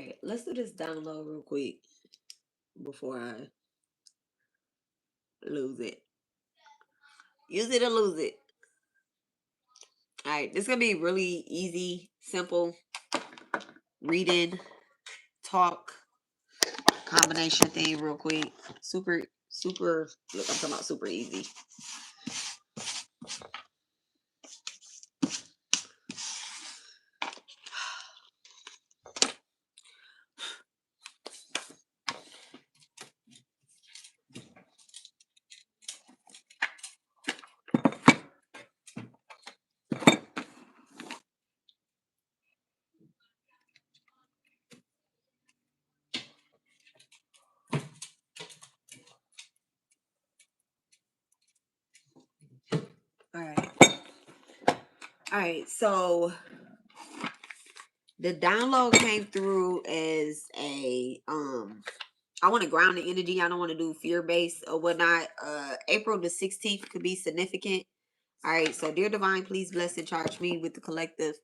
right, let's do this download real quick before I lose it. Use it or lose it. All right, this is gonna be really easy, simple reading, talk, combination thing real quick. Super, super, look, I'm talking about super easy. All right. All right, so the download came through as a I want to ground the energy. I don't want to do fear based or whatnot. April the 16th could be significant. All right, so dear divine, please bless and charge me with the collective,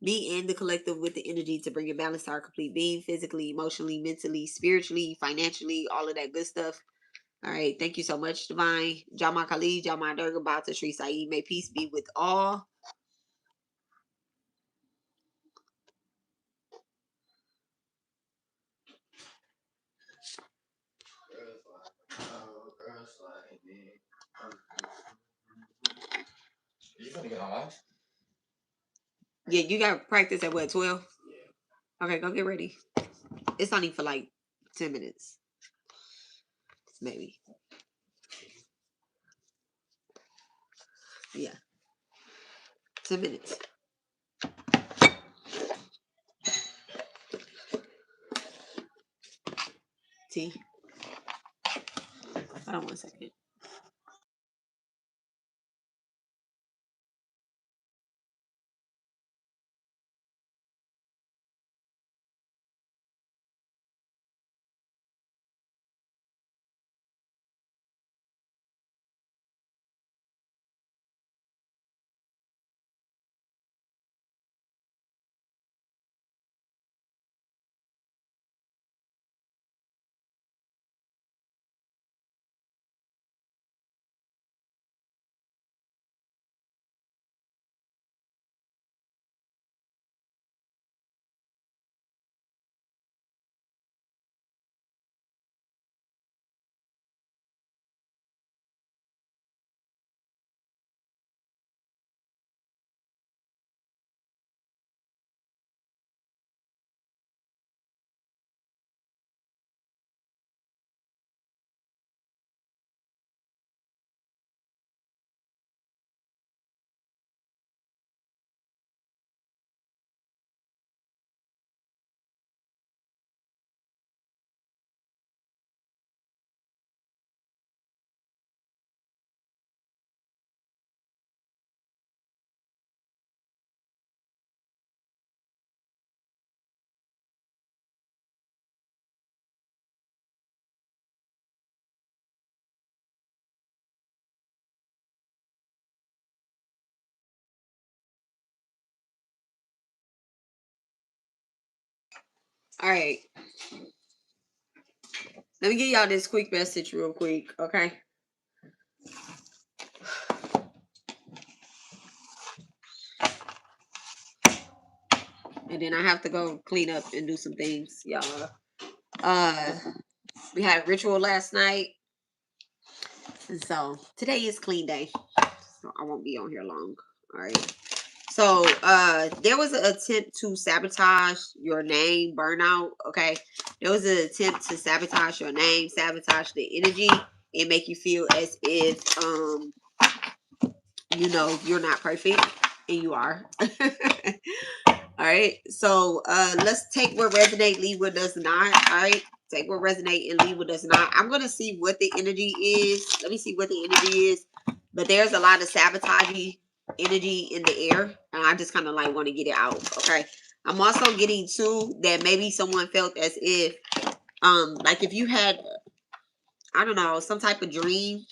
me and the collective with the energy to bring a balance to our complete being, physically, emotionally, mentally, spiritually, financially, all of that good stuff. All right, thank you so much, divine. Jama Kali, Jama Durga, Bata Sri Sai. May peace be with all. Yeah, you got practice at what, 12? Okay, go get ready. It's only for like 10 minutes, maybe. Yeah, 10 minutes. T. Hold on 1 second. All right. Let me give y'all this quick message real quick, okay? And then I have to go clean up and do some things, y'all. We had a ritual last night. And so today is clean day. So I won't be on here long. All right. So there was an attempt to sabotage your name, burnout. Okay. There was an attempt to sabotage your name, sabotage the energy, and make you feel as if you're not perfect. And you are. All right. So let's take what resonate, leave what does not. All right. Take what resonate and leave what does not. I'm gonna see what the energy is. Let me see what the energy is. But there's a lot of sabotaging energy in the air, and I just kind of like want to get it out. Okay. I'm also getting too that maybe someone felt as if like if you had, I don't know, some type of dream,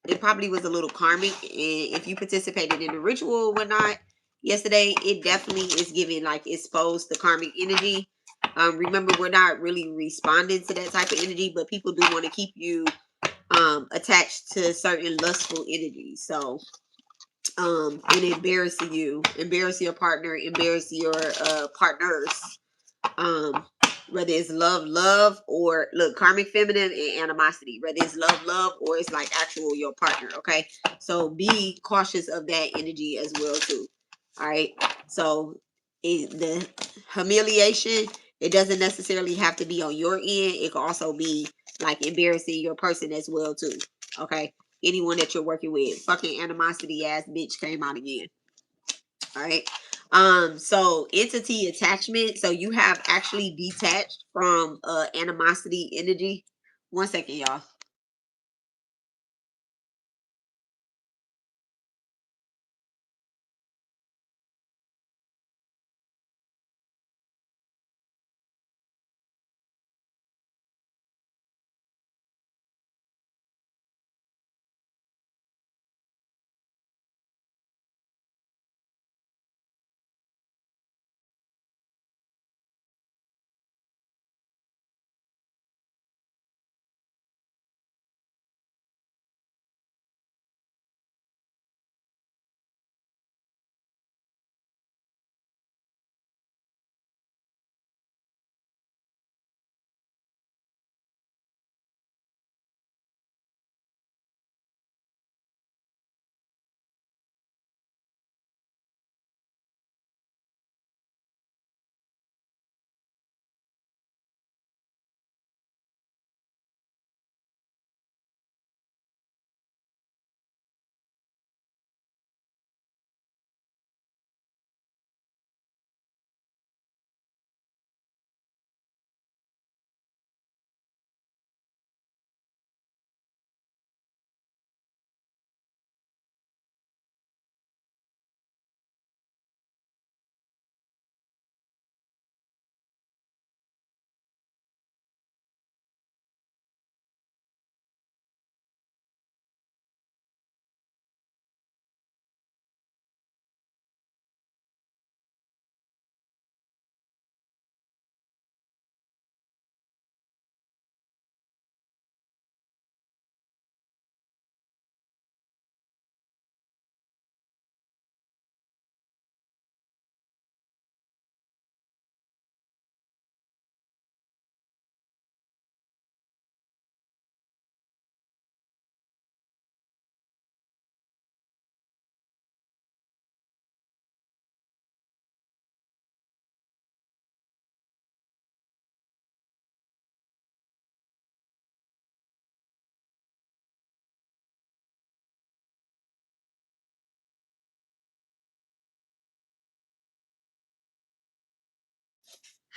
it probably was a little karmic. And if you participated in the ritual or whatnot yesterday, it definitely is giving like exposed the karmic energy. Remember, we're not really responding to that type of energy, but people do want to keep you attached to certain lustful energies. So and embarrass your partner, embarrass your partners, whether it's love, or look, karmic feminine and animosity, whether it's love, or it's like actual your partner. Okay, so be cautious of that energy as well too. All right, so the humiliation, it doesn't necessarily have to be on your end. It can also be like embarrassing your person as well too. Okay, anyone that you're working with. Fucking animosity ass bitch came out again. All right. So entity attachment. So you have actually detached from animosity energy. 1 second, y'all.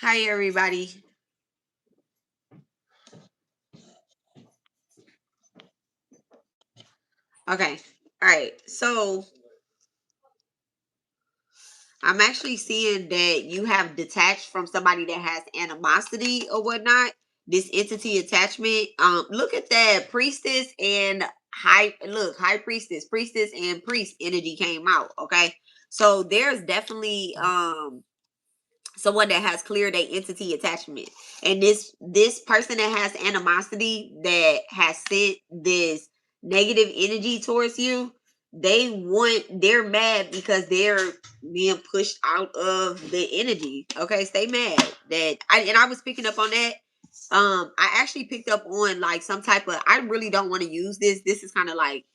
Hi, everybody. Okay. All right. So I'm actually seeing that you have detached from somebody that has animosity or whatnot. This entity attachment. Look at that priestess and high priestess and priest energy came out. Okay, so there's definitely someone that has cleared a entity attachment, and this person that has animosity, that has sent this negative energy towards you, they're mad because they're being pushed out of the energy. Okay, stay mad. I was picking up on that. I actually picked up on like some type of, I really don't want to use this is kind of like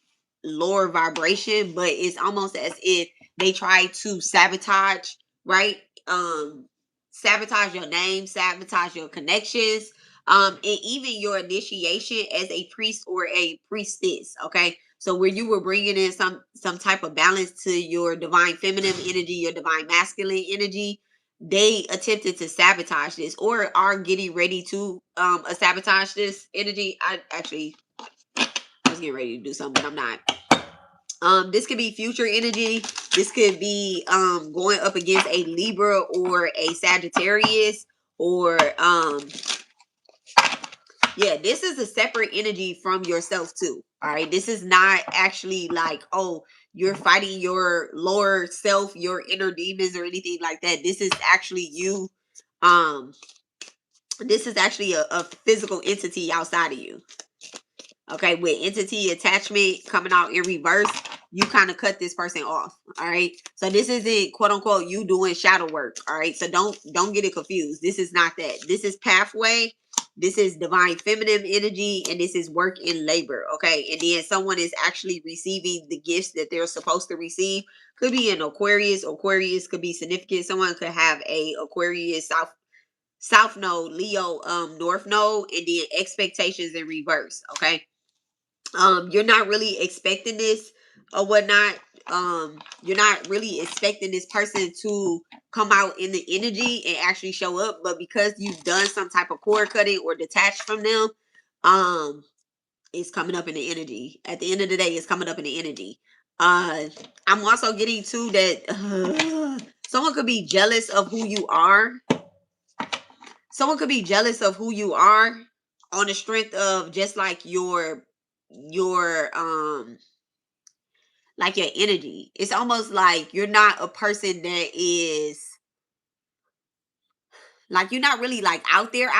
lower vibration, but it's almost as if they try to sabotage, right? Um, Sabotage your name, sabotage your connections, and even your initiation as a priest or a priestess. Okay, so where you were bringing in some type of balance to your divine feminine energy, your divine masculine energy, they attempted to sabotage this or are getting ready to sabotage this energy. I was getting ready to do something, but I'm not. This could be future energy. This could be going up against a Libra or a Sagittarius, or yeah, this is a separate energy from yourself too. All right, this is not actually like, oh, you're fighting your lower self, your inner demons or anything like that. This is actually you um This is actually a physical entity outside of you. Okay, with entity attachment coming out in reverse, you kind of cut this person off. All right, so this isn't quote unquote you doing shadow work. All right, so don't get it confused. This is not that. This is pathway. This is divine feminine energy, and this is work in labor. Okay, and then someone is actually receiving the gifts that they're supposed to receive. Could be an Aquarius. Aquarius could be significant. Someone could have a Aquarius south node, Leo north node, and then expectations in reverse. Okay, you're not really expecting this or whatnot. You're not really expecting this person to come out in the energy and actually show up, but because you've done some type of cord cutting or detached from them, um it's coming up in the energy. At the end of the day, it's coming up in the energy. I'm also getting to that someone could be jealous of who you are. Someone could be jealous of who you are on the strength of just like your like your energy. It's almost like you're not a person that is like, you're not really like out there,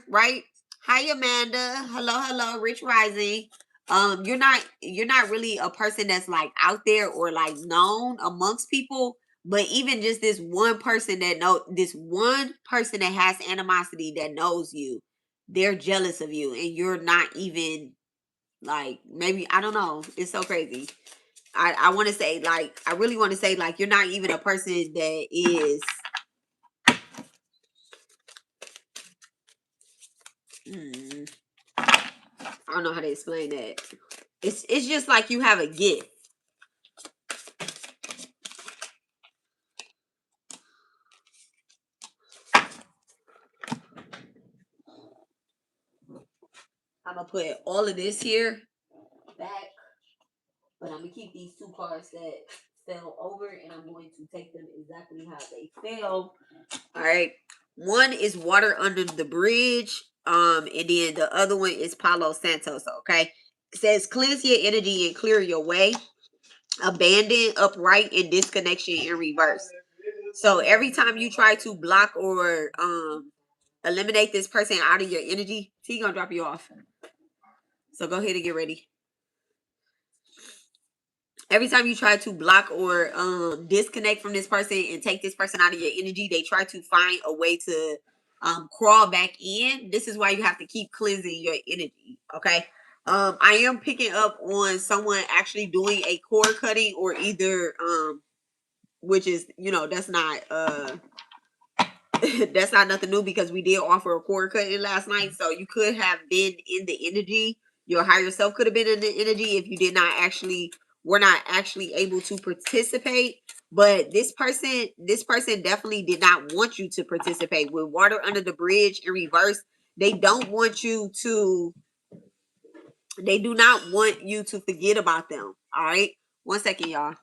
right? Hi Amanda. Hello, Rich Rising. You're not really a person that's like out there or like known amongst people, but even just this one person that has animosity that knows you, they're jealous of you and you're not even like, maybe, I don't know. It's so crazy. I want to say like, I really want to say like, you're not even a person that is hmm, I don't know how to explain that. It's just like you have a gift. I'm gonna put all of this here back, but I'm gonna keep these two cards that fell over, and I'm going to take them exactly how they fell. All right. One is water under the bridge. And then the other one is Palo Santos. Okay. It says cleanse your energy and clear your way. Abandon, upright, and disconnection in reverse. So every time you try to block or eliminate this person out of your energy, he gonna drop you off. So go ahead and get ready. Every time you try to block or disconnect from this person and take this person out of your energy, they try to find a way to crawl back in. This is why you have to keep cleansing your energy. Okay. I am picking up on someone actually doing a cord cutting or either which is, that's not that's not nothing new because we did offer a cord cutting last night. So you could have been in the energy. Your higher self could have been in the energy if you did not actually were not actually able to participate. But this person definitely did not want you to participate. With water under the bridge in reverse, they don't want you to, they do not want you to forget about them. All right. 1 second, y'all.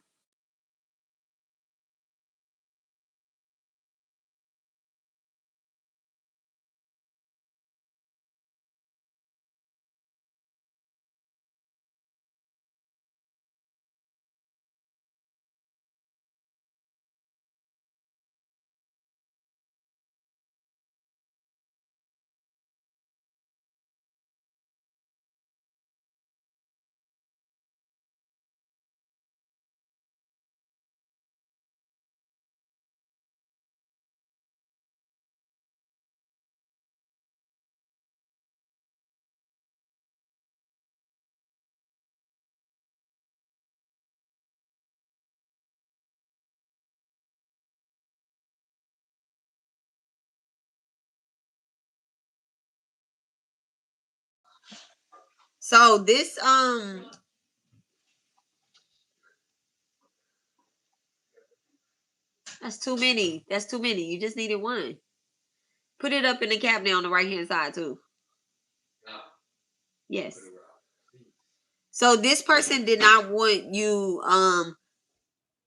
So this that's too many. That's too many. You just needed one. Put it up in the cabinet on the right hand side too. Yes. So this person did not want you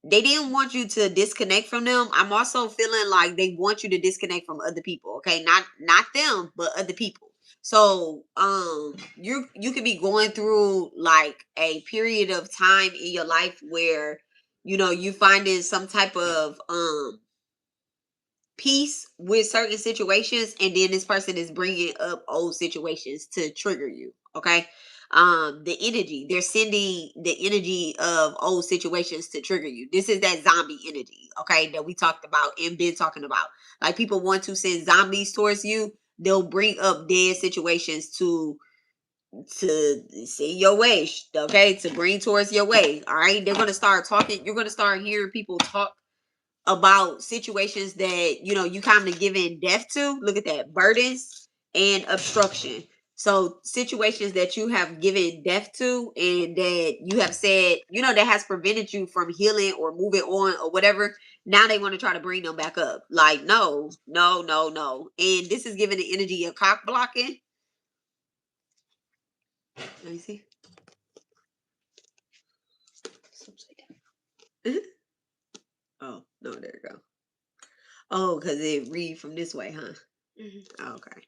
they didn't want you to disconnect from them. I'm also feeling like they want you to disconnect from other people, okay? Not them, but other people. So you could be going through like a period of time in your life where you finding some type of peace with certain situations, and then this person is bringing up old situations to trigger you. Okay. The energy, they're sending the energy of old situations to trigger you. This is that zombie energy, okay, that we talked about and been talking about. Like, people want to send zombies towards you. They'll bring up dead situations to see your way, okay, to bring towards your way. All right, they're gonna start talking. You're gonna start hearing people talk about situations that you kind of giving death to. Look at that, burdens and obstruction. So situations that you have given death to, and that you have said, that has prevented you from healing or moving on or whatever. Now they want to try to bring them back up. Like, no, no, no, no. And this is giving the energy of cock blocking. Let me see. Oh, no, there you go. Oh, because it read from this way, huh? Mm-hmm. Okay.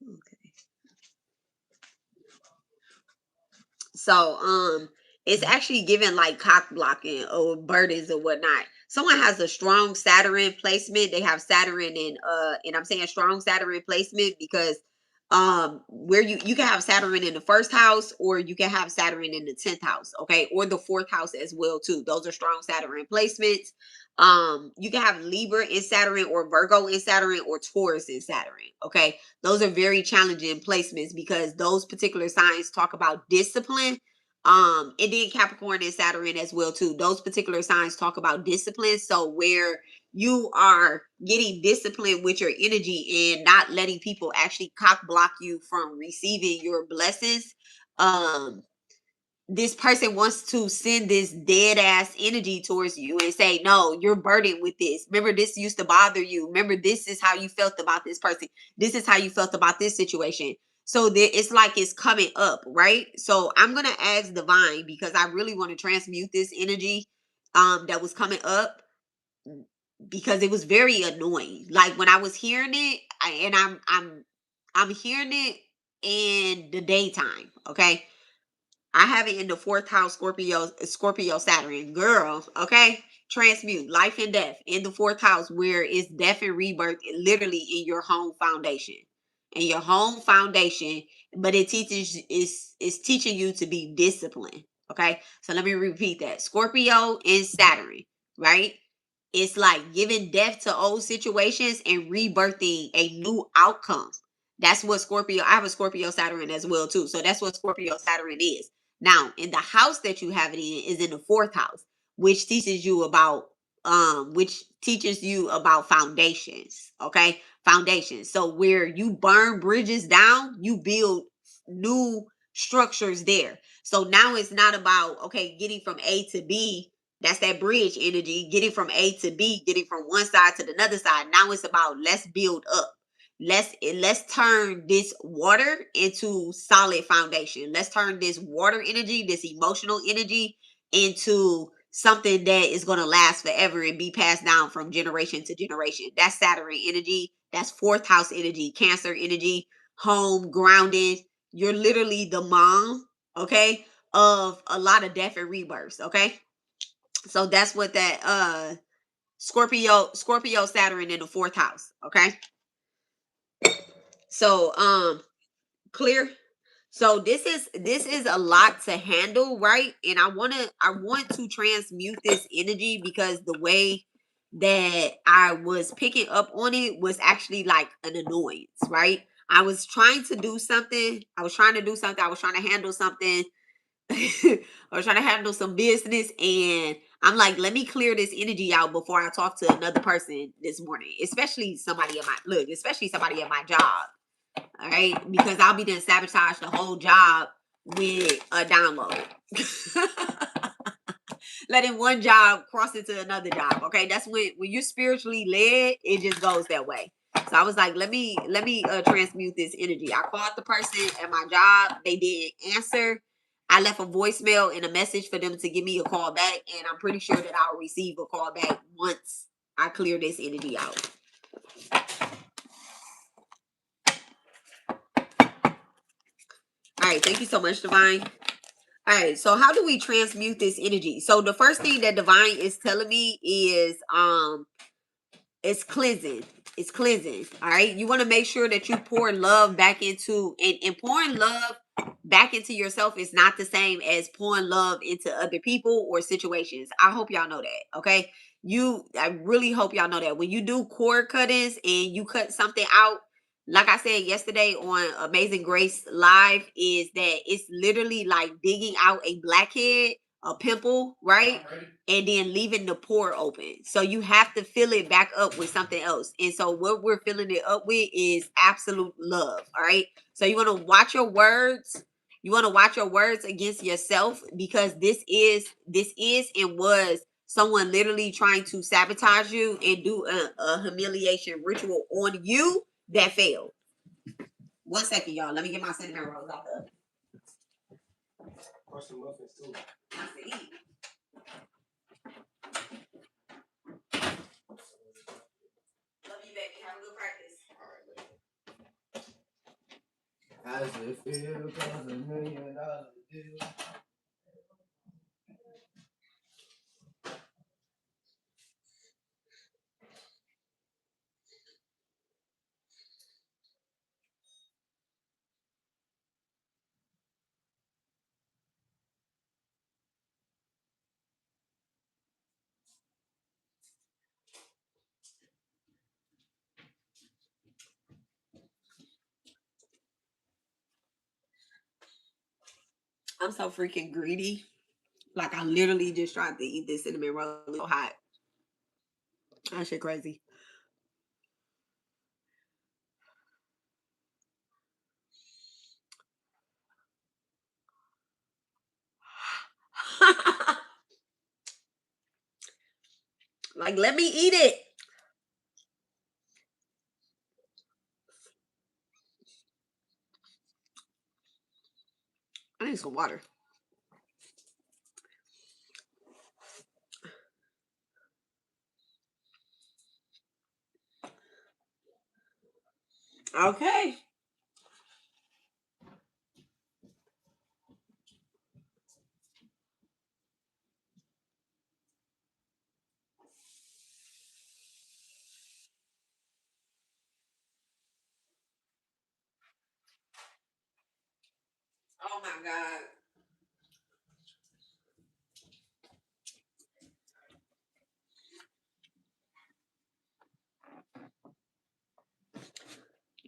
Okay. So it's actually given like cock blocking or burdens or whatnot. Someone has a strong Saturn placement. They have Saturn and I'm saying strong Saturn placement because where you can have Saturn in the first house, or you can have Saturn in the 10th house, okay, or the 4th house as well too. Those are strong Saturn placements. You can have Libra in Saturn, or Virgo in Saturn, or Taurus in Saturn, okay. Those are very challenging placements because those particular signs talk about discipline. And then Capricorn and Saturn as well too. Those particular signs talk about discipline. So where you are getting disciplined with your energy and not letting people actually cock block you from receiving your blessings. This person wants to send this dead ass energy towards you and say, no, you're burdened with this. Remember, this used to bother you. Remember, this is how you felt about this person. This is how you felt about this situation. So it's like it's coming up, right? So I'm going to ask Divine, because I really want to transmute this energy that was coming up, because it was very annoying. Like, when I was hearing it, I'm hearing it in the daytime, okay? I have it in the 4th house, Scorpio Saturn. Girl, okay? Transmute life and death in the 4th house, where it's death and rebirth literally in your home foundation. In your home foundation, but it teaches is teaching you to be disciplined. Okay. So let me repeat that. Scorpio and Saturn, right? It's like giving death to old situations and rebirthing a new outcome. That's what Scorpio, I have a Scorpio Saturn as well too. So that's what Scorpio Saturn is. Now, in the house that you have it in is in the 4th house, which teaches you about foundations, okay? Foundations. So where you burn bridges down, you build new structures there. So now it's not about, okay, getting from A to B. That's that bridge energy, getting from A to B, getting from one side to the other side. Now it's about, let's build up. Let's turn this water into solid foundation. Let's turn this water energy, this emotional energy, into something that is going to last forever and be passed down from generation to generation. That's Saturn energy. That's 4th house energy, Cancer energy, home, grounded. You're literally the mom, okay, of a lot of death and rebirths, okay? So that's what that Scorpio Saturn in the 4th house, okay? So clear. So this is a lot to handle, right? And I want to transmute this energy, because the way that I was picking up on it was actually like an annoyance, right? I was trying to do something. I was trying to handle something. I was trying to handle some business, and I'm like, let me clear this energy out before I talk to another person this morning, especially somebody at my job. All right, because I'll be done sabotage the whole job with a download. Letting one job cross into another job. Okay, that's when you're spiritually led, it just goes that way. So I was like, let me transmute this energy. I called the person at my job. They didn't answer. I left a voicemail and a message for them to give me a call back, and I'm pretty sure that I'll receive a call back once I clear this energy out. right, thank you so much, Divine. All right, so how do we transmute this energy? So the first thing that Divine is telling me is it's cleansing. It's cleansing. All right. You want to make sure that you pour love back into, and pouring love back into yourself is not the same as pouring love into other people or situations. I hope y'all know that. Okay. I really hope y'all know that when you do cord cuttings and you cut something out, like I said yesterday on Amazing Grace Live, is that it's literally like digging out a blackhead, a pimple, right? And then leaving the pore open. So you have to fill it back up with something else. And so what we're filling it up with is absolute love. All right. So you want to watch your words. You want to watch your words against yourself, because this is and was someone literally trying to sabotage you and do a humiliation ritual on you that failed. 1 second, y'all. Let me get my cinnamon rolls out the oven. Or some muffins too. Nice to eat. Love you, baby. Have a good practice. All right, baby. How does it feel? $1 million deal. I'm so freaking greedy. Like, I literally just tried to eat this cinnamon roll so hot. That shit crazy. Like, let me eat it. I need some water. Okay. Oh my God.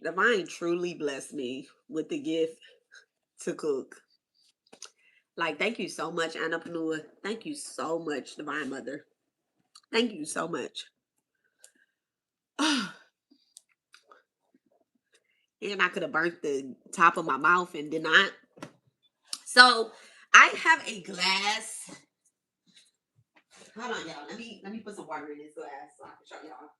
Divine truly blessed me with the gift to cook. Like, thank you so much, Annapreneur. Thank you so much, Divine Mother. Thank you so much. And I could have burnt the top of my mouth and did not. So I have a glass. Hold on, y'all. Let me put some water in this glass so I can show y'all.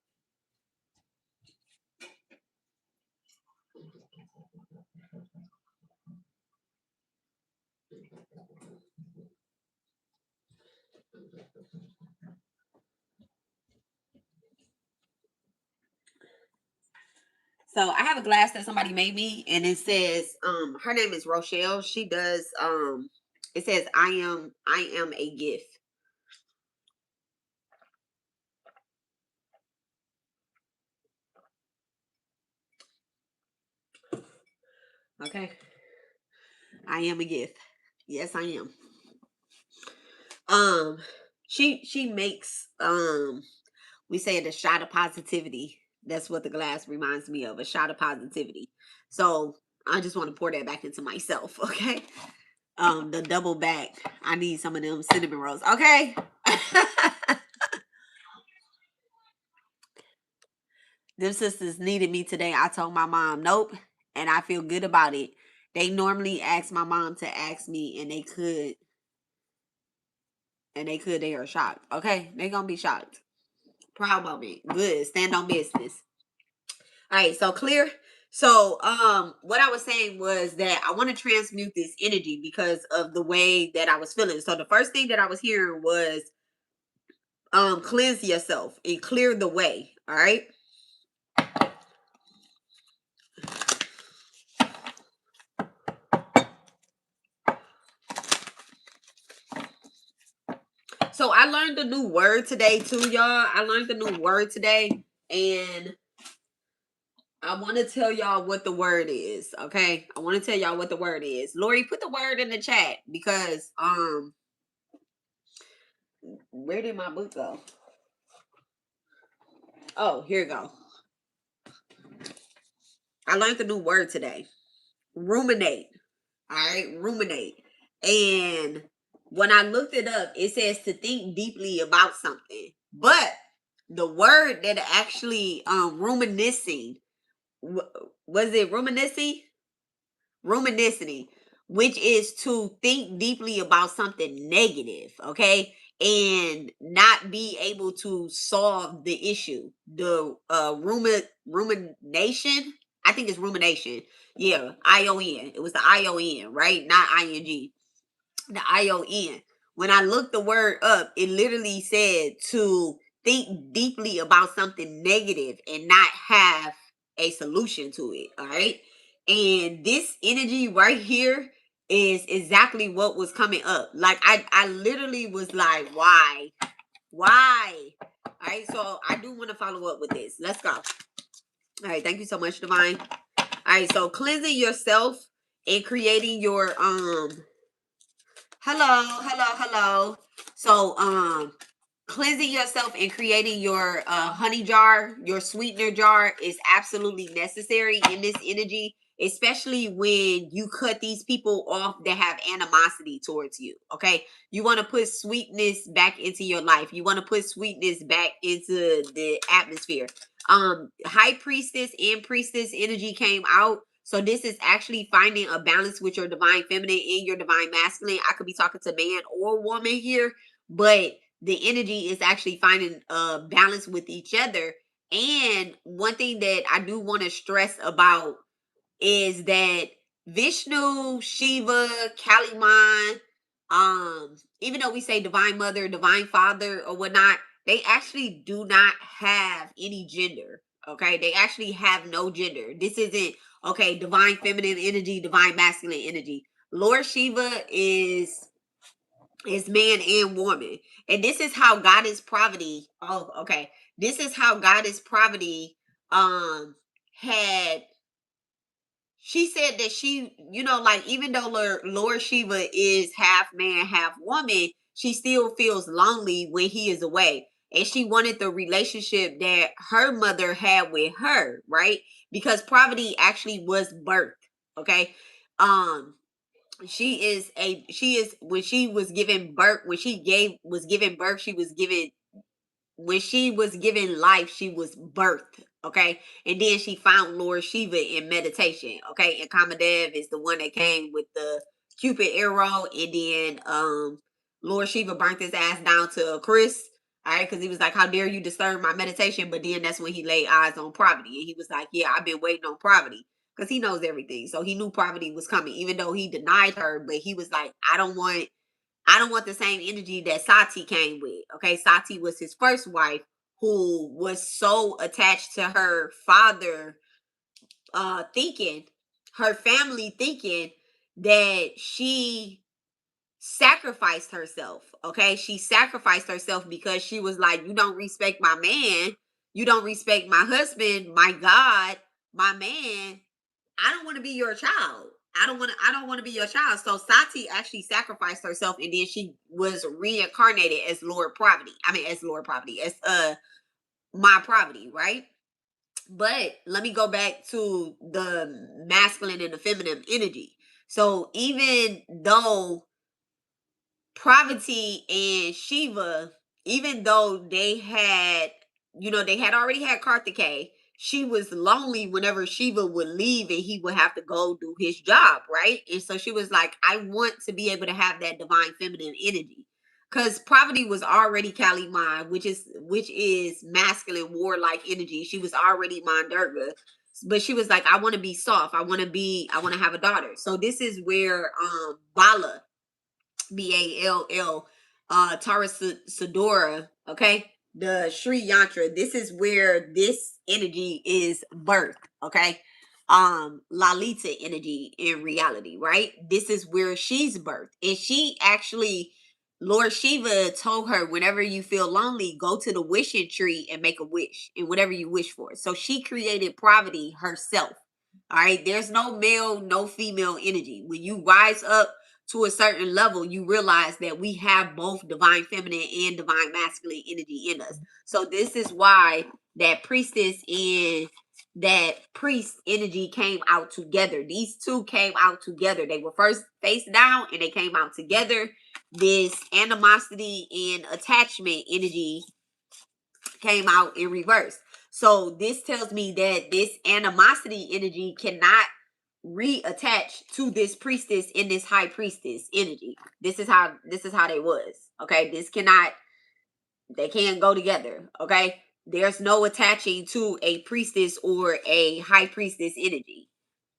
So I have a glass that somebody made me, and it says, her name is Rochelle. She does, it says, I am a gift. Okay. I am a gift. Yes, I am. Um, she makes, we say it a shot of positivity. That's what the glass reminds me of, a shot of positivity. So I just want to pour that back into myself, okay? The double back. I need some of them cinnamon rolls, okay? Them sisters needed me today. I told my mom, nope, and I feel good about it. They normally ask my mom to ask me, and they could, they are shocked. Okay, they gonna be shocked. Proud moment. Good. Stand on business. All right, so clear. So what I was saying was that I want to transmute this energy because of the way that I was feeling. So the first thing that I was hearing was cleanse yourself and clear the way. All right. So I learned a new word today too, y'all. I learned a new word today, and I want to tell y'all what the word is. Okay, I want to tell y'all what the word is. Lori, put the word in the chat because where did my book go? Oh, here you go. I learned a new word today. Ruminate. All right, ruminate. And when I looked it up, it says to think deeply about something. But the word that actually ruminating, was it ruminating? Ruminating, which is to think deeply about something negative, okay? And not be able to solve the issue. The rumination, I think it's rumination. Yeah, ION. It was the ION, right? Not ING. The ION. When I looked the word up, it literally said to think deeply about something negative and not have a solution to it. All right. And this energy right here is exactly what was coming up. Like I literally was like, why? Why? All right. So I do want to follow up with this. Let's go. All right. Thank you so much, Divine. All right. So cleansing yourself and creating your hello. So, cleansing yourself and creating your honey jar, your sweetener jar is absolutely necessary in this energy, especially when you cut these people off that have animosity towards you. Okay, you want to put sweetness back into your life. You want to put sweetness back into the atmosphere. High priestess and priestess energy came out. So this is actually finding a balance with your divine feminine and your divine masculine. I could be talking to man or woman here, but the energy is actually finding a balance with each other. And one thing that I do want to stress about is that Vishnu, Shiva, Kaliman, even though we say divine mother, divine father, or whatnot, they actually do not have any gender. Okay, they actually have no gender. This isn't okay. Divine feminine energy, divine masculine energy. Lord Shiva is man and woman, and this is how Goddess Pravati. Oh, okay. This is how Goddess Pravati had, she said that she, like even though Lord Shiva is half man, half woman, she still feels lonely when he is away. And she wanted the relationship that her mother had with her, right? Because Pravati actually was birthed. Okay. Um, she is when she was given birth, was given birth, she was given when she was given life, she was birthed. Okay. And then she found Lord Shiva in meditation. Okay. And Kamadev is the one that came with the Cupid arrow. And then Lord Shiva burnt his ass down to Chris. All right. Because he was like, how dare you disturb my meditation? But then that's when he laid eyes on Pravati. And he was like, yeah, I've been waiting on Pravati. Because he knows everything. So he knew Pravati was coming, even though he denied her. But he was like, I don't want the same energy that Sati came with. Okay, Sati was his first wife who was so attached to her father, thinking, her family thinking that she sacrificed herself. Okay, she sacrificed herself because she was like, you don't respect my man, you don't respect my husband, my God, my man. I don't want to be your child. I don't want to be your child. So Sati actually sacrificed herself, and then she was reincarnated as Lord Pravati. I mean, as Lord Pravati, as my Pravati, right? But let me go back to the masculine and the feminine energy. So even though Parvati and Shiva, even though they had already had Kartikeya, she was lonely whenever Shiva would leave and he would have to go do his job, right? And so she was like, I want to be able to have that divine feminine energy. Because Parvati was already Kali Ma, which is masculine warlike energy. She was already Mandurga. But she was like, I want to be soft. I want to have a daughter. So this is where Bala, Ball, Taurus Sadora, okay? The Sri Yantra. This is where this energy is birthed, okay? Lalita energy in reality, right? This is where she's birthed. And she actually Lord Shiva told her, whenever you feel lonely, go to the wishing tree and make a wish and whatever you wish for. So she created poverty herself. All right. There's no male, no female energy. When you rise up to a certain level, you realize that we have both divine feminine and divine masculine energy in us. So this is why that priestess and that priest energy came out together. These two came out together. They were first face down and they came out together. This animosity and attachment energy came out in reverse. So this tells me that this animosity energy cannot reattach to this priestess in this high priestess energy. This is how they was. Okay. They can't go together. Okay. There's no attaching to a priestess or a high priestess energy.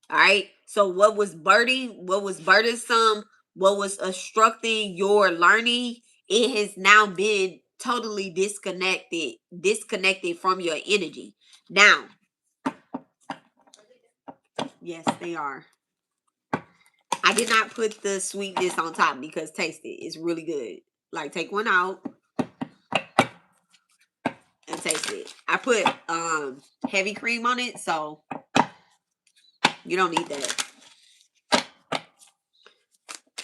All right. So what was burdensome, what was obstructing your learning, it has now been totally disconnected from your energy. Now, yes, they are. I did not put the sweetness on top because taste it. It's really good. Like, take one out and taste it. I put heavy cream on it, so you don't need that.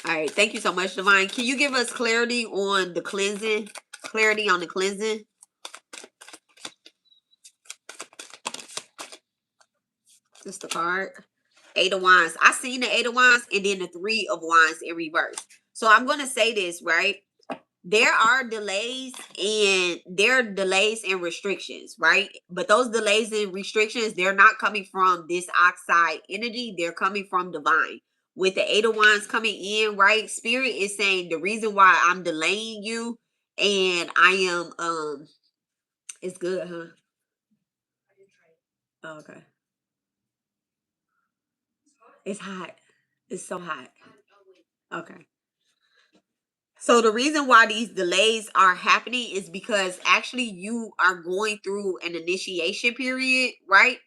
All right, thank you so much, Divine. Can you give us clarity on the cleansing? Clarity on the cleansing? Just the card. Eight of Wands. I seen the Eight of Wands and then the Three of Wands in reverse. So I'm going to say this, right? There are delays and restrictions, right? But those delays and restrictions, they're not coming from this oxide energy. They're coming from divine. With the Eight of Wands coming in, right? Spirit is saying the reason why I'm delaying you and I am, it's good, huh? Oh, okay. It's hot. It's so hot. Okay. So the reason why these delays are happening is because actually you are going through an initiation period, right?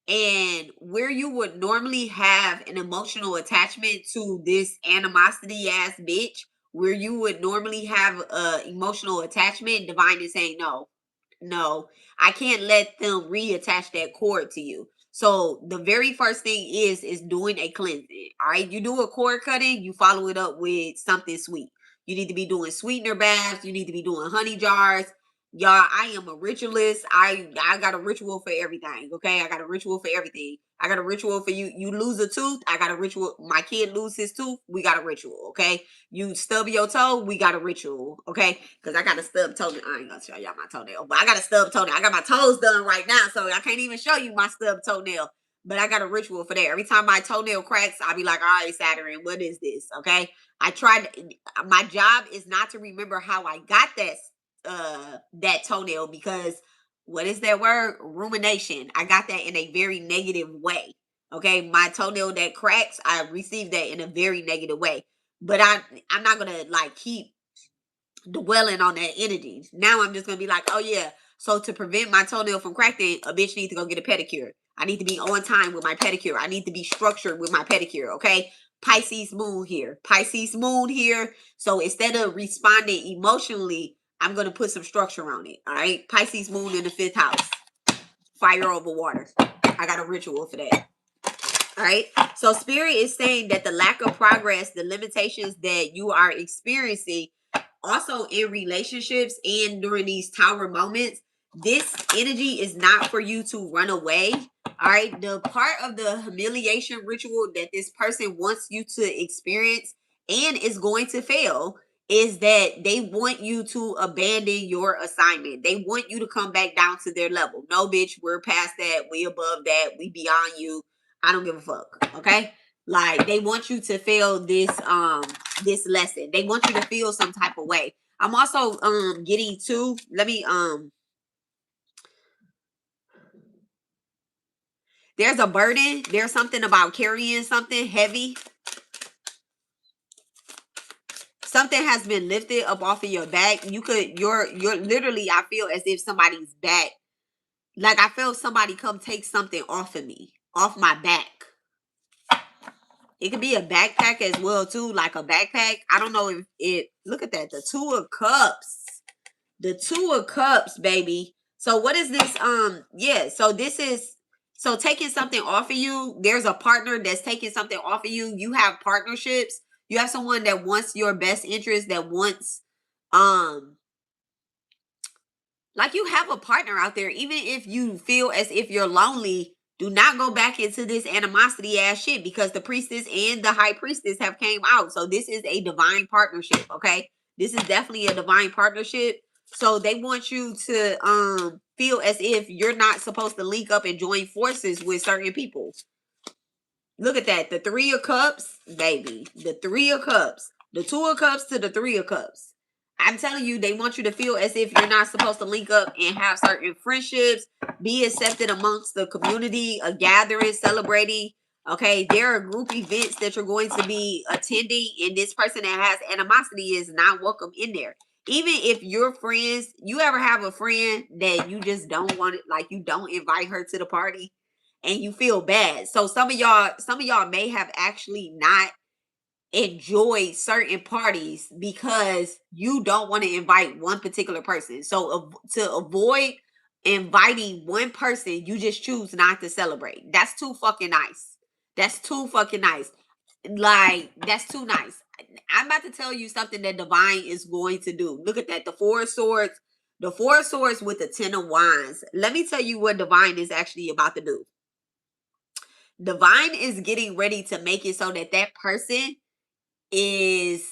And where you would normally have an emotional attachment to this animosity ass bitch, where you would normally have a emotional attachment, divine is saying no, I can't let them reattach that cord to you. So the very first thing is doing a cleansing. All right, you do a cord cutting, you follow it up with something sweet. You need to be doing sweetener baths. You need to be doing honey jars. Y'all, I am a ritualist. I got a ritual for everything. Okay, I got a ritual for everything. I got a ritual for you. You lose a tooth. I got a ritual. My kid lose his tooth. We got a ritual. Okay, you stub your toe. We got a ritual. Okay, because I got a stub toenail. I ain't gonna show y'all my toenail, but I got a stub toenail. I got my toes done right now, so I can't even show you my stub toenail. But I got a ritual for that. Every time my toenail cracks, I'll be like, all right, Saturn, what is this? Okay. I tried. My job is not to remember how I got that toenail, because what is that word? Rumination. I got that in a very negative way. Okay. My toenail that cracks, I received that in a very negative way. But I'm not gonna like keep dwelling on that energy. Now I'm just gonna be like, oh yeah. So to prevent my toenail from cracking, a bitch needs to go get a pedicure. I need to be on time with my pedicure. I need to be structured with my pedicure. Okay. Pisces moon here. Pisces moon here. So instead of responding emotionally, I'm gonna put some structure on it. All right. Pisces moon in the 5th house. Fire over water. I got a ritual for that. All right. So spirit is saying that the lack of progress, the limitations that you are experiencing, also in relationships and during these tower moments, this energy is not for you to run away. All right. The part of the humiliation ritual that this person wants you to experience and is going to fail is that they want you to abandon your assignment. They want you to come back down to their level. No, bitch, we're past that. We above that. We beyond you. I don't give a fuck. Okay. Like, they want you to fail this lesson. They want you to feel some type of way. I'm also getting to, let me there's a burden. There's something about carrying something heavy. Something has been lifted up off of your back. You're literally, I feel as if somebody's back. Like, I feel somebody come take something off of me, off my back. It could be a backpack as well too, like a backpack. I don't know if it. Look at that, the 2 of Cups. The 2 of Cups, baby. So what is this? Yeah. So this is taking something off of you. There's a partner that's taking something off of you. You have partnerships. You have someone that wants your best interest. That wants um like you have a partner out there. Even if you feel as if you're lonely, do not go back into this animosity ass shit, because the priestess and the high priestess have came out. So this is a divine partnership, okay? This is definitely a divine partnership. So they want you to feel as if you're not supposed to link up and join forces with certain people. Look at that. The 3 of Cups, baby. The 3 of Cups. The 2 of Cups to the 3 of Cups. I'm telling you, they want you to feel as if you're not supposed to link up and have certain friendships, be accepted amongst the community, a gathering, celebrating. Okay, there are group events that you're going to be attending, and this person that has animosity is not welcome in there. Even if your friends, you ever have a friend that you just don't want it, like you don't invite her to the party and you feel bad. So some of y'all may have actually not enjoyed certain parties because you don't want to invite one particular person. So to avoid inviting one person, you just choose not to celebrate. That's too fucking nice. That's too fucking nice. Like, that's too nice. I'm about to tell you something that divine is going to do. Look at that. The 4 of Swords. The 4 of Swords with the 10 of Wands. Let me tell you what divine is actually about to do. Divine is getting ready to make it so that that person is,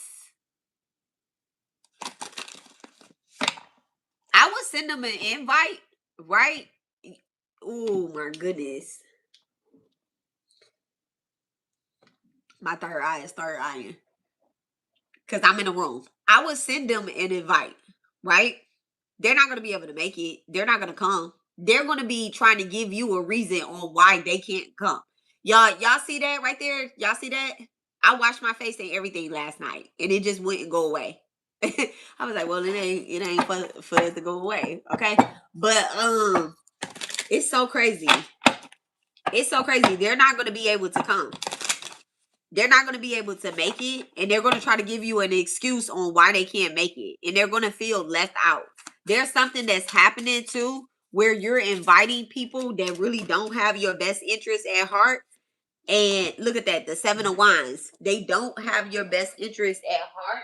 I would send them an invite, right? Oh my goodness. My third eye is third eyeing. Because I'm in a room. I would send them an invite, right? They're not going to be able to make it. They're not going to come. They're going to be trying to give you a reason on why they can't come. Y'all see that right there? Y'all see that? I washed my face and everything last night, and it just wouldn't go away. I was like, well, it ain't for it to go away, okay? But it's so crazy. It's so crazy. They're not going to be able to come. They're not going to be able to make it, and they're going to try to give you an excuse on why they can't make it, and they're going to feel left out. There's something that's happening too where you're inviting people that really don't have your best interest at heart. And look at that, the 7 of Wands. They don't have your best interest at heart.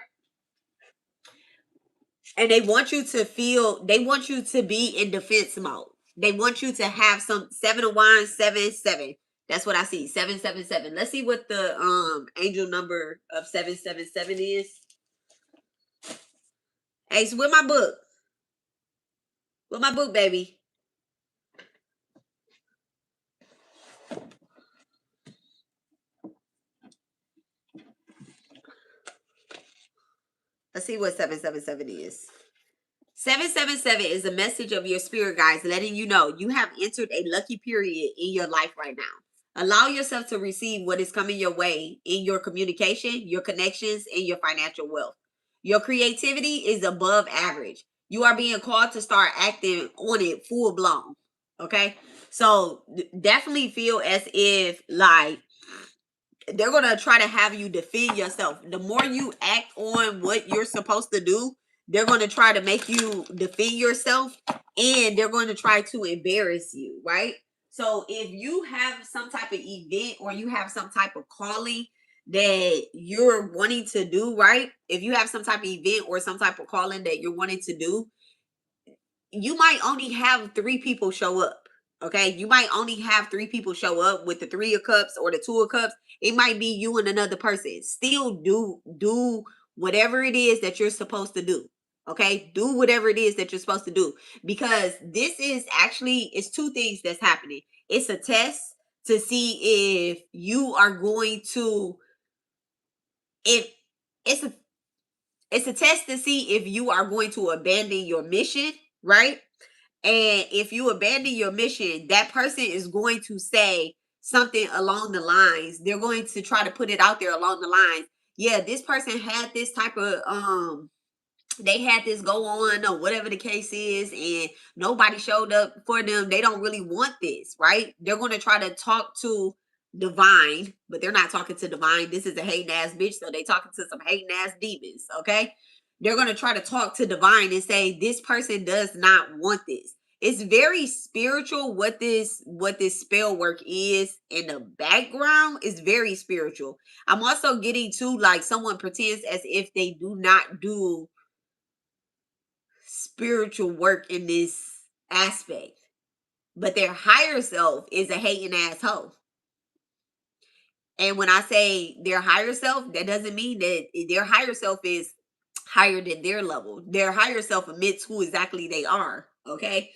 And they want you to feel, they want you to be in defense mode. They want you to have some 7 of Wands, 7, 7. That's what I see. 7, 7, 7. Let's see what the angel number of 7, 7, 7 is. Hey, so with my book. With my book, baby. Let's see what 7, 7, 7 is. 7, 7, 7 is a message of your spirit guides letting you know you have entered a lucky period in your life right now. Allow yourself to receive what is coming your way in your communication, your connections, and your financial wealth. Your creativity is above average. You are being called to start acting on it full blown. Okay? So definitely feel as if like they're going to try to have you defend yourself. The more you act on what you're supposed to do, they're going to try to make you defend yourself, and they're going to try to embarrass you, right? So if you have some type of event or you have some type of calling that you're wanting to do, right? If you have some type of event or some type of calling that you're wanting to do, you might only have 3 people show up. Okay, you might only have 3 people show up with the 3 of Cups or the 2 of Cups. It might be you and another person. Still do whatever it is that you're supposed to do. Okay, do whatever it is that you're supposed to do, because this is actually, it's 2 things that's happening. It's a test to see if you are going to, if it's a it's a test to see if you are going to abandon your mission, right? And if you abandon your mission, that person is going to say something along the lines. They're going to try to put it out there along the lines. Yeah, this person had this type of they had this go on or whatever the case is, and nobody showed up for them. They don't really want this, right? They're going to try to talk to divine, but they're not talking to divine. This is a hating ass bitch, so they talking to some hating ass demons. Okay, they're gonna try to talk to divine and say this person does not want this. It's very spiritual what this spell work is in the background is very spiritual. I'm also getting to like someone pretends as if they do not do spiritual work in this aspect, but their higher self is a hating asshole. And when I say their higher self, that doesn't mean that their higher self is higher than their level. Their higher self admits who exactly they are. Okay.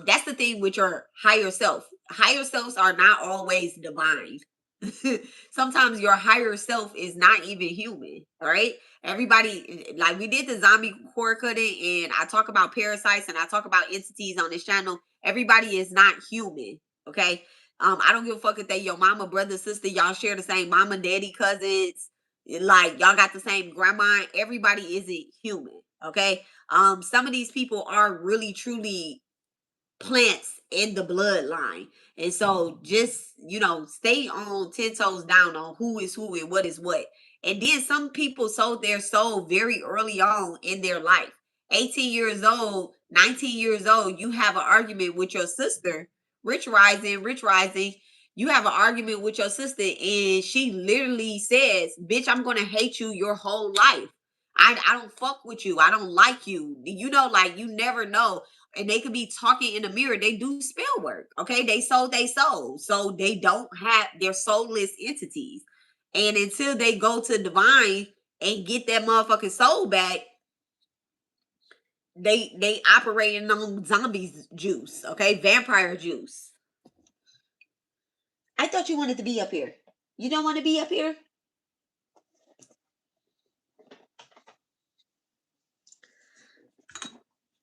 That's the thing with your higher self. Higher selves are not always divine. Sometimes your higher self is not even human. All right. Everybody, like we did the zombie core cutting, and I talk about parasites and I talk about entities on this channel. Everybody is not human. Okay. I don't give a fuck if they your mama, brother, sister, y'all share the same mama, daddy, cousins, like y'all got the same grandma. Everybody isn't human. Okay. Some of these people are really truly plants in the bloodline. And so just, stay on 10 toes down on who is who and what is what. And then some people sold their soul very early on in their life. 18 years old, 19 years old, you have an argument with your sister, Rich Rising. You have an argument with your sister, and she literally says, bitch, I'm going to hate you your whole life. I don't fuck with you. I don't like you. Like you never know, and they could be talking in the mirror. They do spell work. Okay. They sold they soul. So they don't have their soulless entities. And until they go to divine and get that motherfucking soul back, they operating on zombies juice. Okay. Vampire juice. I thought you wanted to be up here. You don't want to be up here?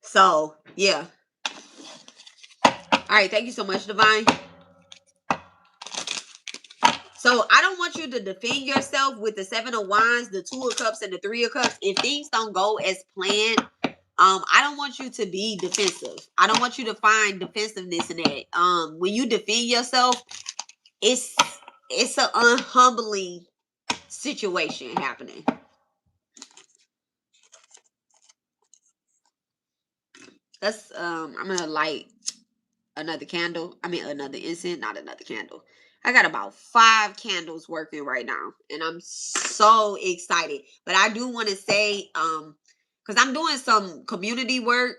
So yeah. All right. Thank you so much, Divine. So I don't want you to defend yourself with the 7 of Wands, the 2 of Cups, and the 3 of Cups. If things don't go as planned, I don't want you to be defensive. I don't want you to find defensiveness in that. When you defend yourself, it's an unhumbling situation happening. I'm gonna light another candle. I mean another incense, not another candle. I got about 5 candles working right now, and I'm so excited. But I do want to say, because I'm doing some community work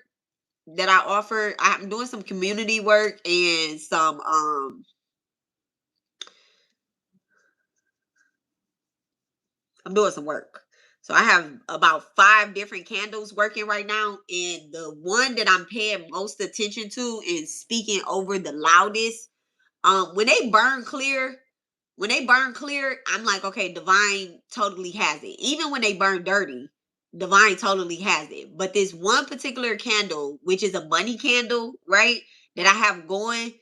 that I offer. I'm doing some community work and some I'm doing some work. So I have about 5 different candles working right now, and the one that I'm paying most attention to and speaking over the loudest, when they burn clear, I'm like, okay, divine totally has it. Even when they burn dirty, divine totally has it. But this one particular candle, which is a money candle, right, that I have going,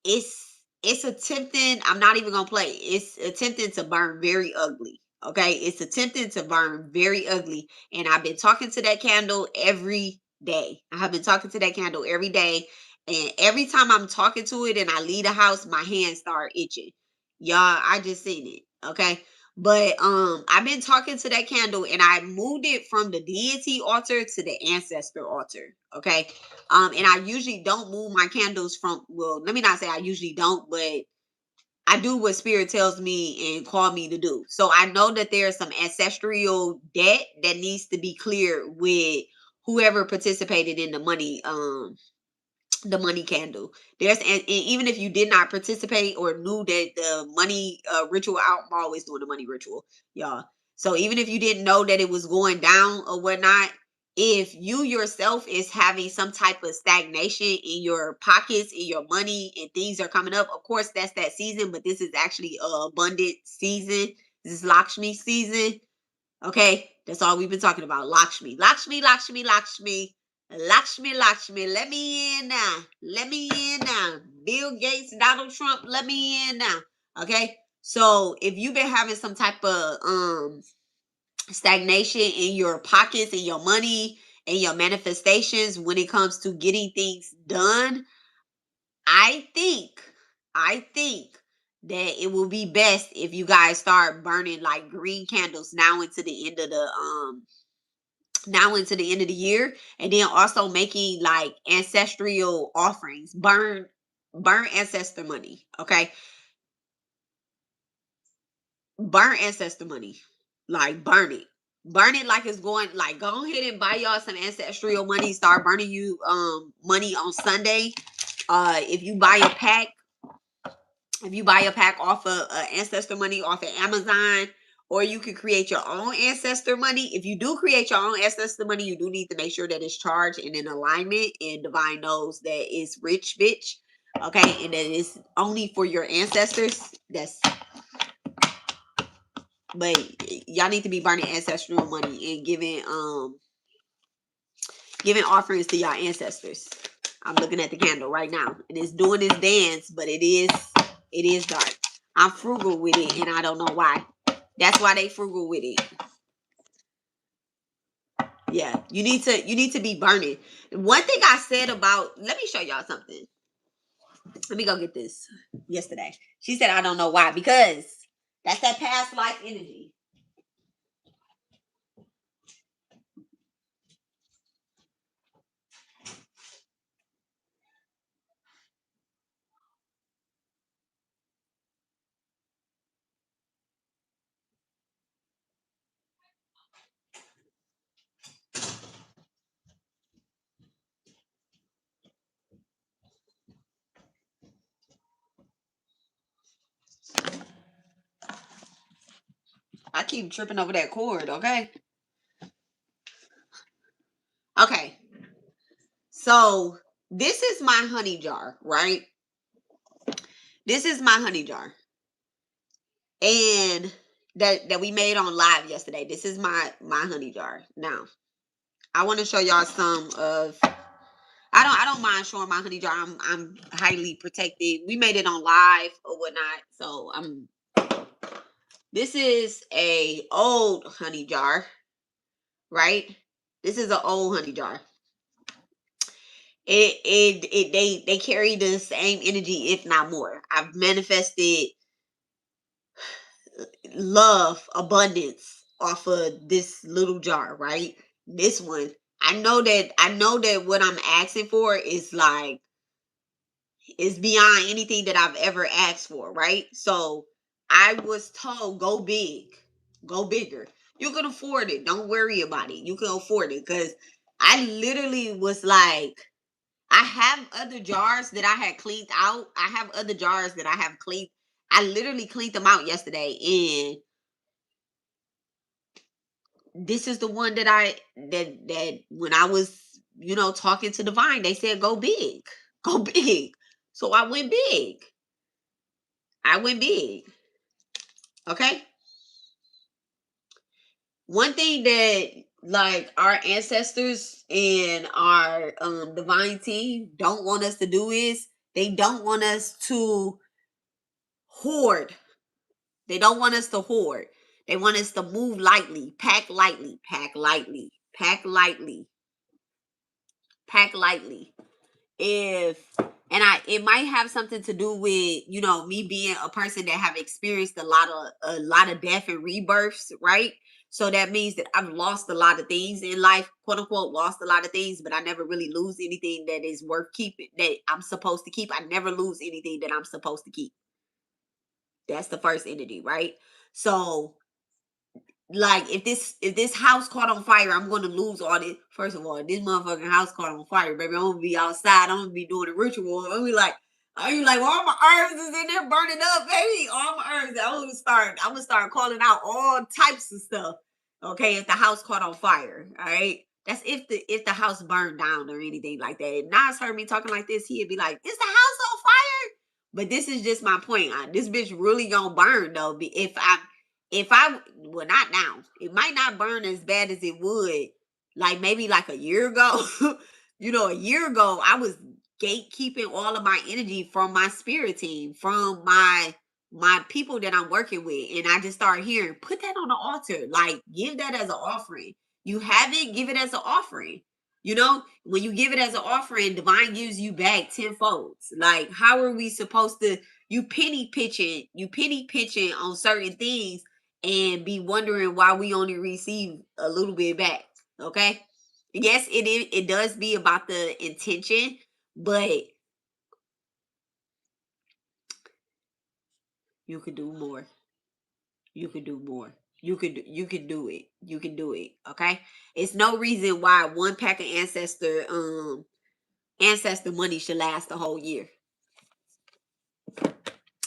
it's attempting, I'm not even gonna play, it's attempting to burn very ugly. Okay, it's attempting to burn very ugly. And I've been talking to that candle every day. I have been talking to that candle every day. And every time I'm talking to it and I leave the house, my hands start itching. Y'all, I just seen it. Okay. But I've been talking to that candle, and I moved it from the deity altar to the ancestor altar. Okay. And I usually don't move my candles from, well, let me not say I usually don't, but I do what spirit tells me and call me to do. So I know that there's some ancestral debt that needs to be cleared with whoever participated in the money candle. And even if you did not participate or knew that the money ritual, I'm always doing the money ritual, y'all. So even if you didn't know that it was going down or whatnot, if you yourself is having some type of stagnation in your pockets, in your money, and things are coming up, of course that's that season, but this is actually a abundant season. This is Lakshmi season. Okay, that's all we've been talking about. Lakshmi, Lakshmi, Lakshmi, Lakshmi, Lakshmi, Lakshmi. Let me in now. Let me in now. Bill Gates, Donald Trump, let me in now. Okay, so if you've been having some type of stagnation in your pockets and your money and your manifestations when it comes to getting things done, I think that it will be best if you guys start burning like green candles now into the end of the year, and then also making like ancestral offerings. Burn ancestor money. Okay, burn ancestor money. Like burn it like it's going. Like go ahead and buy y'all some ancestral money. Start burning you money on Sunday. If you buy a pack, off of ancestor money off of Amazon, or you can create your own ancestor money. If you do create your own ancestor money, you do need to make sure that it's charged and in alignment, and divine knows that it's rich bitch. Okay, and that it's only for your ancestors. But y'all need to be burning ancestral money and giving offerings to y'all ancestors. I'm looking at the candle right now, and it's doing this dance, but it is dark. I'm frugal with it, and I don't know why. That's why they frugal with it. Yeah, you need to be burning. One thing I said about, let me show y'all something. Let me go get this. Yesterday, she said I don't know why, because that's that past life energy. I keep tripping over that cord. Okay. So this is my honey jar, right? This is my honey jar, and that we made on live yesterday. This is my honey jar. Now I want to show y'all some of. I don't mind showing my honey jar. I'm highly protected. We made it on live or whatnot, so I'm. This is a old honey jar, right? This is an old honey jar. They carry the same energy, if not more. I've manifested love, abundance off of this little jar, right? This one. I know that what I'm asking for is like is beyond anything that I've ever asked for, right? So I was told go big, go bigger. You can afford it. Don't worry about it. You can afford it. Cause I literally was like, I have other jars that I had cleaned out. I have other jars that I have cleaned. I literally cleaned them out yesterday, and this is the one that when I was, talking to Divine, they said go big. Go big. So I went big. I went big. Okay. One thing that like our ancestors and our divine team don't want us to do is they don't want us to hoard. They don't want us to hoard. They want us to move lightly, pack lightly, pack lightly, pack lightly, pack lightly. If and it might have something to do with me being a person that have experienced a lot of death and rebirths, right? So that means that I've lost a lot of things in life, quote unquote, lost a lot of things, but I never really lose anything that is worth keeping, that I'm supposed to keep. I never lose anything that I'm supposed to keep. That's the first entity, right? So like if this house caught on fire, I'm gonna lose all this. First of all, this motherfucking house caught on fire, baby. I'm gonna be outside. I'm gonna be doing a ritual. I'm gonna be like, are you like, well, all my herbs is in there burning up, baby? All my herbs. I'm gonna start calling out all types of stuff. Okay, if the house caught on fire, all right. That's if the house burned down or anything like that. If Nas heard me talking like this, he'd be like, "Is the house on fire?" But this is just my point. This bitch really gonna burn though. If I well, not now, it might not burn as bad as it would like maybe like a year ago. A year ago I was gatekeeping all of my energy from my spirit team, from my people that I'm working with, and I just started hearing, put that on the altar, like give that as an offering. You have it, give it as an offering. When you give it as an offering, divine gives you back tenfold. Like, how are we supposed to you penny pitching on certain things and be wondering why we only receive a little bit back. Okay. Yes, it does be about the intention, but you could do more. You could do more. You could do it. You can do it. Okay. It's no reason why one pack of ancestor money should last the whole year.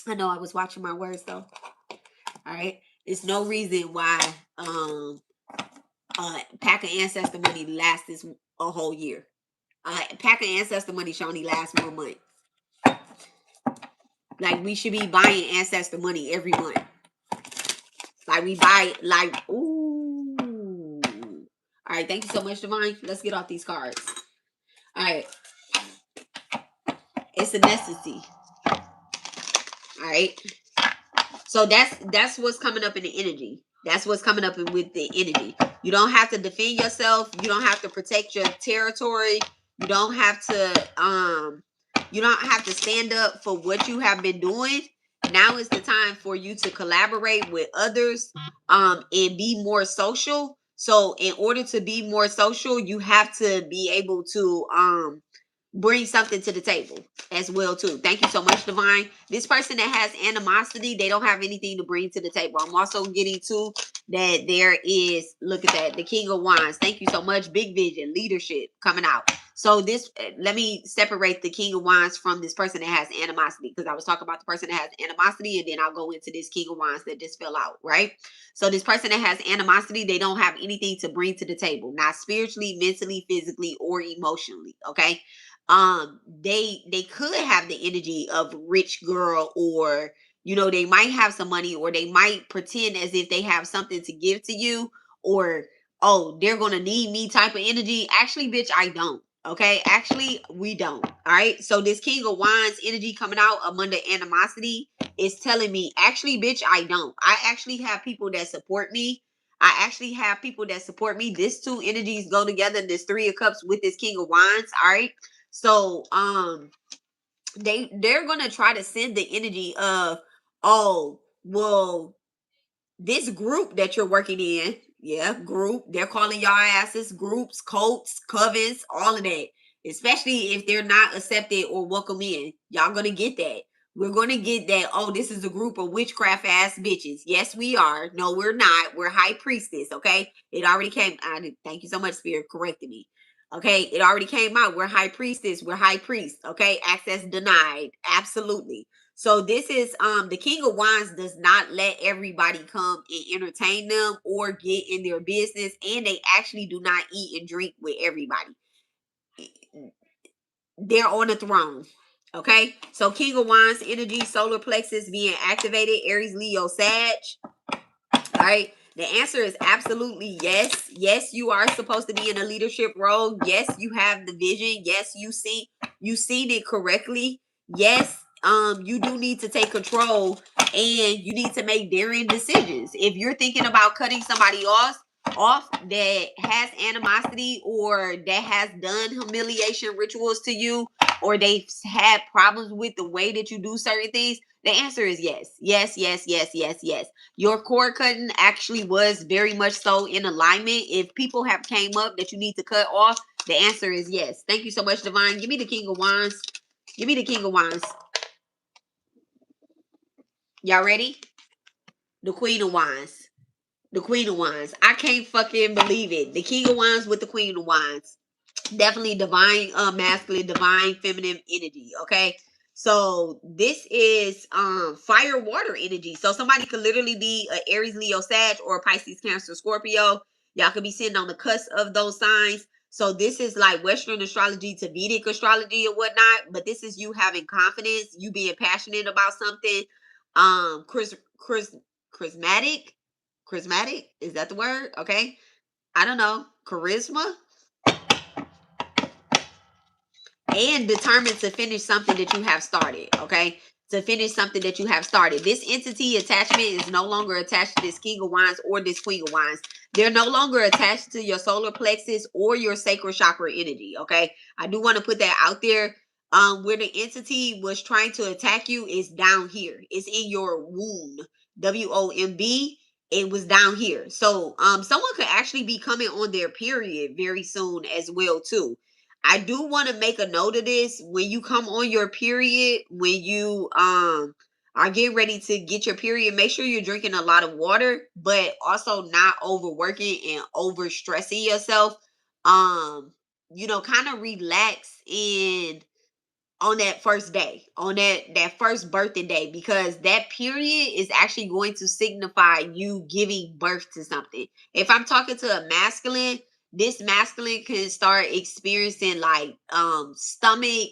I know I was watching my words though. All right. It's no reason why pack of ancestor money lasts this a whole year. Pack of ancestor money should only last 1 month. Like we should be buying ancestor money every month. Like we buy like ooh. All right, thank you so much, Divine. Let's get off these cards. All right, it's a necessity. All right, so that's what's coming up in the energy. That's what's coming up with the energy. You don't have to defend yourself. You don't have to protect your territory. You don't have to stand up for what you have been doing. Now is the time for you to collaborate with others and be more social. So in order to be more social, you have to be able to bring something to the table as well too. Thank you so much, Divine. This person that has animosity, they don't have anything to bring to the table. I'm also getting to that there is, look at that, the King of Wands. Thank you so much. Big vision, leadership coming out. So this, let me separate the King of Wands from this person that has animosity, because I was talking about the person that has animosity, and then I'll go into this King of Wands that just fell out, right? So this person that has animosity, they don't have anything to bring to the table, not spiritually, mentally, physically, or emotionally, okay? They could have the energy of rich girl, or they might have some money, or they might pretend as if they have something to give to you, or oh, they're gonna need me type of energy. Actually, bitch, I don't. Okay, actually, we don't. All right. So this King of Wands energy coming out among the animosity is telling me, actually, bitch, I don't. I actually have people that support me. I actually have people that support me. This two energies go together. This Three of Cups with this King of Wands. All right. So they're gonna try to send the energy of, oh, well, this group that you're working in, yeah, group, they're calling y'all asses groups, cults, covens, all of that. Especially if they're not accepted or welcome in. Y'all gonna get that. We're gonna get that. Oh, this is a group of witchcraft ass bitches. Yes, we are. No, we're not. We're high priestess. Okay, it already came. Thank you so much, Spirit, correcting me. Okay, it already came out. We're high priestess. We're high priest. Okay, access denied. Absolutely. So this is the King of Wands does not let everybody come and entertain them or get in their business, and they actually do not eat and drink with everybody. They're on the throne. Okay, so King of Wands energy, solar plexus being activated, Aries, Leo, Sag. All right. The answer is absolutely yes. Yes, you are supposed to be in a leadership role. Yes, you have the vision. Yes, you seen it correctly. Yes, you do need to take control, and you need to make daring decisions. If you're thinking about cutting somebody off that has animosity, or that has done humiliation rituals to you, or they've had problems with the way that you do certain things, the answer is yes. Yes, yes, yes, yes, yes. Your cord cutting actually was very much so in alignment. If people have came up that you need to cut off, the answer is yes. Thank you so much, Divine. Give me the King of Wands. Give me the King of Wands. Y'all ready? The Queen of Wands. The Queen of Wands. I can't fucking believe it. The King of Wands with the Queen of Wands. Definitely divine masculine, divine feminine energy. Okay. So this is fire water energy. So somebody could literally be an Aries, Leo, Sag, or Pisces, Cancer, Scorpio. Y'all could be sitting on the cusp of those signs. So this is like Western astrology to Vedic astrology or whatnot. But this is you having confidence, you being passionate about something. Charismatic. Charismatic, is that the word? Okay. I don't know. Charisma. And determined to finish something that you have started. Okay. To finish something that you have started. This entity attachment is no longer attached to this King of Wands or this Queen of Wands. They're no longer attached to your solar plexus or your sacral chakra energy. Okay. I do want to put that out there. where the entity was trying to attack you is down here. It's in your womb. WOMB. It was down here. So someone could actually be coming on their period very soon as well too. I do want to make a note of this. When you come on your period, when you are getting ready to get your period, make sure you're drinking a lot of water, but also not overworking and over stressing yourself. Kind of relax in on that first day, on that first birthday day, because that period is actually going to signify you giving birth to something. If I'm talking to a masculine, this masculine can start experiencing like stomach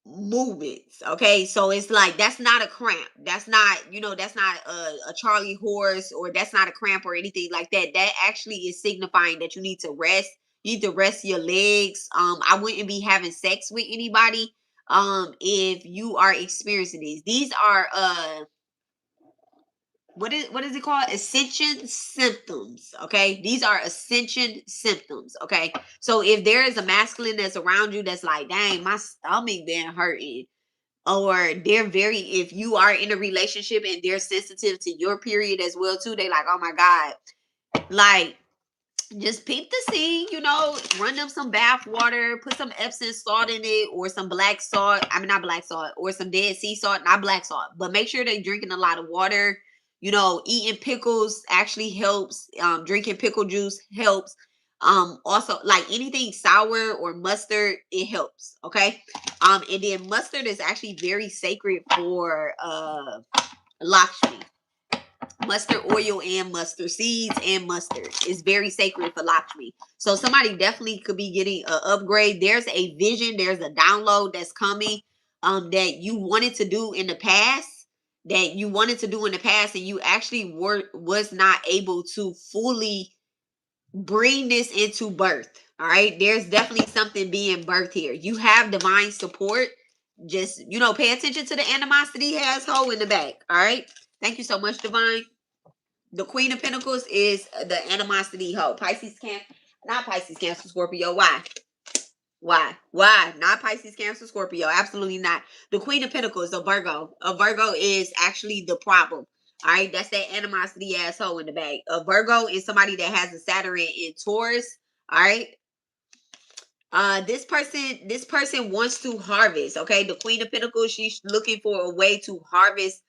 movements. Okay, so it's like that's not a cramp, that's not, that's not a Charlie horse, or that's not a cramp or anything like that. That actually is signifying that you need to rest. You need to rest your legs. I wouldn't be having sex with anybody if you are experiencing these are what is it called? Ascension symptoms. Okay, these are ascension symptoms. Okay, so if there is a masculine that's around you that's like, dang, my stomach been hurting, or if you are in a relationship and they're sensitive to your period as well too, they like, oh my god, like, just peep the scene, run them some bath water, put some Epsom salt in it, or some black salt. I mean, not black salt, or some Dead Sea salt, not black salt, but make sure they're drinking a lot of water. Eating pickles actually helps. Drinking pickle juice helps. Also, like anything sour or mustard, it helps. Okay. And then mustard is actually very sacred for Lakshmi. Mustard oil and mustard seeds and mustard is very sacred for Lakshmi. So somebody definitely could be getting an upgrade. There's a vision, there's a download that's coming that you wanted to do in the past, and you actually was not able to fully bring this into birth. All right, there's definitely something being birthed here. You have divine support. Just pay attention to the animosity asshole in the back. All right, thank you so much, Divine. The Queen of Pentacles is the animosity hoe. Not Pisces, Cancer, Scorpio. Why? Why? Not Pisces, Cancer, Scorpio. Absolutely not. The Queen of Pentacles, a Virgo. A Virgo is actually the problem. All right, that's that animosity asshole in the back. A Virgo is somebody that has a Saturn in Taurus. All right. This person wants to harvest. Okay, the Queen of Pentacles, she's looking for a way to harvest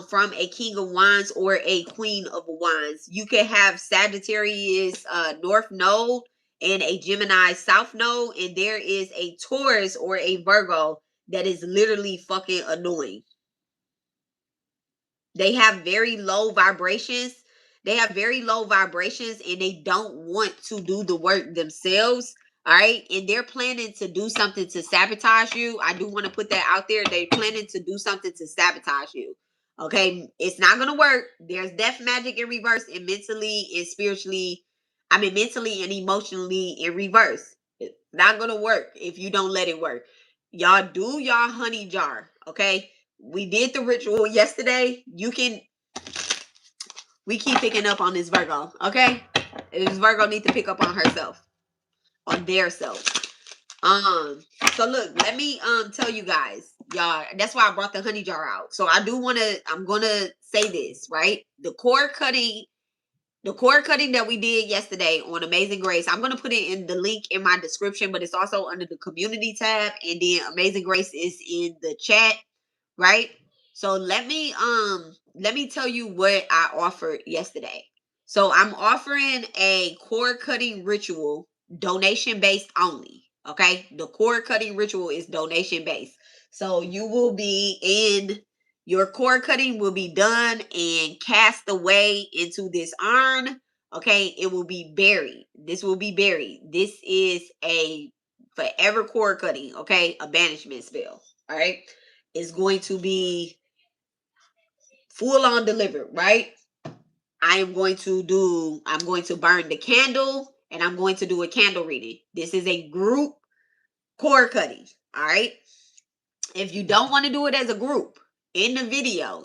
from a King of Wands or a Queen of Wands. You can have Sagittarius North Node and a Gemini South Node, and there is a Taurus or a Virgo that is literally fucking annoying. They have very low vibrations. And they don't want to do the work themselves. All right. And they're planning to do something to sabotage you. I do want to put that out there. They're planning to do something to sabotage you. Okay. It's not going to work. There's death magic in reverse, and mentally and emotionally in reverse. It's not going to work if you don't let it work. Y'all do y'all honey jar. Okay. We did the ritual yesterday. We keep picking up on this Virgo, okay? This Virgo needs to pick up on herself, on their self. So look, let me tell you guys, y'all. That's why I brought the honey jar out. So I'm gonna say this, right? The cord cutting that we did yesterday on Amazing Grace. I'm gonna put it in the link in my description, but it's also under the community tab, and then Amazing Grace is in the chat, right? So let me tell you what I offered yesterday. So I'm offering a cord cutting ritual, donation based only. Okay, the cord cutting ritual is donation based. So your cord cutting will be done and cast away into this urn. Okay, it will be buried. This will be buried. This is a forever cord cutting. Okay, a banishment spell. All right, it's going to be full on delivered, right? I'm going to burn the candle, and I'm going to do a candle reading. This is a group cord cutting. All right. If you don't want to do it as a group in the video,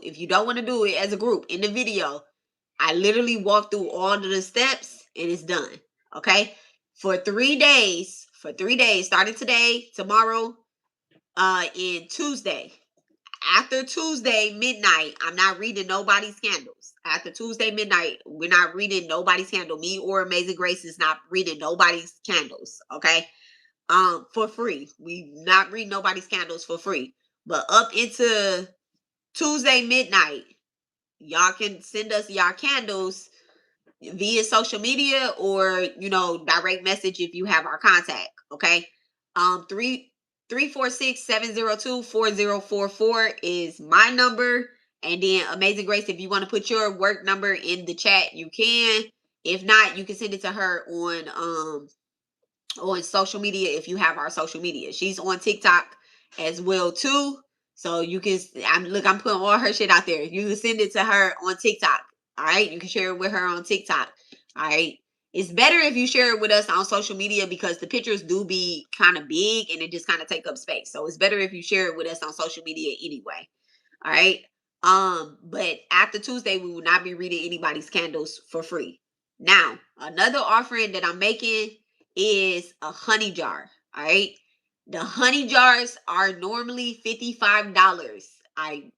I literally walk through all of the steps and it's done. Okay. For 3 days, for 3 days, starting today, tomorrow, and Tuesday. After Tuesday midnight, I'm not reading nobody's candles. After Tuesday midnight, we're not reading nobody's candle. Me or Amazing Grace is not reading nobody's candles. Okay. For free. We not reading nobody's candles for free. But up into Tuesday midnight, y'all can send us y'all candles via social media or direct message if you have our contact. Okay. 346-702-4044 is my number. And then Amazing Grace, if you want to put your work number in the chat, you can. If not, you can send it to her on social media if you have our social media. She's on TikTok as well too. So you can I'm putting all her shit out there. You can send it to her on TikTok. All right. You can share it with her on TikTok. All right. It's better if you share it with us on social media because the pictures do be kind of big and it just kind of take up space. So it's better if you share it with us on social media anyway. All right. But after Tuesday, we will not be reading anybody's candles for free. Now, another offering that I'm making is a honey jar. All right. The honey jars are normally $55. I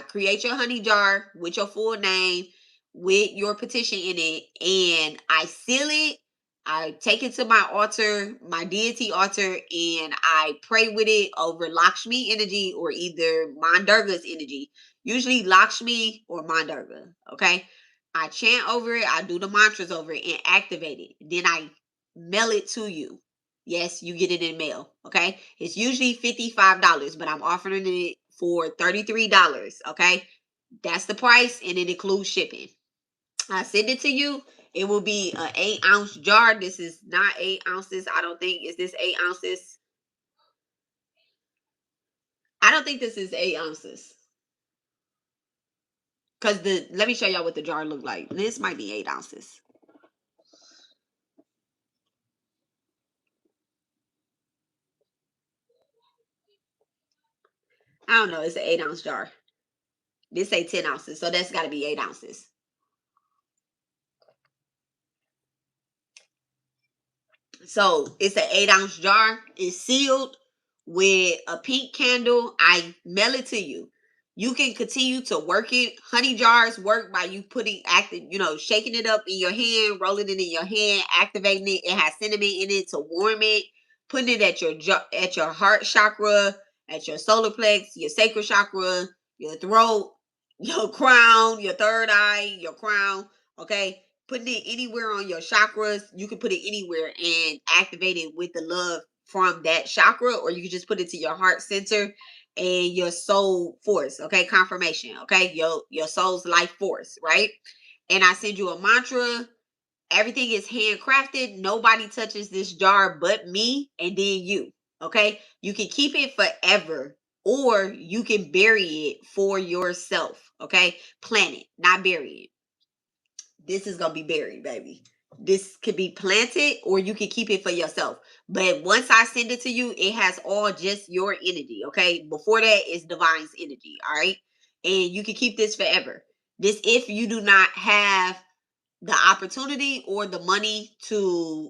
create your honey jar with your full name, with your petition in it, and I seal it. I take it to my altar, my deity altar, and I pray with it over Lakshmi energy or either Mandurga's energy. Usually Lakshmi or Mandurga. Okay. I chant over it, I do the mantras over it and activate it. Then I mail it to you. Yes, you get it in mail. Okay. It's usually $55, but I'm offering it for $33. Okay. That's the price, and it includes shipping. I send it to you. It will be an 8-ounce jar. This is not 8 ounces. I don't think. Is this 8 ounces? I don't think this is 8 ounces. Because let me show y'all what the jar look like. This might be 8 ounces. I don't know. It's an 8-ounce jar. This say 10 ounces. So that's got to be 8 ounces. So it's an 8-ounce jar. It's sealed with a pink candle. I mail it to you. You can continue to work it. Honey jars work by you shaking it up in your hand, rolling it in your hand, activating it. It has cinnamon in it to warm it. Putting it at your heart chakra, at your solar plex, your sacral chakra, your throat, your crown, your third eye, your crown. Okay, putting it anywhere on your chakras. You can put it anywhere and activate it with the love from that chakra, or you can just put it to your heart center and your soul force. Okay, confirmation. Okay, your soul's life force, right? And I send you a mantra. Everything is handcrafted. Nobody touches this jar but me and then you. Okay, you can keep it forever, or you can bury it for yourself. Okay, plant it, not bury it. This is gonna be buried, baby. This could be planted or you can keep it for yourself. But once I send it to you, it has all just your energy. Okay. Before that is divine's energy. All right. And you can keep this forever. This if you do not have the opportunity or the money to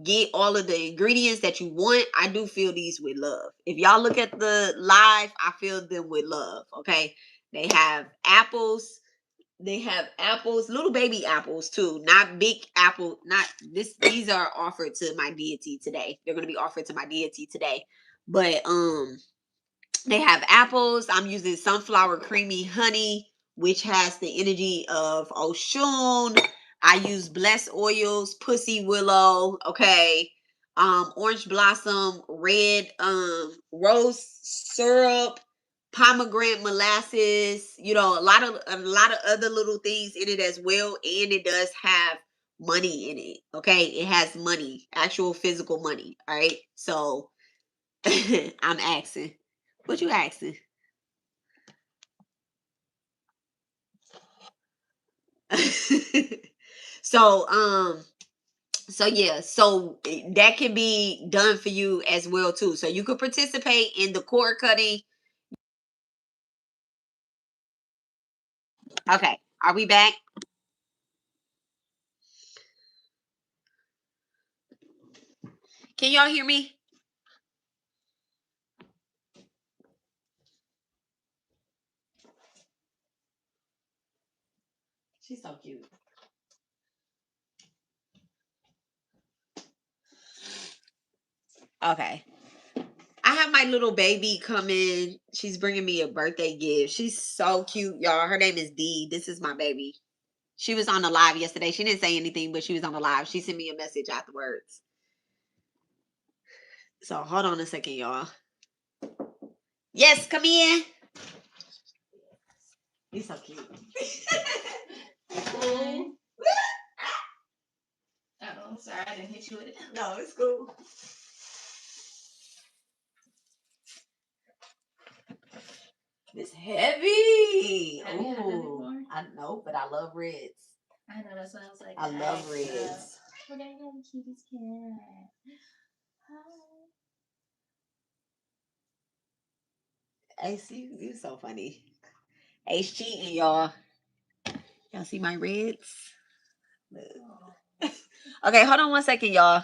get all of the ingredients that you want. I do fill these with love. If y'all look at the live, I fill them with love. Okay. They have apples, little baby apples too, not big apple. Not this. These are offered to my deity today. They're going to be offered to my deity today. But they have apples. I'm using sunflower creamy honey, which has the energy of Oshun. I use blessed oils, pussy willow. Okay. Orange blossom, red rose syrup, pomegranate molasses, a lot of other little things in it as well. And it does have money in it. Okay. It has money, actual physical money. All right. So I'm asking. What you asking? so yeah, so that can be done for you as well too. So you could participate in the cord cutting. Okay, are we back? Can y'all hear me? She's so cute. Okay. I have my little baby coming. She's bringing me a birthday gift. She's so cute, y'all. Her name is Dee. This is my baby. She was on the live yesterday. She didn't say anything, but she was on the live. She sent me a message afterwards. So hold on a second, y'all. Yes, come in. He's so cute. Oh, sorry, I didn't hit you with it. No, it's cool. It's heavy. Have you had that Ooh, before? I know, but I love reds. I know, that's what I was like. I love reds. We're gonna have the cutest cat. Hi. Ace, you so funny. Ace cheating, y'all. Y'all see my reds? Look. Okay, hold on one second, y'all.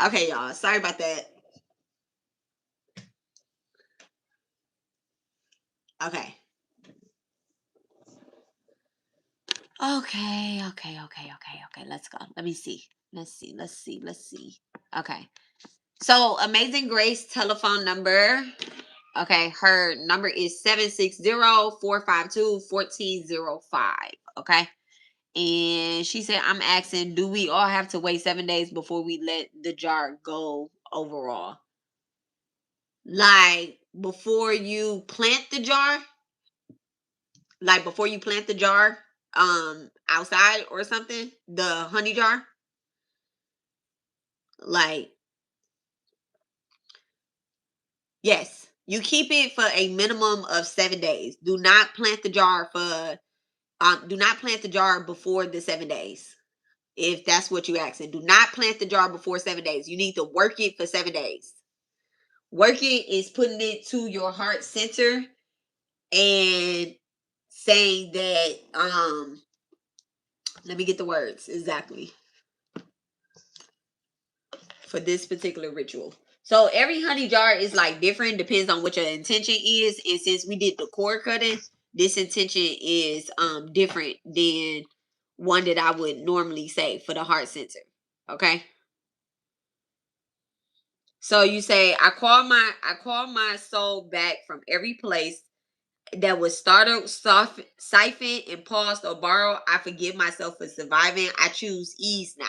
Okay, y'all. Sorry about that. Okay. Okay, okay, okay, okay, okay. Let's go. Let me see. Let's see. Okay. So Amazing Grace telephone number. Okay, her number is 760-452-1405. Okay. And she said, I'm asking, do we all have to wait 7 days before we let the jar go overall? Like before you plant the jar? Like before you plant the jar outside or something? The honey jar? Like, yes. You keep it for a minimum of 7 days. Do not plant the jar before the 7 days. If that's what you asking. Do not plant the jar before 7 days. You need to work it for 7 days. Working is putting it to your heart center and saying that let me get the words exactly for this particular ritual. So every honey jar is like different, depends on what your intention is. And since we did the cord cutting, this intention is different than one that I would normally say for the heart center. Okay. So you say, I call my soul back from every place that was startled, siphoned, and paused or borrowed. I forgive myself for surviving. I choose ease now.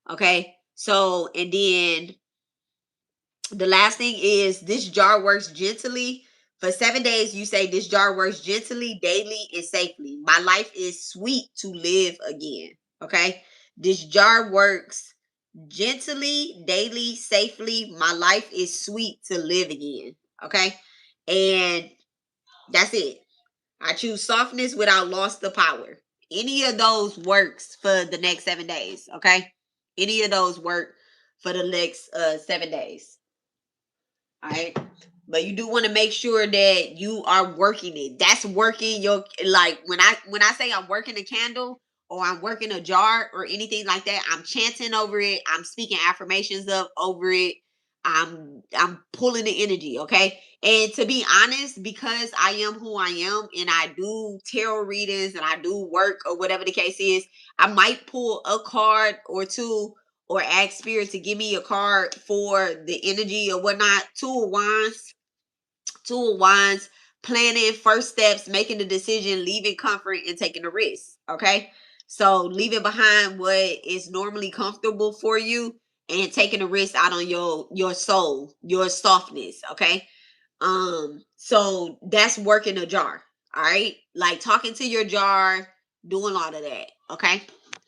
Okay. So, and then the last thing is this jar works gently. For 7 days, you say this jar works gently, daily, and safely. My life is sweet to live again. Okay. This jar works gently, daily, safely. My life is sweet to live again. Okay. And that's it. I choose softness without loss of power. Any of those works for the next 7 days. Okay. Any of those work for the next 7 days. All right. But you do want to make sure that you are working it. That's working your, like when I say I'm working a candle or I'm working a jar or anything like that, I'm chanting over it. I'm speaking affirmations up over it. I'm pulling the energy, okay? And to be honest, because I am who I am and I do tarot readings and I do work or whatever the case is, I might pull a card or two or ask spirit to give me a card for the energy or whatnot. Two of wands, planning first steps, making the decision, leaving comfort and taking the risk. Okay. So leaving behind what is normally comfortable for you and taking the risk out on your soul, your softness. Okay. So that's working a jar. All right. Like talking to your jar, doing all of that. Okay.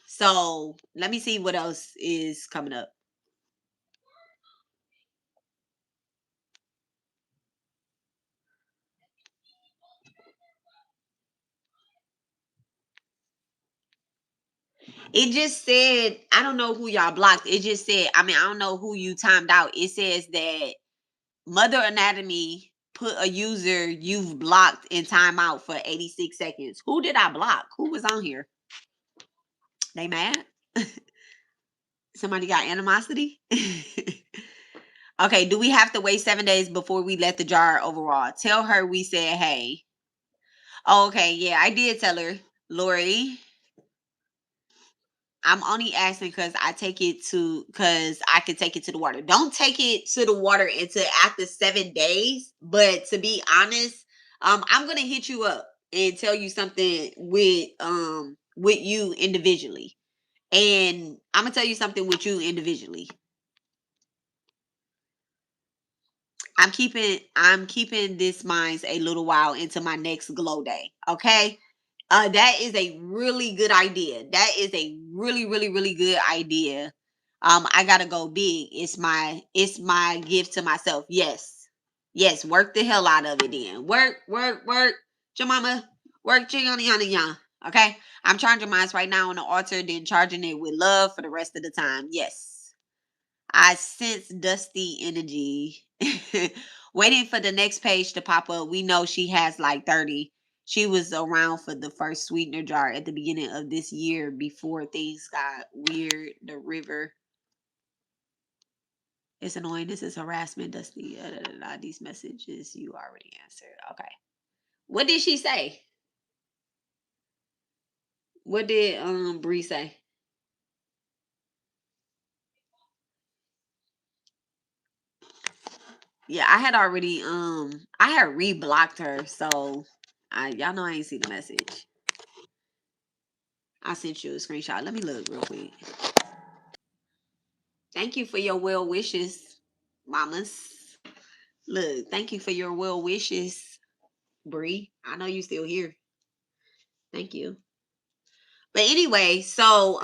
So let me see what else is coming up. It just said, I don't know who y'all blocked. It just said, I mean, I don't know who you timed out. It says that Mother Anatomy put a user you've blocked in timeout for 86 seconds. Who did I block? Who was on here? They mad? Somebody got animosity? Okay, do we have to wait 7 days before we let the jar overall? Tell her we said hey. Oh, okay, yeah, I did tell her. Lori, I'm only asking because I can take it to the water. Don't take it to the water until after 7 days. But to be honest, I'm gonna hit you up and tell you something with you individually. And I'm gonna tell you something with you individually. I'm keeping this mines a little while into my next glow day. Okay. That is a really good idea. That is a really, really, really good idea. I gotta go big. It's my gift to myself. Yes. Yes, work the hell out of it then. Work. Jemima, work Gianni. Okay? I'm charging mine right now on the altar, then charging it with love for the rest of the time. Yes. I sense dusty energy. Waiting for the next page to pop up. We know she has like 30. She was around for the first sweetener jar at the beginning of this year before things got weird. The river. It's annoying. This is harassment, Dusty. These messages you already answered. Okay. What did she say? What did Bree say? Yeah, I had already I had re-blocked her, so y'all know I ain't see the message. I sent you a screenshot. Let me look real quick. Thank you for your well wishes, mamas. Look, thank you for your well wishes, Bree. I know you still here. Thank you. But anyway, so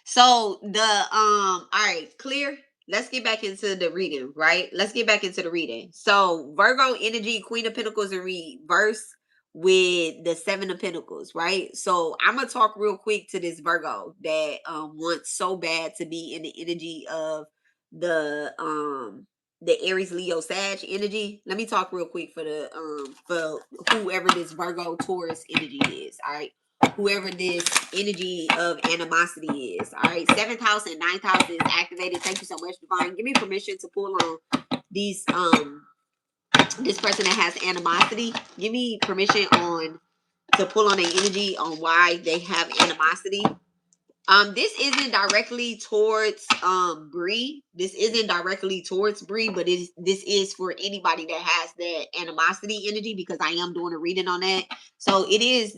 so the all right, clear. Let's get back into the reading, right? Let's get back into the reading. So Virgo energy, Queen of Pentacles in reverse with the Seven of Pentacles, right? So I'm gonna talk real quick to this Virgo that wants so bad to be in the energy of the Aries Leo Sag energy. Let me talk real quick for whoever this Virgo Taurus energy is, all right? Whoever this energy of animosity is. All right. 7th house and 9th house is activated. Thank you so much, Divine. Give me permission to pull on these this person that has animosity. Give me permission on to pull on the energy on why they have animosity. This isn't directly towards Bree. This isn't directly towards Bree, but this is for anybody that has that animosity energy, because I am doing a reading on that. So it is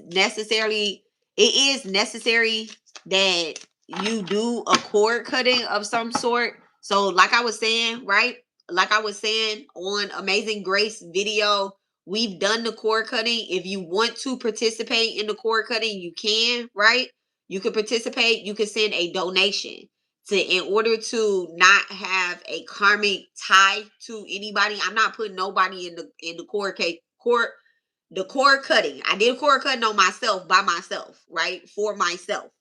necessary that you do a cord cutting of some sort. So like I was saying, right? Like I was saying on Amazing Grace video, we've done the cord cutting. If you want to participate in the cord cutting, you can, right? You can participate. You can send a donation in order to not have a karmic tie to anybody. I'm not putting nobody in the cord cutting. I did cord cutting on myself by myself, right? For myself.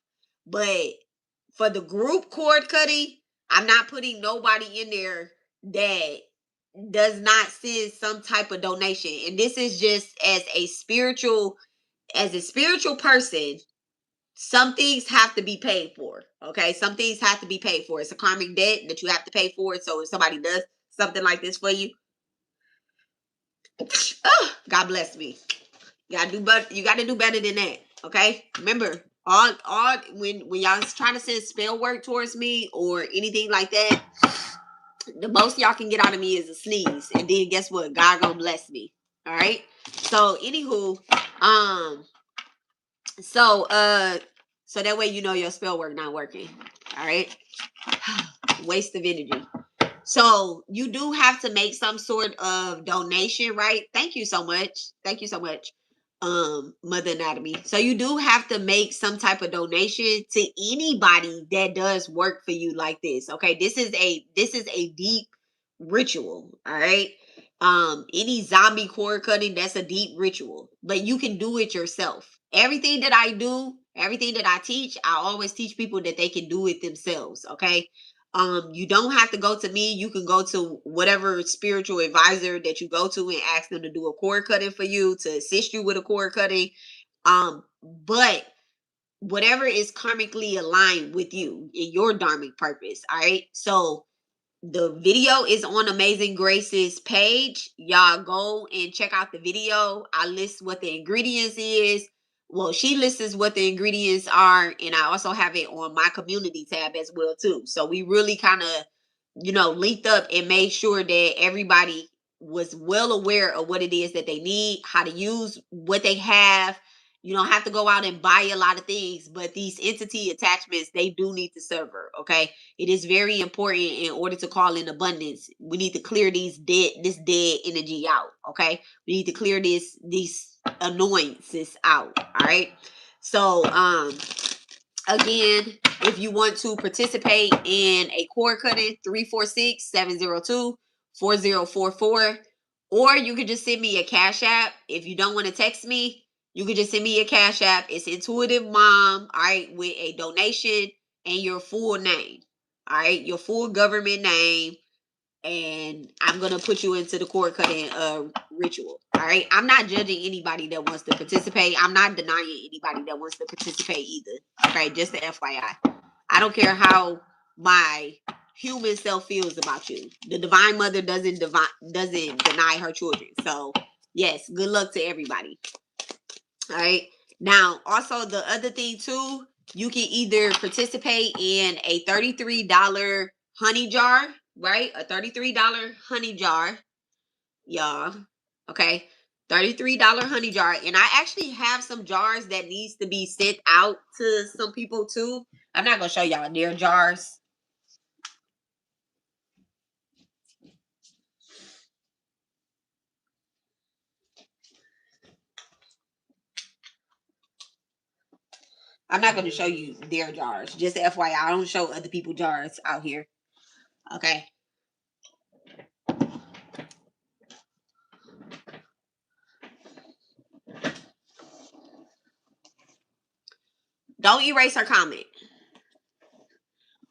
But for the group cord cutting, I'm not putting nobody in there that does not send some type of donation. And this is just as a spiritual person. Some things have to be paid for. Okay. Some things have to be paid for. It's a karmic debt that you have to pay for. So if somebody does something like this for you, oh, God bless me. You gotta do better. You gotta do better than that. Okay. Remember, all when y'all trying to send spell work towards me or anything like that, the most y'all can get out of me is a sneeze. And then guess what? God gonna bless me. All right. So anywho, so that way you know your spell work not working. All right. Waste of energy. So you do have to make some sort of donation, right? Thank you so much. Thank you so much, Mother Anatomy. So you do have to make some type of donation to anybody that does work for you like this. Okay, this is a deep ritual. All right. Any zombie cord cutting, that's a deep ritual, but you can do it yourself. Everything that I do, everything that I teach, I always teach people that they can do it themselves. Okay. You don't have to go to me. You can go to whatever spiritual advisor that you go to and ask them to do a cord cutting for you, to assist you with a cord cutting. But whatever is karmically aligned with you in your dharmic purpose. All right. So the video is on Amazing Grace's page. Y'all go and check out the video. I list what the ingredients is. Well, she lists what the ingredients are, and I also have it on my community tab as well too. So we really kind of, linked up and made sure that everybody was well aware of what it is that they need, how to use what they have. You don't have to go out and buy a lot of things, but these entity attachments, they do need to server. Okay. It is very important in order to call in abundance. We need to clear this dead energy out. Okay. We need to clear these annoyances out. All right. So, again, if you want to participate in a cord cutting, 346-702-4044, or you could just send me a cash app. If you don't want to text me, you could just send me a cash app. It's Intuitive Mom, all right, with a donation and your full name, all right, your full government name, and I'm gonna put you into the cord cutting ritual. All right. I'm not judging anybody that wants to participate. I'm not denying anybody that wants to participate either. Okay, just the FYI. I don't care how my human self feels about you. The divine mother doesn't deny her children. So yes, good luck to everybody. All right. Now, also the other thing too, you can either participate in a $33 honey jar, right? A $33 honey jar, y'all. Okay. $33 honey jar. And I actually have some jars that needs to be sent out to some people too. I'm not gonna show y'all their jars. I'm not gonna show you their jars. Just FYI, I don't show other people jars out here. Okay. Don't erase her comment.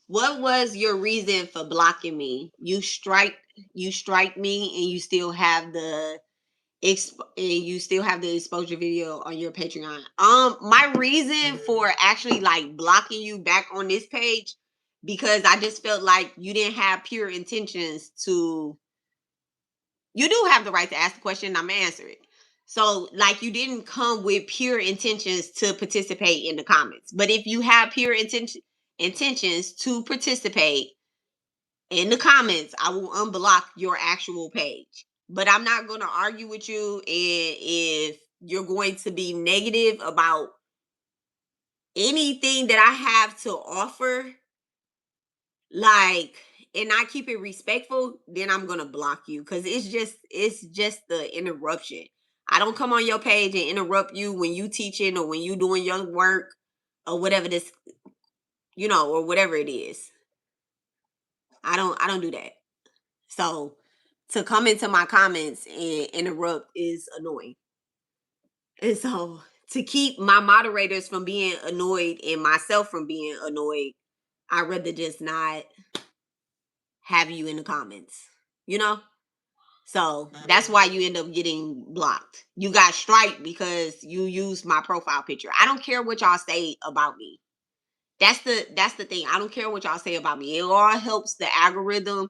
What was your reason for blocking me? You strike me, and you still have the exposure video on your Patreon. My reason for actually like blocking you back on this page, because I just felt like you didn't have pure intentions to. You do have the right to ask the question, and I'm gonna answer it. So, like, you didn't come with pure intentions to participate in the comments. But if you have pure intentions to participate in the comments, I will unblock your actual page. But I'm not going to argue with you. And if you're going to be negative about anything that I have to offer, like, and I keep it respectful, then I'm gonna block you, because it's just the interruption. I don't come on your page and interrupt you when you teaching or when you doing your work or whatever this, or whatever it is. I don't do that. So to come into my comments and interrupt is annoying. And so to keep my moderators from being annoyed and myself from being annoyed, I'd rather just not have you in the comments, you know? So that's why you end up getting blocked. You got striped because you used my profile picture. I don't care what y'all say about me. That's the thing. I don't care what y'all say about me. It all helps the algorithm,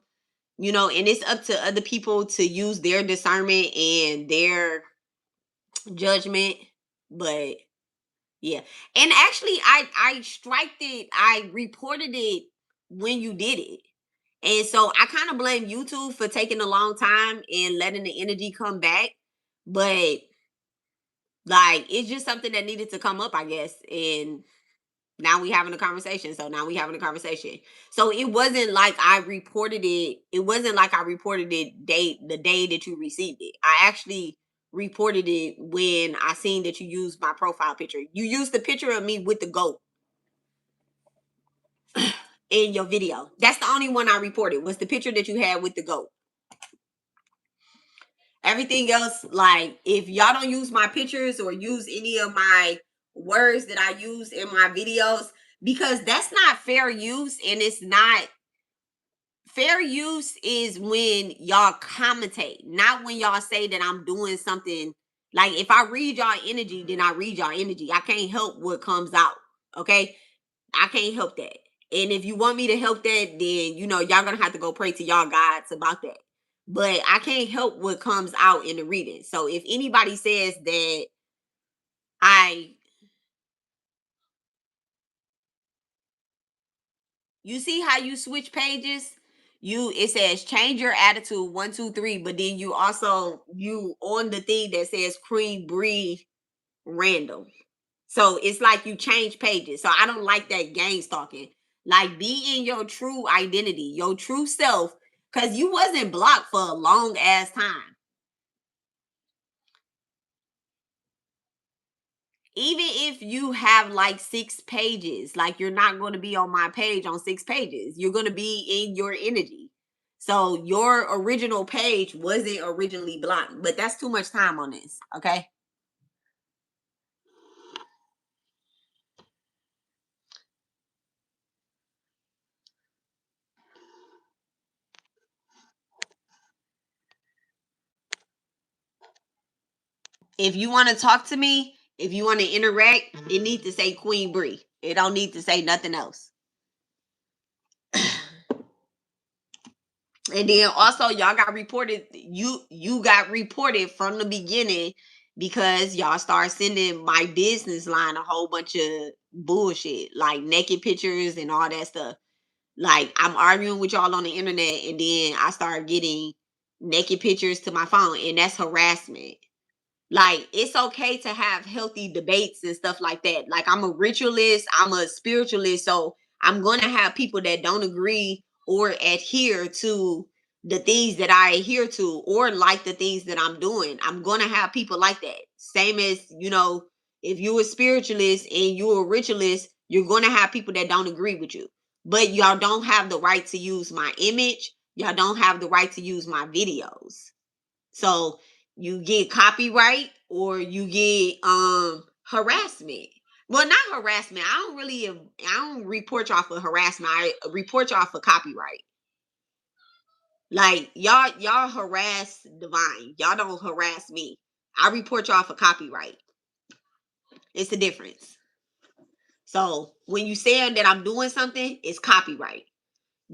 and it's up to other people to use their discernment and their judgment. But yeah. And actually I striked it, I reported it when you did it. And so I kind of blame YouTube for taking a long time and letting the energy come back. But like, it's just something that needed to come up, I guess. And now we having a conversation. So it wasn't like I reported it. It wasn't like I reported it the day that you received it. I actually reported it when I seen that you used my profile picture. You used the picture of me with the goat in your video. That's the only one I reported, was the picture that you had with the goat. Everything else, like, if y'all don't use my pictures or use any of my words that I use in my videos, because that's not fair use. And it's not fair use is when y'all commentate, not when y'all say that I'm doing something. Like, if I read y'all energy, then I read y'all energy. I can't help what comes out. Okay, I can't help that. And if you want me to help that, then y'all gonna have to go pray to y'all gods about that. But I can't help what comes out in the reading. So if anybody says that I you see how you switch pages? It says change your attitude 1, 2, 3, but then you on the thing that says Queen Bree random. So it's like you change pages. So I don't like that game stalking. Like, be in your true identity, your true self, because you wasn't blocked for a long ass time. Even if you have like 6 pages, like, you're not going to be on my page on 6 pages. You're going to be in your energy. So your original page wasn't originally blocked, but that's too much time on this. Okay. If you want to talk to me, if you want to interact, it needs to say Queen Bree. It don't need to say nothing else. And then also y'all got reported, you got reported from the beginning because y'all start sending my business line a whole bunch of bullshit, like naked pictures and all that stuff. Like I'm arguing with y'all on the internet and then I start getting naked pictures to my phone, and that's harassment. Like it's okay to have healthy debates and stuff like that. Like I'm a ritualist, I'm a spiritualist, so I'm going to have people that don't agree or adhere to the things that I adhere to or like the things that I'm doing. I'm going to have people like that. Same as, if you're a spiritualist and you're a ritualist, you're going to have people that don't agree with you. But y'all don't have the right to use my image. Y'all don't have the right to use my videos. So you get copyright or you get harassment. Well, not harassment. I don't report y'all for harassment. I report y'all for copyright. Like y'all harass Divine. Y'all don't harass me. I report y'all for copyright. It's the difference. So when you saying that I'm doing something, it's copyright.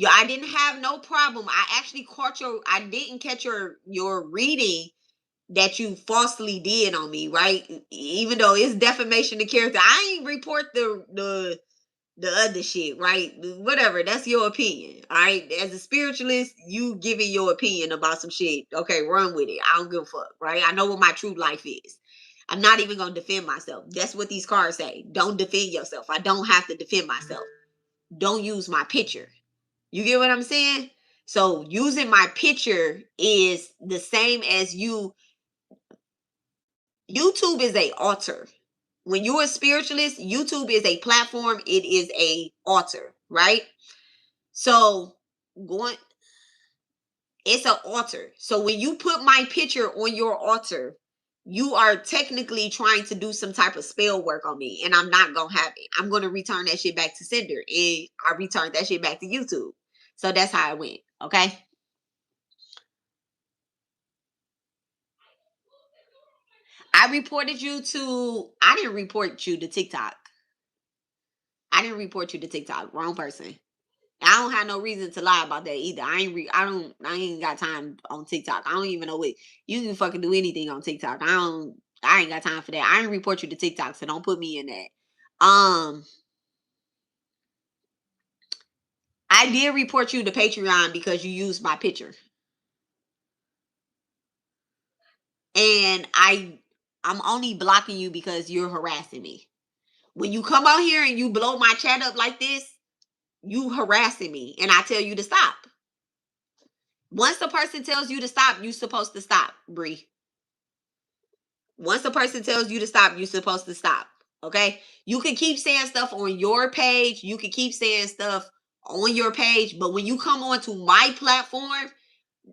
I didn't have no problem. I didn't catch your reading that you falsely did on me, right? Even though it's defamation of character, I ain't report the other shit, right? Whatever, that's your opinion. All right. As a spiritualist, you giving your opinion about some shit. Okay, run with it. I don't give a fuck, right? I know what my true life is. I'm not even gonna defend myself. That's what these cards say. Don't defend yourself. I don't have to defend myself. Don't use my picture. You get what I'm saying? So using my picture is the same as YouTube is a altar. When you're a spiritualist, YouTube is a platform. It is a altar, right? So going, it's an altar. So when you put my picture on your altar, you are technically trying to do some type of spell work on me, and I'm not gonna have it. I'm gonna return that shit back to sender, and I returned that shit back to YouTube. So that's how it went. Okay. I didn't report you to TikTok. I didn't report you to TikTok. Wrong person. I don't have no reason to lie about that either. I ain't got time on TikTok. I don't even know what you can fucking do anything on TikTok. I ain't got time for that. I didn't report you to TikTok, so don't put me in that. I did report you to Patreon because you used my picture. And I'm only blocking you because you're harassing me. When you come out here and you blow my chat up like this, you harassing me and I tell you to stop. Once a person tells you to stop, you're supposed to stop, Bree. Once a person tells you to stop, you're supposed to stop. Okay? You can keep saying stuff on your page. You can keep saying stuff on your page. But when you come onto my platform,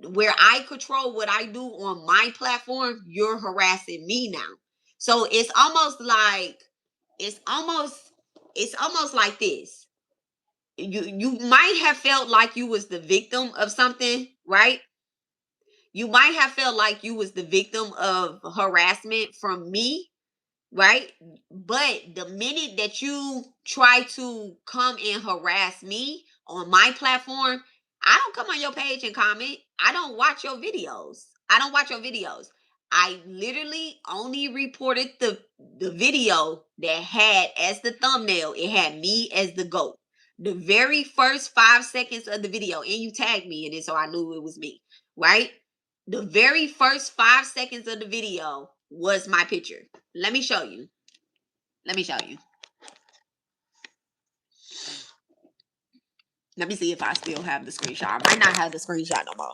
where I control what I do on my platform, you're harassing me now. So it's almost it's almost like this. You might have felt like you was the victim of something, right? You might have felt like you was the victim of harassment from me, right? But the minute that you try to come and harass me on my platform, I don't come on your page and comment. I don't watch your videos. I don't watch your videos. I literally only reported the video that had as the thumbnail, it had me as the GOAT. The very first 5 seconds of the video, and you tagged me in it, so I knew it was me, right? The very first 5 seconds of the video was my picture. Let me show you. Let me show you. Let me see if I still have the screenshot. I might not have the screenshot no more.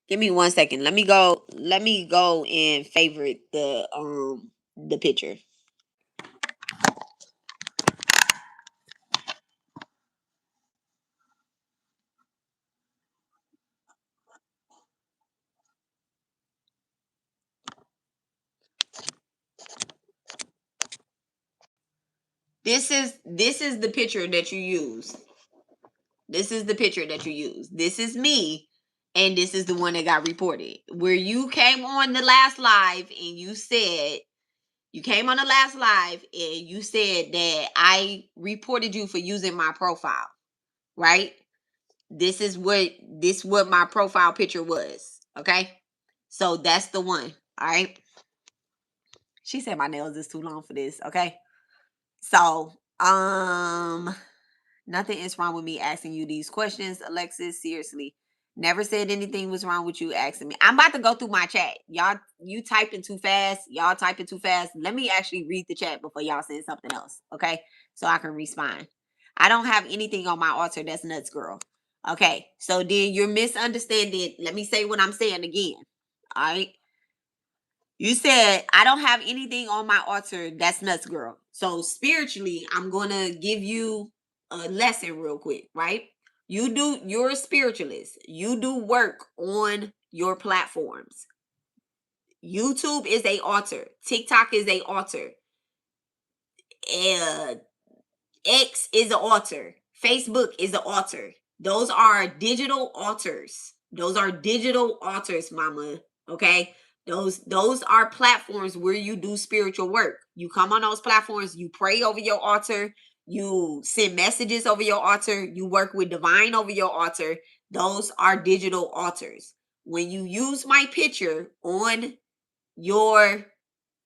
Give me 1 second. Let me go and favorite the picture. this is the picture that you use. This is the picture that you use. This is me, and this is the one that got reported. Where you came on the last live and you said, you came on the last live and you said that I reported you for using my profile, right? This is what my profile picture was, okay? So that's the one, all right? She said my nails is too long for this, okay? So, nothing is wrong with me asking you these questions, Alexis. Seriously. Never said anything was wrong with you asking me. I'm about to go through my chat. Y'all, you typing too fast. Y'all typing too fast. Let me actually read the chat before y'all say something else, okay? So I can respond. I don't have anything on my altar that's nuts, girl. Okay, so then you're misunderstanding. Let me say what I'm saying again. All right. You said, I don't have anything on my altar that's nuts, girl. So spiritually, I'm going to give you a lesson real quick, right? You're a spiritualist. You do work on your platforms. YouTube is a altar. TikTok is a altar. Uh, X is an altar. Facebook is an altar. Those are digital altars. Those are digital altars, mama. Okay? Those are platforms where you do spiritual work. You come on those platforms, you pray over your altar, you send messages over your altar, you work with divine over your altar. Those are digital altars. When you use my picture on your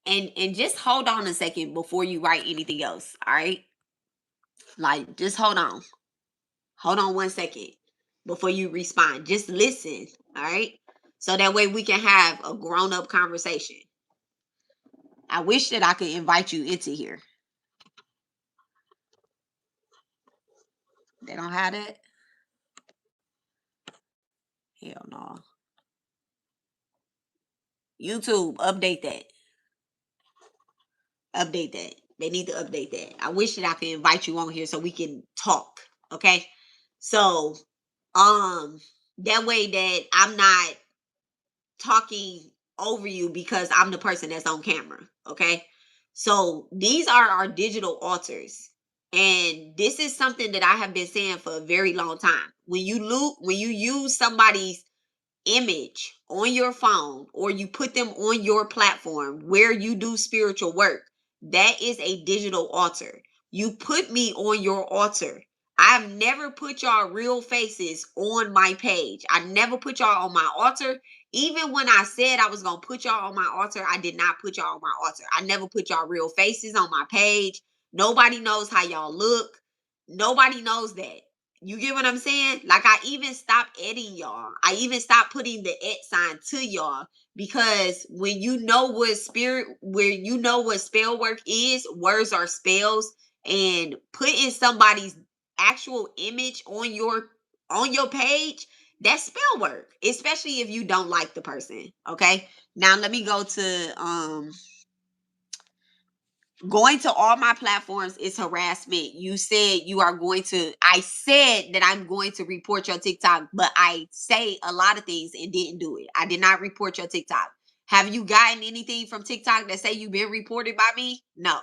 and just hold on a second before you write anything else, all right? Like, just hold on. Hold on 1 second before you respond. Just listen, all right? So that way we can have a grown-up conversation. I wish that I could invite you into here. They don't have that? Hell no. YouTube, update that. Update that. They need to update that. I wish that I could invite you on here so we can talk, okay? So, that way that I'm not talking over you because I'm the person that's on camera. Okay. So these are our digital altars. And this is something that I have been saying for a very long time. When you use somebody's image on your phone or you put them on your platform where you do spiritual work, that is a digital altar. You put me on your altar. I've never put y'all real faces on my page. I never put y'all on my altar. Even when I said I was going to put y'all on my altar, I did not put y'all on my altar. I never put y'all real faces on my page. Nobody knows how y'all look. Nobody knows that. You get what I'm saying? Like, I even stopped editing y'all. I even stopped putting the sign to y'all because when you know what spell work is, words are spells, and putting somebody's actual image on your page, that's spell work, especially if you don't like the person. Okay. Now let me go to going to all my platforms is harassment. You said I said that I'm going to report your TikTok, but I say a lot of things and didn't do it. I did not report your TikTok. Have you gotten anything from TikTok that say you've been reported by me? No.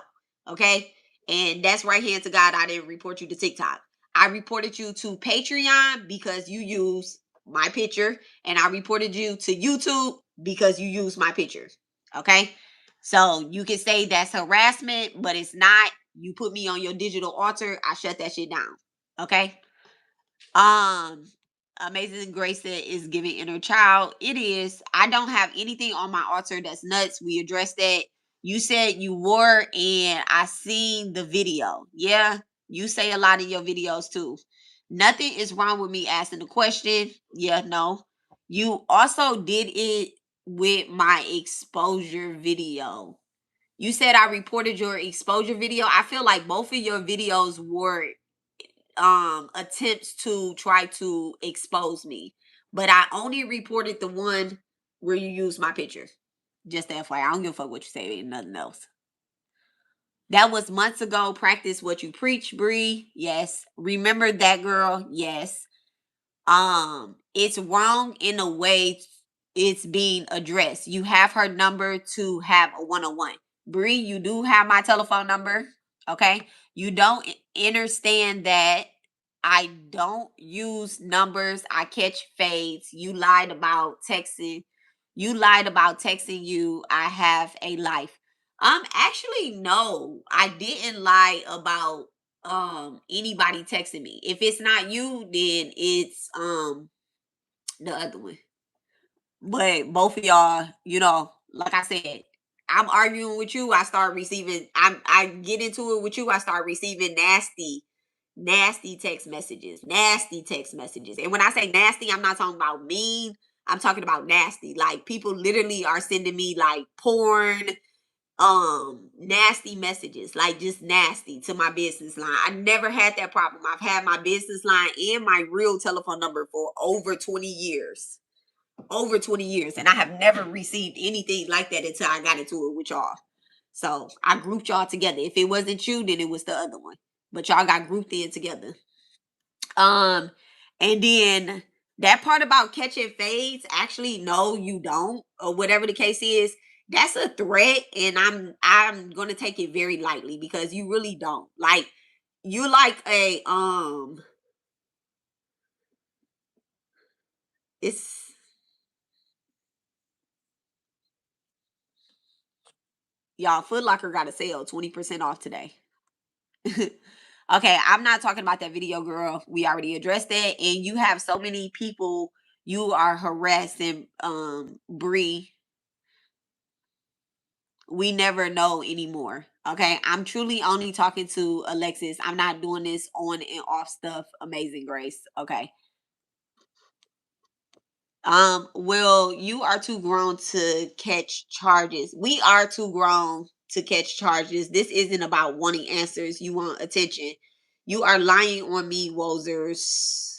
Okay. And that's right hand to God. I didn't report you to TikTok. I reported you to Patreon because you use my picture, and I reported you to YouTube because you use my picture. Okay. So you can say that's harassment, but it's not. You put me on your digital altar, I shut that shit down. Okay. Um, Amazing Grace said is giving inner child. It is. I don't have anything on my altar that's nuts. We addressed that. You said you were, and I seen the video. Yeah, you say a lot in your videos too. Nothing is wrong with me asking the question. Yeah, no. You also did it with my exposure video. You said I reported your exposure video. I feel like both of your videos were attempts to try to expose me, but I only reported the one where you used my picture. Just FYI, I don't give a fuck what you say and nothing else. That was months ago. Practice what you preach, Bree. Yes. Remember that, girl. Yes. It's wrong in a way it's being addressed. You have her number to have a one-on-one. Bree, you do have my telephone number. Okay? You don't understand that I don't use numbers. I catch fades. You lied about texting. You lied about texting you. I have a life. Actually no. I didn't lie about anybody texting me. If it's not you, then it's the other one. But both of y'all, like I said, I'm arguing with you. I start receiving. I get into it with you. I start receiving nasty text messages, nasty text messages. And when I say nasty, I'm not talking about mean. I'm talking about nasty. Like people literally are sending me like porn, nasty messages, like just nasty to my business line. I never had that problem. I've had my business line and my real telephone number for over 20 years, over 20 years, and I have never received anything like that until I got into it with y'all. So I grouped y'all together. If it wasn't you, then it was the other one, but y'all got grouped in together. um and then that part about catching fades, actually no you don't, or whatever the case is, that's a threat, and I'm gonna take it very lightly because you really don't. Like, you like a it's y'all, Foot Locker got a sale, 20% off today. Okay, I'm not talking about that video, girl. We already addressed that. And you have so many people you are harassing, Bree. We never know anymore. Okay, I'm truly only talking to Alexis. I'm not doing this on and off stuff, Amazing Grace. Okay. Well, you are too grown to catch charges. We are too grown to catch charges. This isn't about wanting answers. You want attention. You are lying on me, Wozers.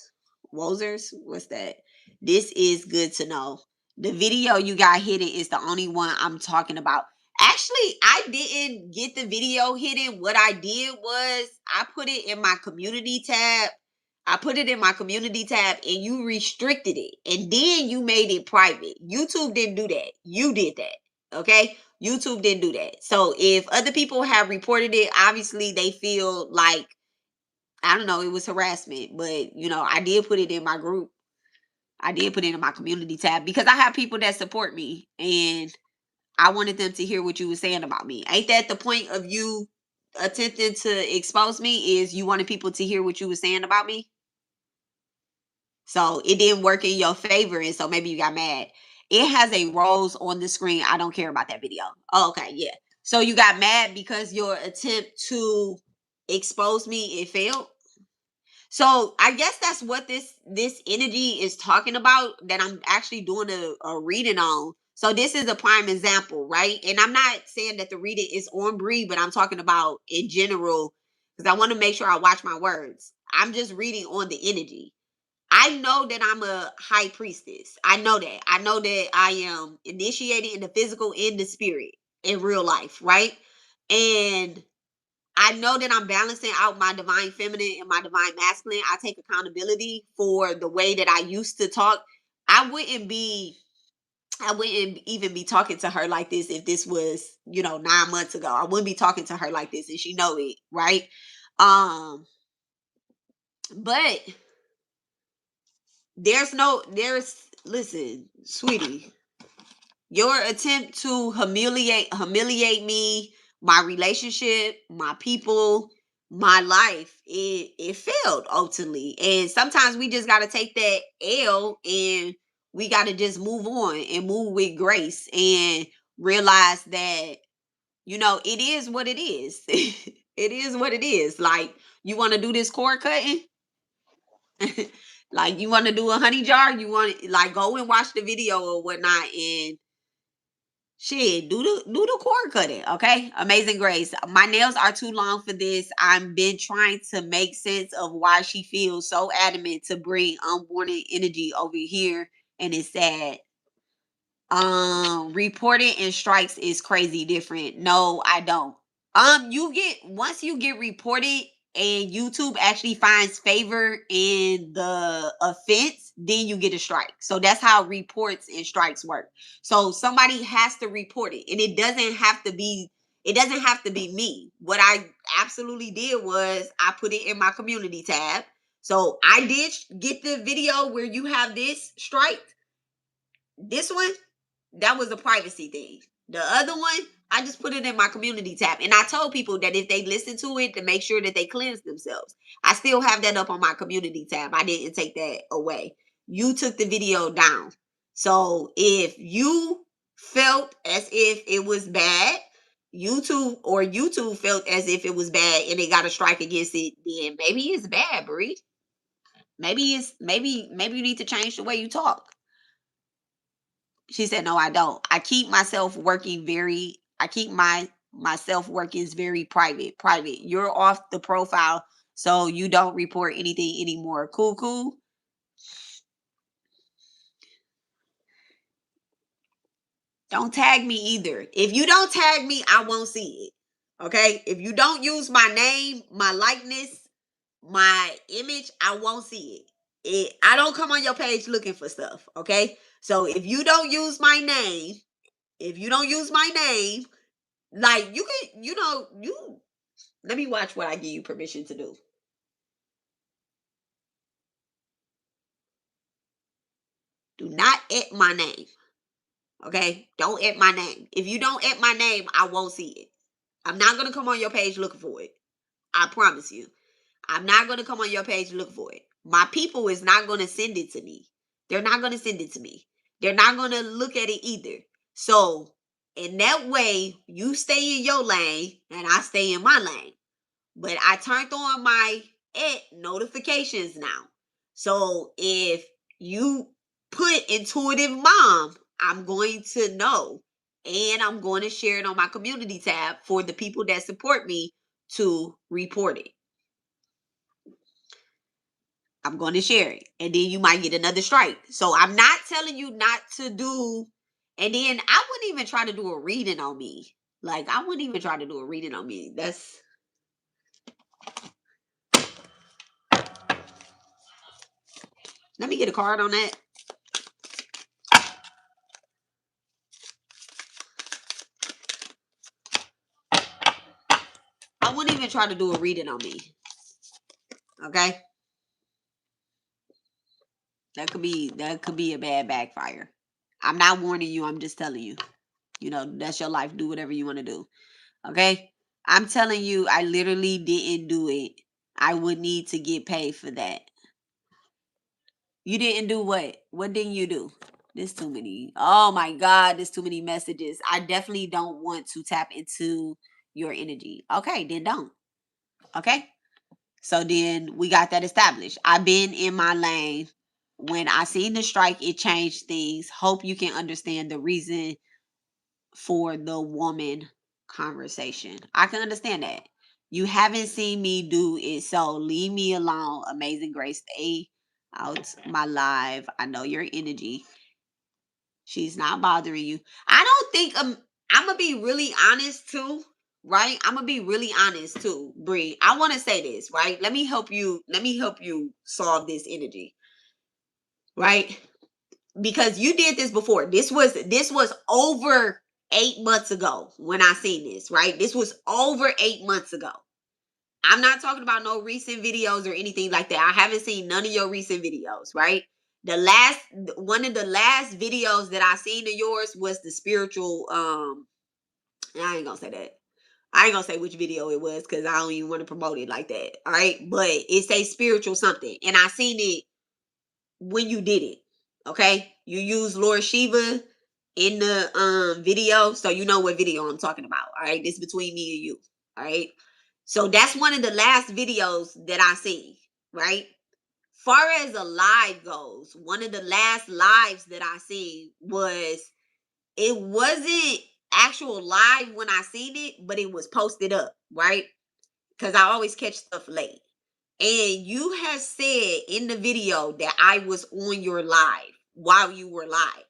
Wozers? What's that? This is good to know. The video you got hidden is the only one I'm talking about. Actually, I didn't get the video hidden. What I did was I put it in my community tab. I put it in my community tab and you restricted it. And then you made it private. YouTube didn't do that. You did that. Okay? YouTube didn't do that. So if other people have reported it, obviously they feel like, I don't know, it was harassment. But, I did put it in my group. I did put it in my community tab because I have people that support me. And I wanted them to hear what you were saying about me. Ain't that the point of you attempting to expose me, is you wanted people to hear what you were saying about me? So it didn't work in your favor, and so maybe you got mad. It has a rose on the screen. I don't care about that video. Oh, okay, yeah. So you got mad because your attempt to expose me, it failed. So I guess that's what this energy is talking about, that I'm actually doing a reading on. So this is a prime example, right? And I'm not saying that the reading is on Bree, but I'm talking about in general because I want to make sure I watch my words. I'm just reading on the energy. I know that I'm a high priestess. I know that. I know that I am initiated in the physical and the spirit in real life, right? And I know that I'm balancing out my divine feminine and my divine masculine. I take accountability for the way that I used to talk. I wouldn't be I wouldn't even be talking to her like this if this was, 9 months ago. I wouldn't be talking to her like this, and she know it, right? Um, but listen, sweetie, your attempt to humiliate me, my relationship, my people, my life, it failed ultimately. And sometimes we just got to take that L, and we got to just move on and move with grace and realize that, it is what it is. It is what it is. Like, you want to do this cord cutting? Like, you want to do a honey jar, you want to, like, go and watch the video or whatnot, and shit, do the cord cutting. Okay, Amazing Grace, my nails are too long for this. I've been trying to make sense of why she feels so adamant to bring unwanted energy over here, and it's sad. Reporting and strikes is crazy different. No, I don't. You get Once you get reported and YouTube actually finds favor in the offense, then you get a strike. So that's how reports and strikes work. So somebody has to report it, and it doesn't have to be me. What I absolutely did was I put it in my community tab. So I did get the video where you have this strike. This one, that was a privacy thing. The other one, I just put it in my community tab. And I told people that if they listen to it, to make sure that they cleanse themselves. I still have that up on my community tab. I didn't take that away. You took the video down. So if you felt as if it was bad, YouTube felt as if it was bad and they got a strike against it, then maybe it's bad, Bree. Maybe you need to change the way you talk. She said, no, I don't. I keep myself working is very private. You're off the profile, so you don't report anything anymore. Cool. Don't tag me either. If you don't tag me, I won't see it. Okay? If you don't use my name, my likeness, my image, I won't see it. I don't come on your page looking for stuff. Okay? So if you don't use my name, like you can, you let me watch what I give you permission to do. Do not at my name. Okay? Don't at my name. If you don't at my name, I won't see it. I'm not gonna come on your page looking for it. I promise you. I'm not gonna come on your page looking for it. My people is not gonna send it to me. They're not gonna send it to me. They're not gonna look at it either. So in that way, you stay in your lane and I stay in my lane. But I turned on my notifications now. So if you put intuitive mom, I'm going to know. And I'm going to share it on my community tab for the people that support me to report it. I'm going to share it. And then you might get another strike. So I'm not telling you not to do. And then I wouldn't even try to do a reading on me. Like, I wouldn't even try to do a reading on me. Let me get a card on that. I wouldn't even try to do a reading on me. Okay? That could be a bad backfire. I'm not warning you, I'm just telling you. That's your life. Do whatever you want to do. Okay? I'm telling you, I literally didn't do it. I would need to get paid for that. You didn't do what? What didn't you do? There's too many. Oh my God, there's too many messages. I definitely don't want to tap into your energy. Okay, then don't. Okay? So then we got that established. I've been in my lane. When I seen the strike, it changed things. Hope you can understand the reason for the woman conversation. I can understand that. You haven't seen me do it, so leave me alone. Amazing Grace, stay out my live. I know your energy. She's not bothering you. I don't think I'm gonna be really honest too, right? I'm gonna be really honest too, Bree. I want to say this, right? Let me help you. Let me help you solve this energy, right? Because you did this before. This was over 8 months ago when I seen this, right? This was over 8 months ago. I'm not talking about no recent videos or anything like that. I haven't seen none of your recent videos, right? One of the last videos that I seen of yours was the spiritual, I ain't gonna say that. I ain't gonna say which video it was because I don't even want to promote it like that. All right. But it's a spiritual something. And I seen it when you did it. Okay. You use Lord Shiva in the video. So you know what video I'm talking about. All right. This between me and you. All right. So that's one of the last videos that I seen. Right. Far as a live goes, one of the last lives that I seen was, it wasn't actual live when I seen it, but it was posted up, right? Because I always catch stuff late. And you have said in the video that I was on your live while you were live.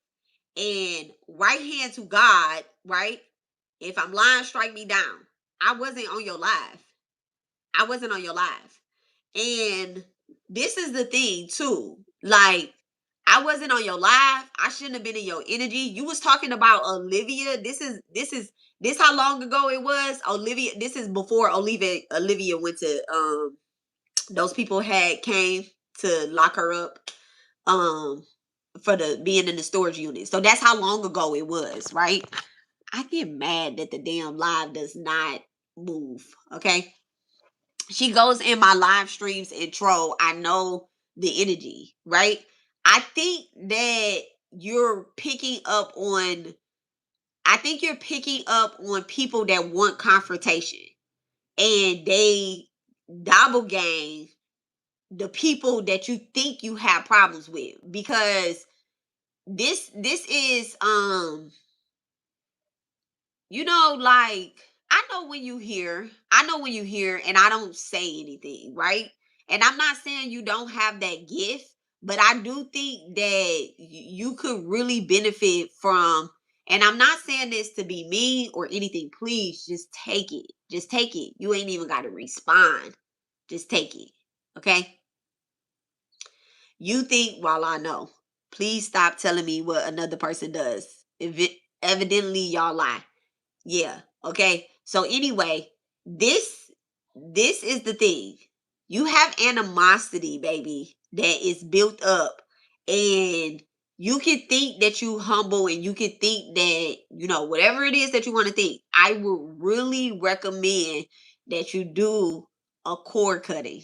And right hand to God, right? If I'm lying, strike me down. I wasn't on your live. I wasn't on your live. And this is the thing too. Like, I wasn't on your live. I shouldn't have been in your energy. You was talking about Olivia. This how long ago it was? Olivia, this is before Olivia went to those people had came to lock her up for the being in the storage unit. So that's how long ago it was, right? I get mad that the damn live does not move. Okay. She goes in my live streams and troll. I know the energy, right? I think that you're picking up on I think you're picking up on people that want confrontation and they doppelgang the people that you think you have problems with, because this is like, I know when you hear and I don't say anything, right? And I'm not saying you don't have that gift, but I do think that you could really benefit from, and I'm not saying this to be mean or anything, please just take it. Just take it. You ain't even got to respond. Just take it. Okay? You think while I know. Please stop telling me what another person does. If it evidently y'all lie. Yeah. Okay. So anyway, this is the thing. You have animosity, baby, that is built up, and you can think that you humble, and you can think that, whatever it is that you want to think. I would really recommend that you do a cord cutting.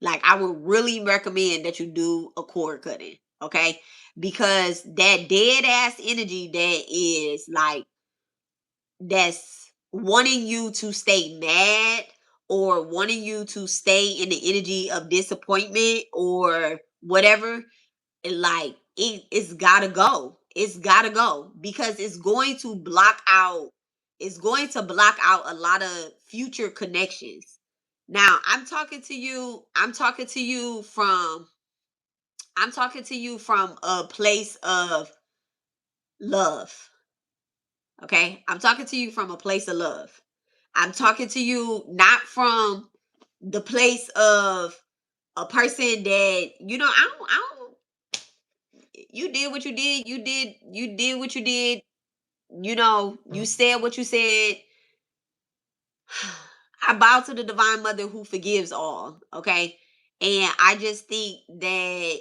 Like, I would really recommend that you do a cord cutting. Okay. Because that dead ass energy that is like, that's wanting you to stay mad or wanting you to stay in the energy of disappointment or whatever, like, it's gotta go. It's gotta go, because it's going to block out a lot of future connections. Now, I'm talking to you from a place of love. Okay? I'm talking to you from a place of love. I'm talking to you not from the place of a person that, I don't, you did what you did. You did what you did. You said what you said. I bow to the divine mother who forgives all. Okay. And I just think that,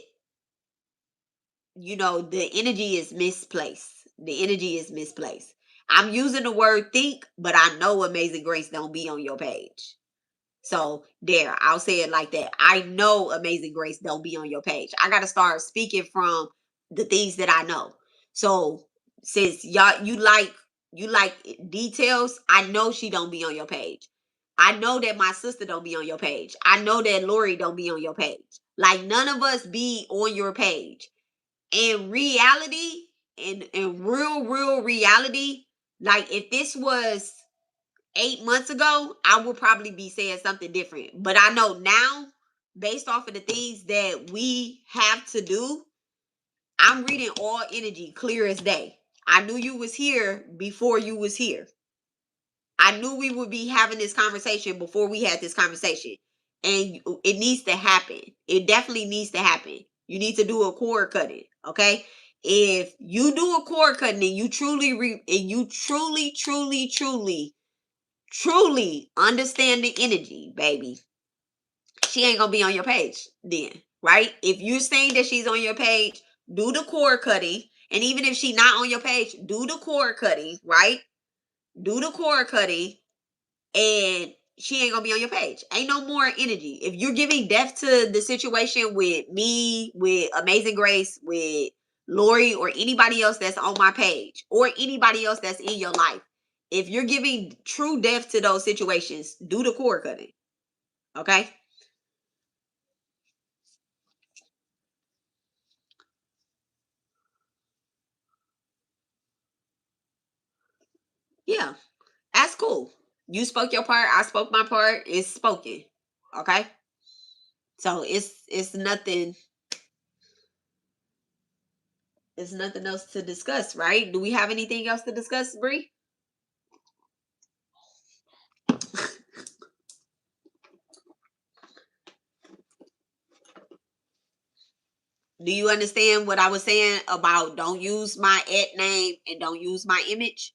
the energy is misplaced. The energy is misplaced. I'm using the word think, but I know Amazing Grace don't be on your page. So there, I'll say it like that. I know Amazing Grace don't be on your page. I got to start speaking from the things that I know. So since you like details, I know she don't be on your page. I know that my sister don't be on your page. I know that Lori don't be on your page. Like, none of us be on your page. In reality, in real reality, like, if this was 8 months ago, I would probably be saying something different. But I know now, based off of the things that we have to do, I'm reading all energy clear as day. I knew you was here before you was here. I knew we would be having this conversation before we had this conversation. And it needs to happen. It definitely needs to happen. You need to do a cord cutting, okay? If you do a cord cutting and you truly understand the energy, baby, she ain't gonna be on your page then, right? If you're saying that she's on your page, do the cord cutting. And even if she's not on your page, do the cord cutting, right? Do the cord cutting, and she ain't gonna be on your page. Ain't no more energy. If you're giving death to the situation with me, with Amazing Grace, with Lori, or anybody else that's on my page, or anybody else that's in your life, if you're giving true death to those situations, do the cord cutting. Okay? Yeah, that's cool. You spoke your part, I spoke my part, it's spoken. Okay? So it's nothing else to discuss, right? Do we have anything else to discuss, Bree? Do you understand what I was saying about don't use my name and don't use my image?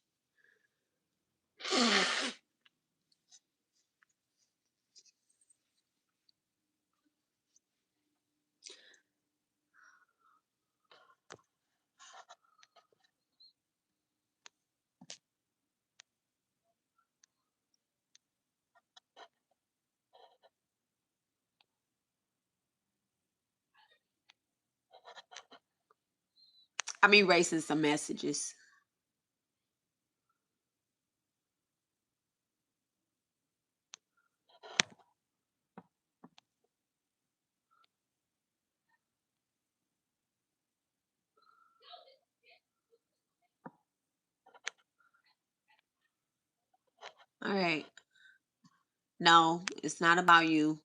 I'm erasing some messages. All right. No, it's not about you.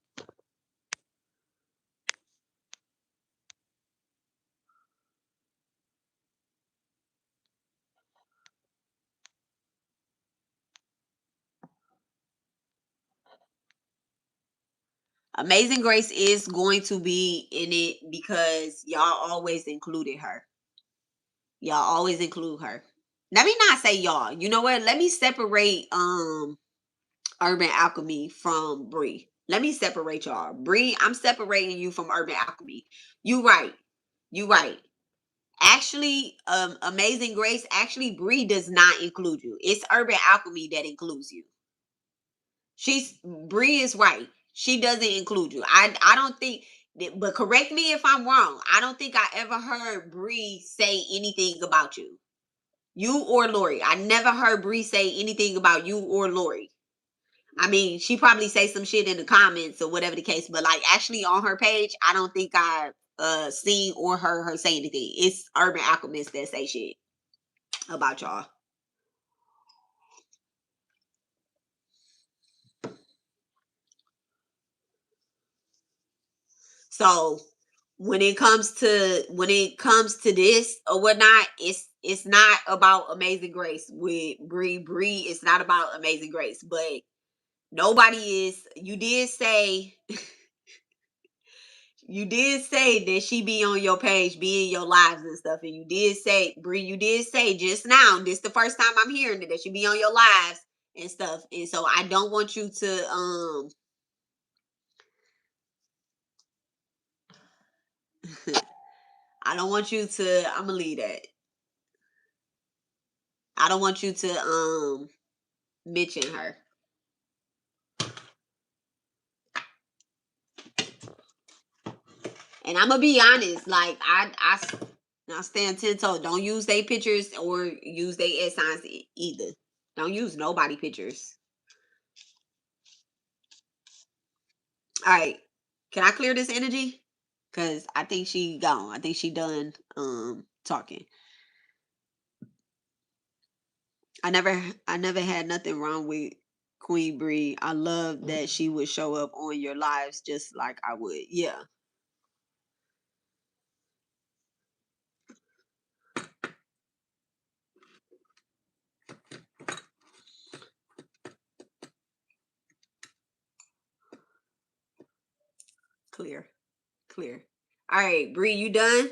Amazing Grace is going to be in it because y'all always included her. Y'all always include her. Let me not say y'all. You know what? Let me separate Urban Alchemy from Bree. Let me separate y'all. Bree, I'm separating you from Urban Alchemy. You right. You right. Actually, Amazing Grace, actually Bree does not include you. It's Urban Alchemy that includes you. Bree is right. She doesn't include you. I don't think but correct me if I'm wrong. I don't think I ever heard Bree say anything about you. You or Lori. I never heard Bree say anything about you or Lori. I mean, she probably say some shit in the comments or whatever the case, but like actually on her page, I don't think I seen or heard her say anything. It's Urban Alchemists that say shit about y'all. So when it comes to this or whatnot, it's not about Amazing Grace with Bree. Bree, it's not about Amazing Grace, but nobody is. You did say that she be on your page, be in your lives and stuff, and you did say, Bree, you did say just now, this the first time I'm hearing it, that she be on your lives and stuff, and so I don't want you to I don't want you to. I'm gonna leave that. I don't want you to mention her. And I'm gonna be honest, like I stand 10 toes. Don't use their pictures or use their signs either. Don't use nobody pictures. All right. Can I clear this energy? Cause I think she gone. I think she done talking. I never had nothing wrong with Queen Bree. I love that she would show up on your lives just like I would. Yeah. Clear. Clear. All right, Bree, you done?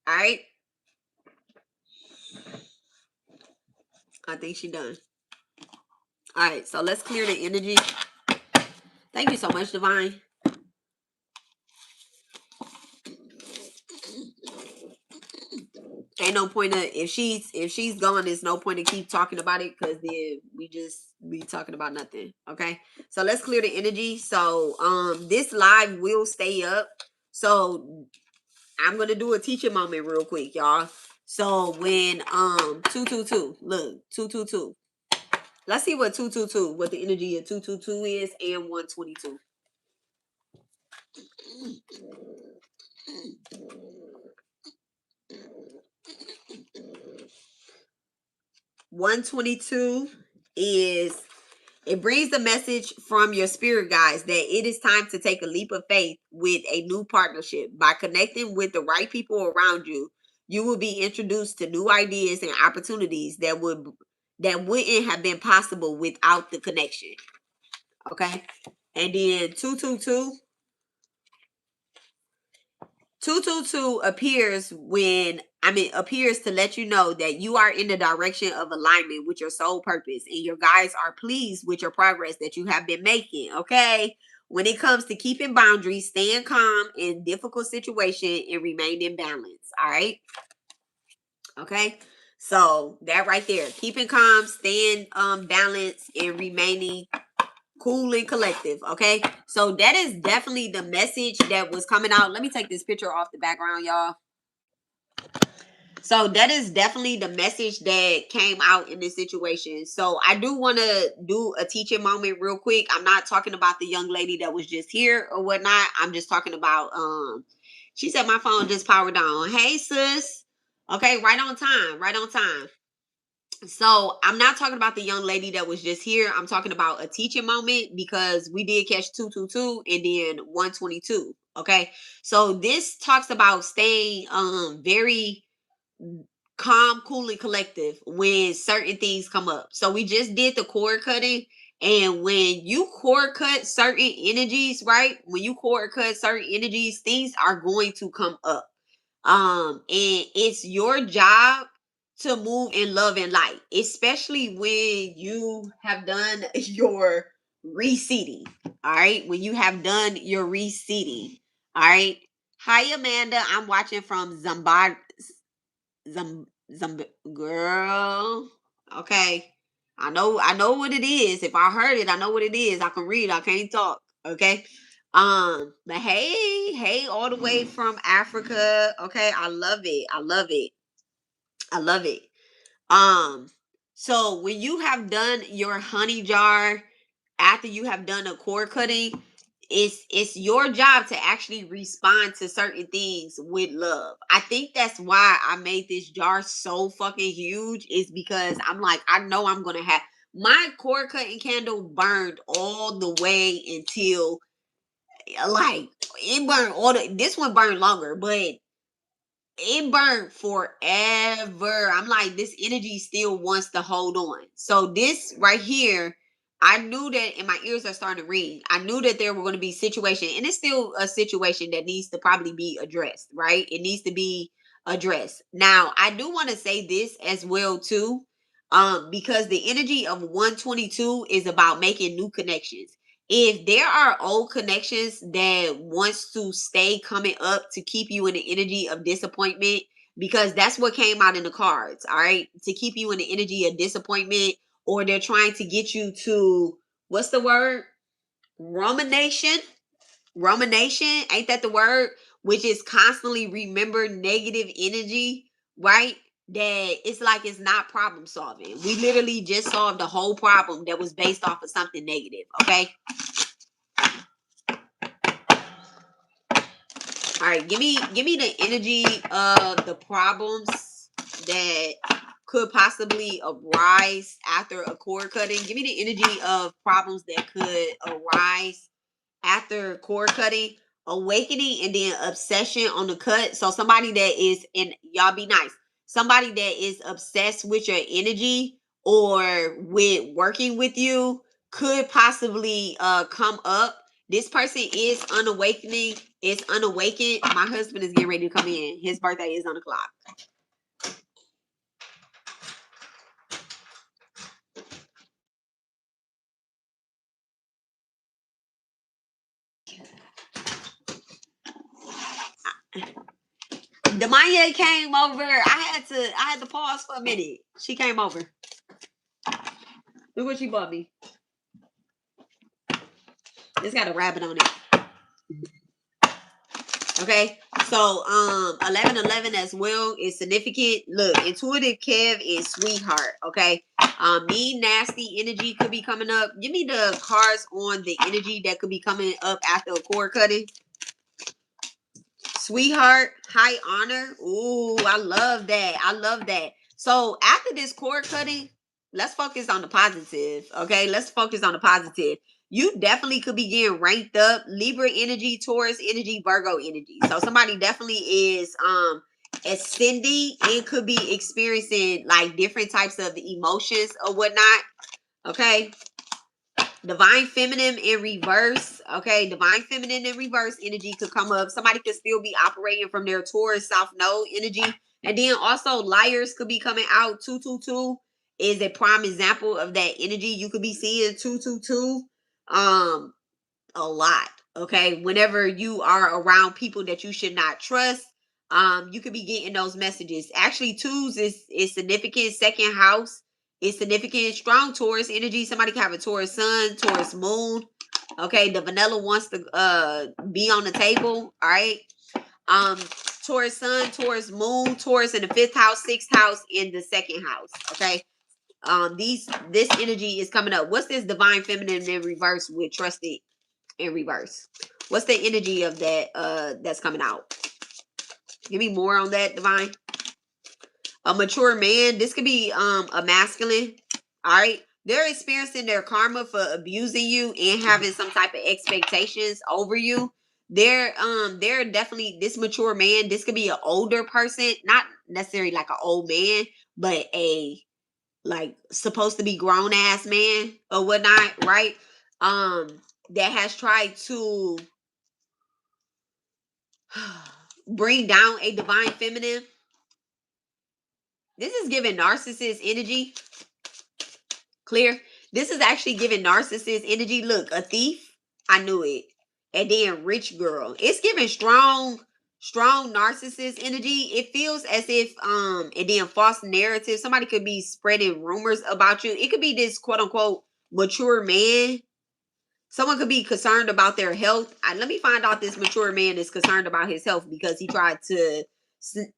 All right. I think she done. All right, so let's clear the energy. Thank you so much, Divine. Ain't no point of if she's gone, there's no point to keep talking about it because then we just be talking about nothing. Okay. So let's clear the energy. So this live will stay up. So I'm gonna do a teaching moment real quick, y'all. So when 222, look, 222. Let's see what 222, what the energy of 222 is and 122. 122 is it brings the message from your spirit guides that it is time to take a leap of faith with a new partnership. By connecting with the right people around you, you will be introduced to new ideas and opportunities that wouldn't have been possible without the connection. Okay? And then 222 222 appears appears to let you know that you are in the direction of alignment with your soul purpose, and your guides are pleased with your progress that you have been making. Okay. When it comes to keeping boundaries, staying calm in difficult situations and remain in balance. All right. Okay. So that right there, keeping calm, staying balanced, and remaining cool and collective. Okay. So that is definitely the message that was coming out. Let me take this picture off the background, y'all. So that is definitely the message that came out in this situation. So I do want to do a teaching moment real quick. I'm not talking about the young lady that was just here or whatnot. I'm just talking about she said my phone just powered on. Hey sis. Okay, right on time. Right on time. So I'm not talking about the young lady that was just here. I'm talking about a teaching moment, because we did catch 222 and then 122. Okay. So this talks about staying very calm, cool, and collective when certain things come up. So we just did the cord cutting. And when you cord cut certain energies, right? When you cord cut certain energies, things are going to come up. And it's your job to move in love and light, especially when you have done your reseeding. All right. When you have done your reseeding. All right. Hi, Amanda. I'm watching from Zimbabwe. Girl. Okay. I know what it is. If I heard it, I know what it is. I can read, I can't talk. Okay. But hey, all the way from Africa. Okay, I love it. I love it. I love it. Um, so when you have done your honey jar, after you have done a cord cutting, it's your job to actually respond to certain things with love. I think that's why I made this jar so fucking huge, is because I'm like, I know I'm gonna have my cord cutting candle burned all the way until, like, it burned all the, this one burned longer, but it burned forever. I'm like, this energy still wants to hold on. So this right here, I knew that, and my ears are starting to ring. I knew that there were going to be situations, and it's still a situation that needs to probably be addressed, right? It needs to be addressed. Now, I do want to say this as well too, because the energy of 122 is about making new connections. If there are old connections that wants to stay coming up to keep you in the energy of disappointment, because that's what came out in the cards, all right, to keep you in the energy of disappointment, or they're trying to get you to, what's the word, rumination, ain't that the word, which is constantly remember negative energy, right? That it's like it's not problem solving. We literally just solved the whole problem that was based off of something negative. Okay. All right, give me the energy of the problems that could possibly arise after a cord cutting. Give me the energy of problems that could arise after cord cutting, awakening, and then obsession on the cut. So somebody that is, and y'all be nice, somebody that is obsessed with your energy or with working with you could possibly come up. This person is unawakening, is unawakened. My husband is getting ready to come in. His birthday is on the clock. Demaya came over. I had to pause for a minute. She came over. Look what she bought me. It's got a rabbit on it. Okay, so 1111 as well is significant. Look, intuitive Kev is sweetheart. Okay, mean nasty energy could be coming up. Give me the cards on the energy that could be coming up after a cord cutting. Sweetheart, high honor. Ooh, I love that. I love that. So after this cord cutting, let's focus on the positive. Okay, let's focus on the positive. You definitely could be getting ranked up. Libra energy, Taurus energy, Virgo energy. So somebody definitely is ascending and could be experiencing like different types of emotions or whatnot. Okay. Divine feminine in reverse. Okay, divine feminine in reverse energy could come up. Somebody could still be operating from their Taurus South Node energy. And then also liars could be coming out. 222 is a prime example of that energy. You could be seeing 222 a lot. Okay, whenever you are around people that you should not trust, you could be getting those messages. Actually, twos is significant. Second house is significant. Strong Taurus energy. Somebody can have a Taurus sun, Taurus moon. Okay, the vanilla wants to be on the table. All right. Um, Taurus sun, Taurus moon, Taurus in the 5th house, 6th house, in the 2nd house. Okay. This energy is coming up. What's this divine feminine in reverse with trusted in reverse? What's the energy of that that's coming out? Give me more on that, divine. A mature man. This could be a masculine. All right. They're experiencing their karma for abusing you and having some type of expectations over you. They're definitely this mature man. This could be an older person, not necessarily like an old man, but a like supposed to be grown ass man or whatnot, right? That has tried to bring down a divine feminine. This is giving narcissist energy. Clear. This is actually giving narcissist energy. Look, a thief. I knew it. And then rich girl. It's giving strong narcissist energy. It feels as if and then false narrative. Somebody could be spreading rumors about you. It could be this quote unquote mature man. Someone could be concerned about their health. Let me find out this mature man is concerned about his health because he tried to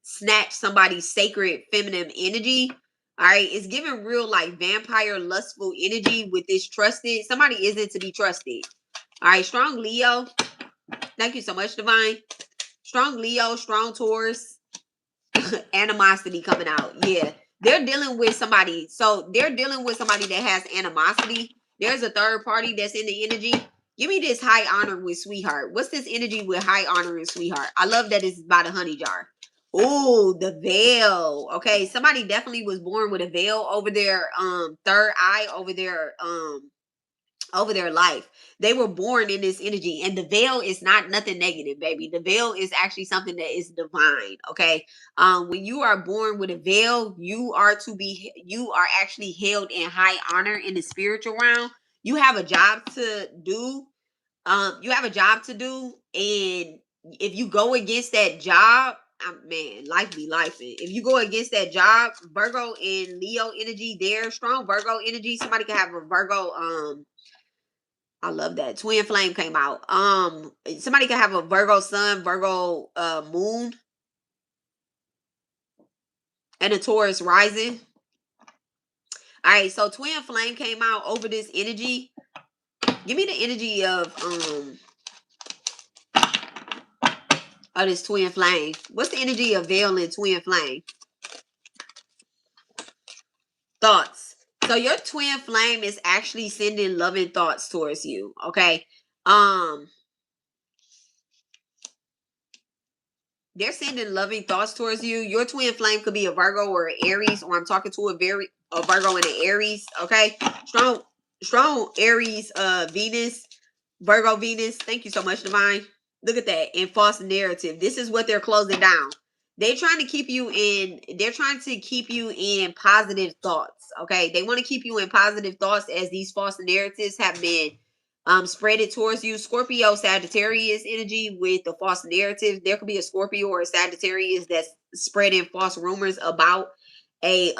snatch somebody's sacred feminine energy. All right, it's giving real like vampire lustful energy with this trusted. Somebody isn't to be trusted. All right, strong Leo. Thank you so much, Divine. Strong Leo, strong Taurus. Animosity coming out. Yeah, they're dealing with somebody. So they're dealing with somebody that has animosity. There's a third party that's in the energy. Give me this high honor with sweetheart. What's this energy with high honor and sweetheart? I love that it's by the honey jar. Oh, the veil. Okay, somebody definitely was born with a veil over their third eye, over their life. They were born in this energy, and the veil is not nothing negative, baby. The veil is actually something that is divine. Okay, when you are born with a veil, you are actually held in high honor in the spiritual realm. You have a job to do. And if you go against that job, man, life be life. If you go against that job, Virgo and Leo energy, they're strong Virgo energy. Somebody can have a Virgo. I love that. Twin flame came out. Somebody can have a Virgo sun, Virgo moon, and a Taurus rising. All right, so twin flame came out over this energy. Give me the energy of this twin flame. What's the energy of veil and twin flame? Thoughts. So your twin flame is actually sending loving thoughts towards you. Okay. They're sending loving thoughts towards you. Your twin flame could be a Virgo or an Aries, or I'm talking to a Virgo and an Aries. Okay, strong Aries, Venus, Virgo, Venus. Thank you so much, Divine. Look at that. In false narrative, this is what they're closing down. They're trying to keep you in. They're trying to keep you in positive thoughts. Okay, they want to keep you in positive thoughts as these false narratives have been spread it towards you. Scorpio, Sagittarius energy with the false narrative. There could be a Scorpio or a Sagittarius that's spreading false rumors about a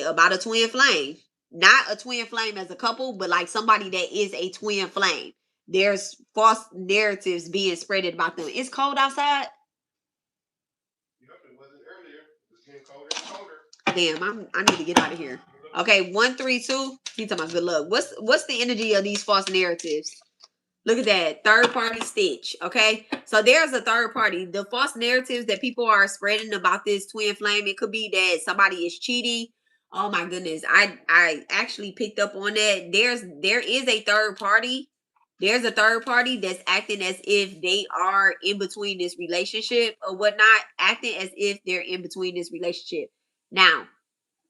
about a twin flame. Not a twin flame as a couple, but like somebody that is a twin flame. There's false narratives being spread about them. It's cold outside. Yep, it wasn't earlier. It's getting colder and colder. Damn, I need to get out of here. Okay, 132. He's talking about good luck. What's the energy of these false narratives? Look at that. Third party stitch. Okay. So there's a third party. The false narratives that people are spreading about this twin flame, it could be that somebody is cheating. Oh my goodness. I actually picked up on that. There is a third party. There's a third party that's acting as if they are in between this relationship or whatnot, acting as if they're in between this relationship. Now,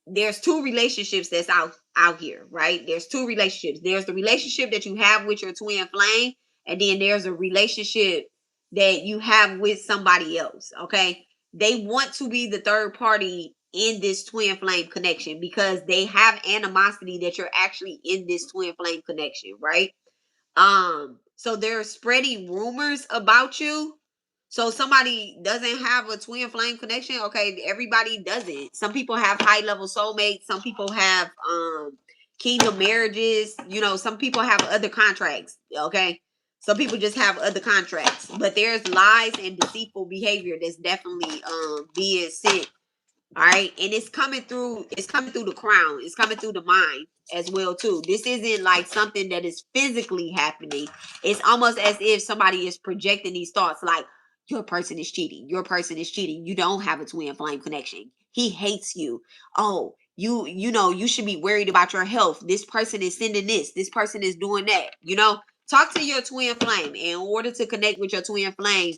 there's two relationships that's out here, right? There's two relationships. There's the relationship that you have with your twin flame, and then there's a relationship that you have with somebody else. Okay, they want to be the third party in this twin flame connection because they have animosity that you're actually in this twin flame connection, right? So they're spreading rumors about you. So somebody doesn't have a twin flame connection. Okay, everybody doesn't. Some people have high level soulmates. Some people have kingdom marriages. You know, some people have other contracts. Okay, some people just have other contracts. But there's lies and deceitful behavior that's definitely being sent. All right, and it's coming through the crown, it's coming through the mind as well too. This isn't like something that is physically happening. It's almost as if somebody is projecting these thoughts like, your person is cheating, your person is cheating, you don't have a twin flame connection, he hates you, oh, you know, you should be worried about your health, this person is sending this person is doing that. You know, talk to your twin flame. In order to connect with your twin flame,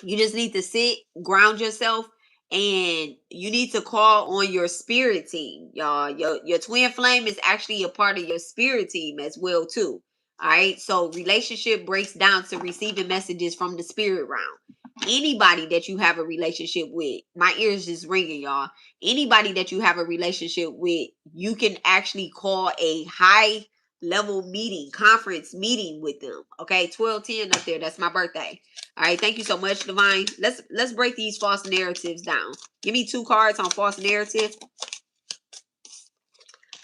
you just need to sit, ground yourself, and you need to call on your spirit team, y'all. Your twin flame is actually a part of your spirit team as well, too. All right. So relationship breaks down to receiving messages from the spirit realm. Anybody that you have a relationship with, my ears just ringing, y'all. Anybody that you have a relationship with, you can actually call a high level meeting, conference meeting with them. Okay, 1210 up there. That's my birthday. All right, thank you so much, Divine. Let's break these false narratives down. Give me 2 cards on false narrative.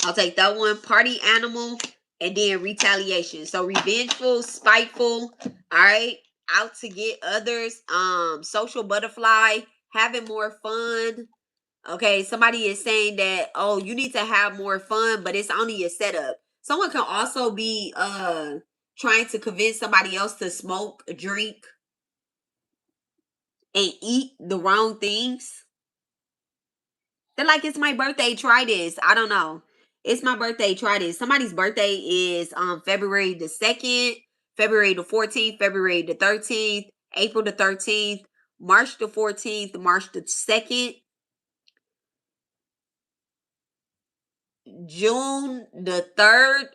I'll take that one. Party animal, and then retaliation. So revengeful, spiteful. All right, out to get others. Social butterfly, having more fun. Okay, somebody is saying that, oh, you need to have more fun, but it's only a setup. Someone can also be trying to convince somebody else to smoke, drink, and eat the wrong things. They're like, it's my birthday, try this. I don't know. It's my birthday, try this. Somebody's birthday is February the 2nd, February the 14th, February the 13th, April the 13th, March the 14th, March the 2nd, June the 3rd,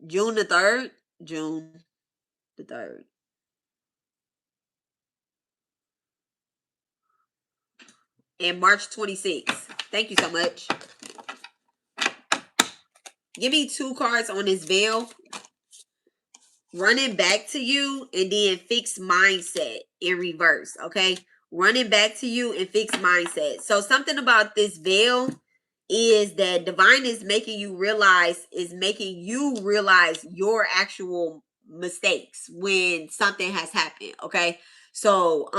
June the 3rd, June the 3rd, and March 26th. Thank you so much. Give me 2 cards on this veil. Running back to you, and then fixed mindset in reverse. Okay, running back to you and fixed mindset. So something about this veil is that divine is making you realize your actual mistakes when something has happened. Okay, so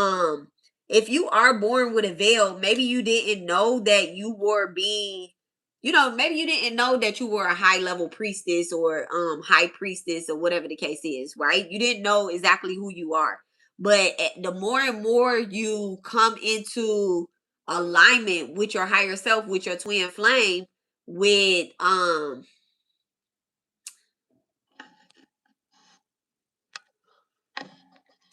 if you are born with a veil, maybe you didn't know that you were being, you know, maybe you didn't know that you were a high level priestess or high priestess or whatever the case is, right? You didn't know exactly who you are. But the more and more you come into alignment with your higher self, with your twin flame, with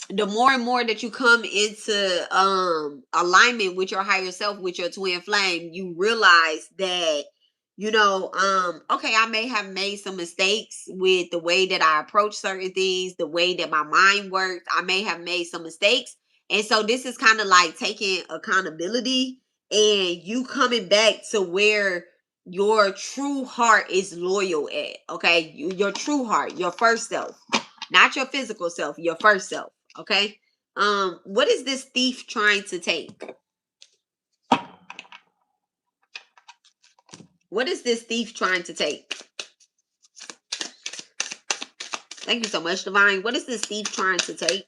the more and more that you come into alignment with your higher self, with your twin flame, you realize that, you know, okay, I may have made some mistakes with the way that I approach certain things, the way that my mind works. I may have made some mistakes, and so this is kind of like taking accountability and you coming back to where your true heart is loyal at. Okay, your true heart, your first self, not your physical self, your first self. Okay. What is this thief trying to take? What is this thief trying to take? Thank you so much, Divine. What is this thief trying to take?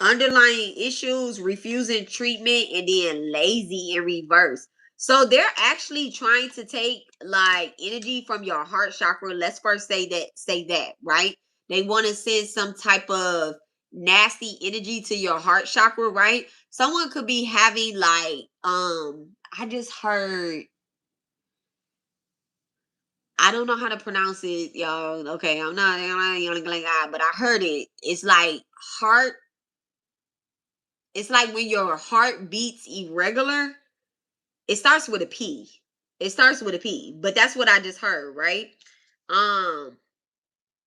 Underlying issues, refusing treatment, and then lazy in reverse. So they're actually trying to take like energy from your heart chakra. Let's first say that, right? They want to send some type of nasty energy to your heart chakra, right? Someone could be having like I just heard I don't know how to pronounce it, y'all. Okay, I'm not but I heard it. It's like heart. It's like when your heart beats irregular. It starts with a P. It starts with a P, but that's what I just heard, right? Um,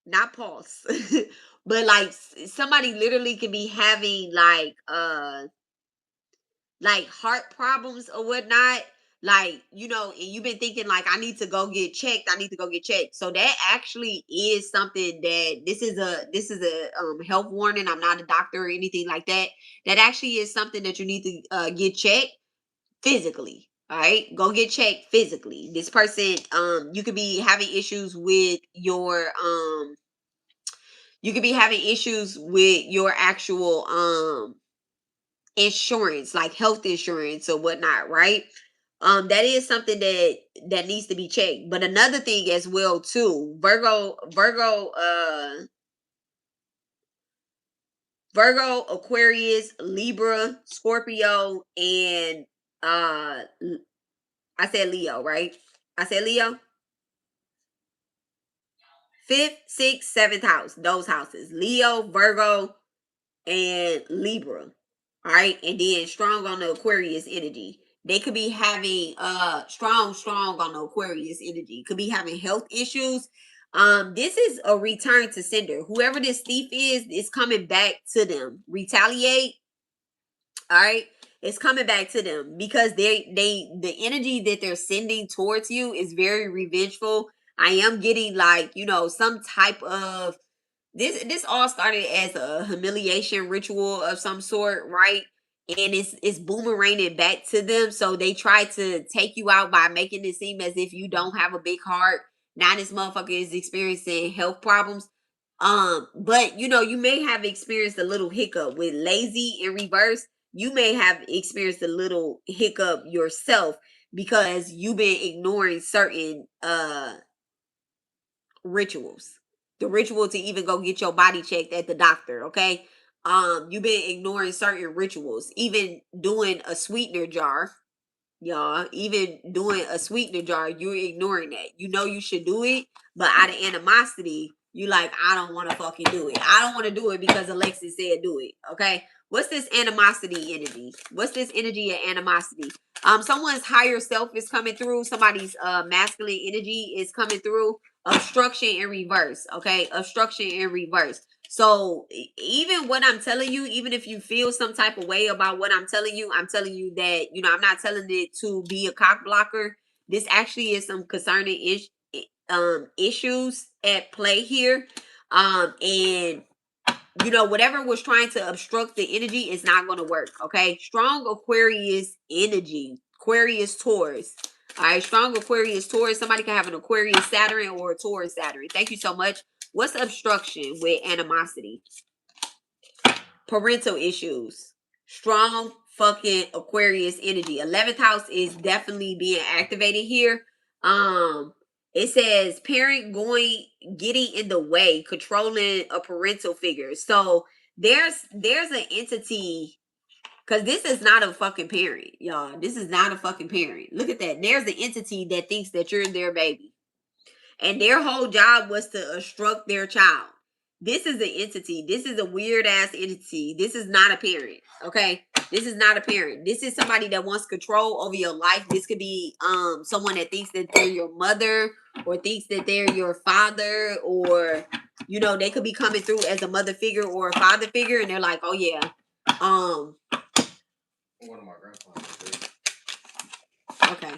not pulse, but like somebody literally could be having like heart problems or whatnot, like, and you've been thinking like, I need to go get checked, I need to go get checked. So that actually is something that this is a health warning. I'm not a doctor or anything like that. That actually is something that you need to get checked physically. All right, go get checked physically. This person, you could be having issues with your you could be having issues with your actual insurance, like health insurance or whatnot, right? That is something that needs to be checked. But another thing as well too, Virgo, Aquarius, Libra, Scorpio, and I said Leo, right? I said Leo. Fifth, sixth, seventh house, those houses. Leo, Virgo, and Libra. All right. And then strong on the Aquarius energy. They could be having strong on the Aquarius energy. Could be having health issues. This is a return to sender. Whoever this thief is coming back to them. Retaliate. All right. It's coming back to them because the energy that they're sending towards you is very revengeful. I am getting like, some type of this all started as a humiliation ritual of some sort, right? And it's boomeranging back to them. So they try to take you out by making it seem as if you don't have a big heart. Now this motherfucker is experiencing health problems. But you may have experienced a little hiccup with lazy in reverse. You may have experienced a little hiccup yourself because you've been ignoring certain rituals. The ritual to even go get your body checked at the doctor, okay? You've been ignoring certain rituals, even doing a sweetener jar, y'all. Even doing a sweetener jar, you're ignoring that. You know you should do it, but out of animosity, you like, I don't want to fucking do it. I don't want to do it because Alexis said do it. Okay. What's this animosity energy? What's this energy of animosity? Someone's higher self is coming through. Somebody's masculine energy is coming through. Obstruction in reverse. Okay. Obstruction in reverse. So even what I'm telling you, even if you feel some type of way about what I'm telling you that, I'm not telling it to be a cock blocker. This actually is some concerning issues at play here. And whatever was trying to obstruct the energy is not going to work. Okay. Strong Aquarius energy, Aquarius Taurus. All right. Strong Aquarius Taurus. Somebody can have an Aquarius Saturn or a Taurus Saturn. Thank you so much. What's obstruction with animosity? Parental issues. Strong fucking Aquarius energy. 11th house is definitely being activated here. It says parent getting in the way, controlling a parental figure. So there's an entity, because this is not a fucking parent, y'all. This is not a fucking parent. Look at that. There's an entity that thinks that you're their baby. And their whole job was to obstruct their child. This is an entity. This is a weird ass entity. This is not a parent. Okay. This is not a parent. This is somebody that wants control over your life. This could be someone that thinks that they're your mother or thinks that they're your father, or they could be coming through as a mother figure or a father figure, and they're like, oh yeah. One of my grandfathers. Okay.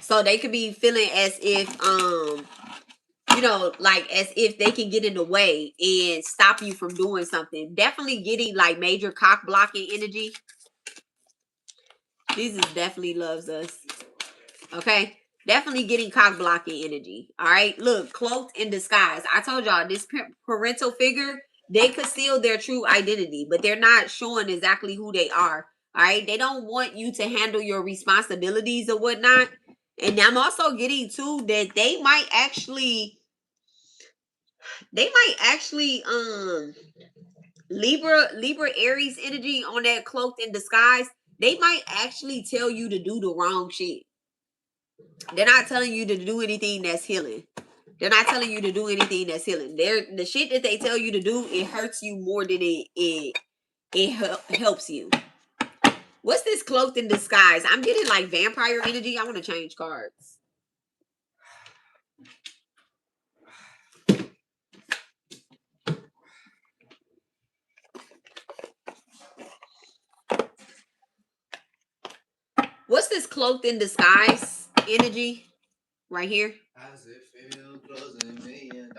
So they could be feeling as if like as if they can get in the way and stop you from doing something. Definitely getting like major cock blocking energy. Jesus definitely loves us. Okay. Definitely getting cock blocking energy. All right. Look, cloaked in disguise. I told y'all this parental figure, they conceal their true identity, but they're not showing exactly who they are. All right. They don't want you to handle your responsibilities or whatnot. And I'm also getting too that they might actually Libra Aries energy on that cloaked in disguise. They might actually tell you to do the wrong shit. They're not telling you to do anything that's healing. They're not telling you to do anything that's healing. The shit that they tell you to do, it hurts you more than it helps you. What's this cloaked in disguise? I'm getting like vampire energy. I want to change cards. What's this cloaked in disguise energy right here? How's it feel closing $1 million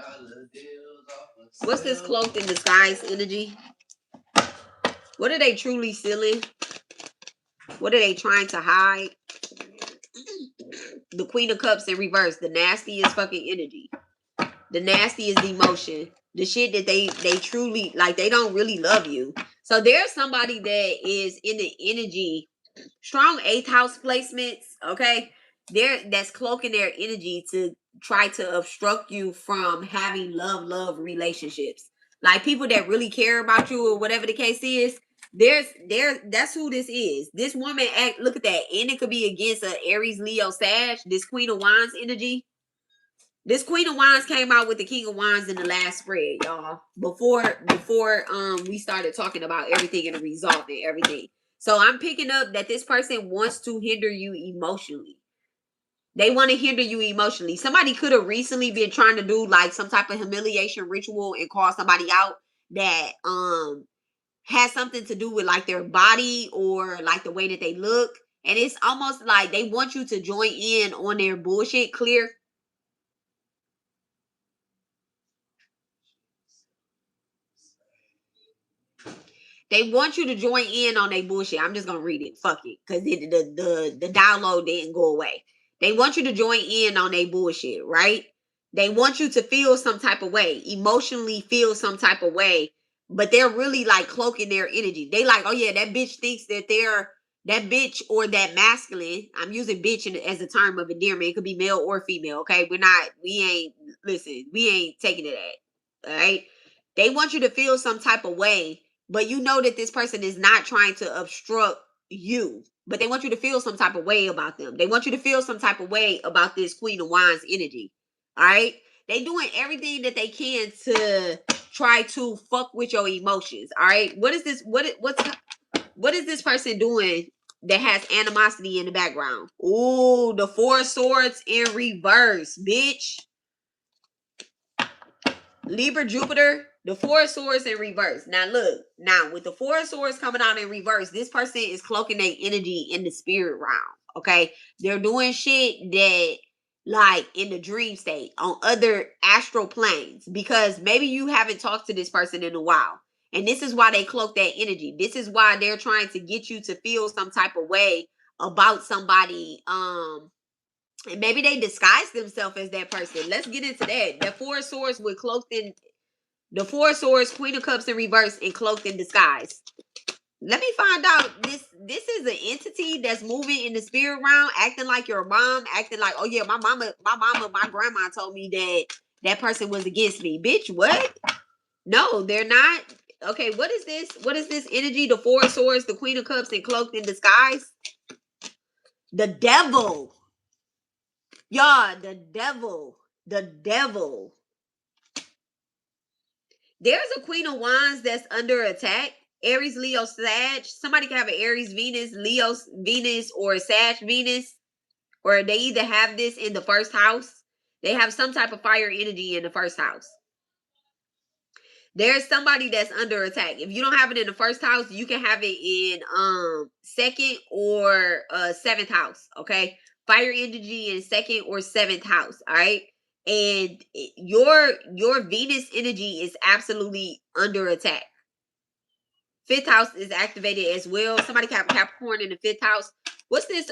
deals off? What's this cloaked in disguise energy? What are they truly stealing? What are they trying to hide? The Queen of Cups in reverse. The nastiest fucking energy. The nastiest emotion. The shit that they truly, like, they don't really love you. So there's somebody that is in the energy. Strong 8th house placements, okay? That's cloaking their energy to try to obstruct you from having love relationships. Like people that really care about you or whatever the case is. That's who this is. This woman look at that, and it could be against a Aries, Leo, Sag. This Queen of Wands energy. This Queen of Wands came out with the King of Wands in the last spread, y'all. Before we started talking about everything and resolving everything. So I'm picking up that this person wants to hinder you emotionally. They want to hinder you emotionally. Somebody could have recently been trying to do like some type of humiliation ritual and call somebody out that has something to do with like their body or like the way that they look. And it's almost like they want you to join in on their bullshit. Clear? They want you to join in on their bullshit. I'm just gonna read it. Fuck it, because the download didn't go away. They want you to join in on their bullshit, right? They want you to feel some type of way, emotionally feel some type of way, but they're really like cloaking their energy. They like, oh yeah, that bitch thinks that they're that bitch or that masculine. I'm using bitch as a term of endearment. It could be male or female. Okay, we ain't taking it at. All right. They want you to feel some type of way, but you know that this person is not trying to obstruct you, but they want you to feel some type of way about them. They want you to feel some type of way about this Queen of Wands energy. All right. They doing everything that they can to try to fuck with your emotions. All right. What is this? What is this person doing that has animosity in the background? Ooh, the 4 of Swords in reverse, bitch. Libra, Jupiter, the 4 of Swords in reverse. Now look, with the 4 of Swords coming out in reverse, this person is cloaking their energy in the spirit realm. Okay, they're doing shit that like in the dream state on other astral planes because maybe you haven't talked to this person in a while. And this is why they cloak that energy. This is why they're trying to get you to feel some type of way about somebody. And maybe they disguise themselves as that person. Let's get into that. The 4 of Swords with cloaked in the 4 of Swords, Queen of Cups in reverse, and cloaked in disguise. Let me find out. This is an entity that's moving in the spirit realm, acting like your mom, acting like, oh yeah, my grandma told me that person was against me. Bitch, what? No, they're not. Okay, what is this? What is this energy? The 4 of Swords, the Queen of Cups, and cloaked in disguise. The devil. Y'all, the devil. The devil. There's a Queen of Wands that's under attack. Aries, Leo, Sag. Somebody can have an Aries, Venus, Leo, Venus, or Sag, Venus. Or they either have this in the first house. They have some type of fire energy in the first house. There's somebody that's under attack. If you don't have it in the first house, you can have it in second or seventh house. Okay. Fire energy in second or seventh house. All right. And your Venus energy is absolutely under attack. Fifth house is activated as well. Somebody can have Capricorn in the fifth house. What's this?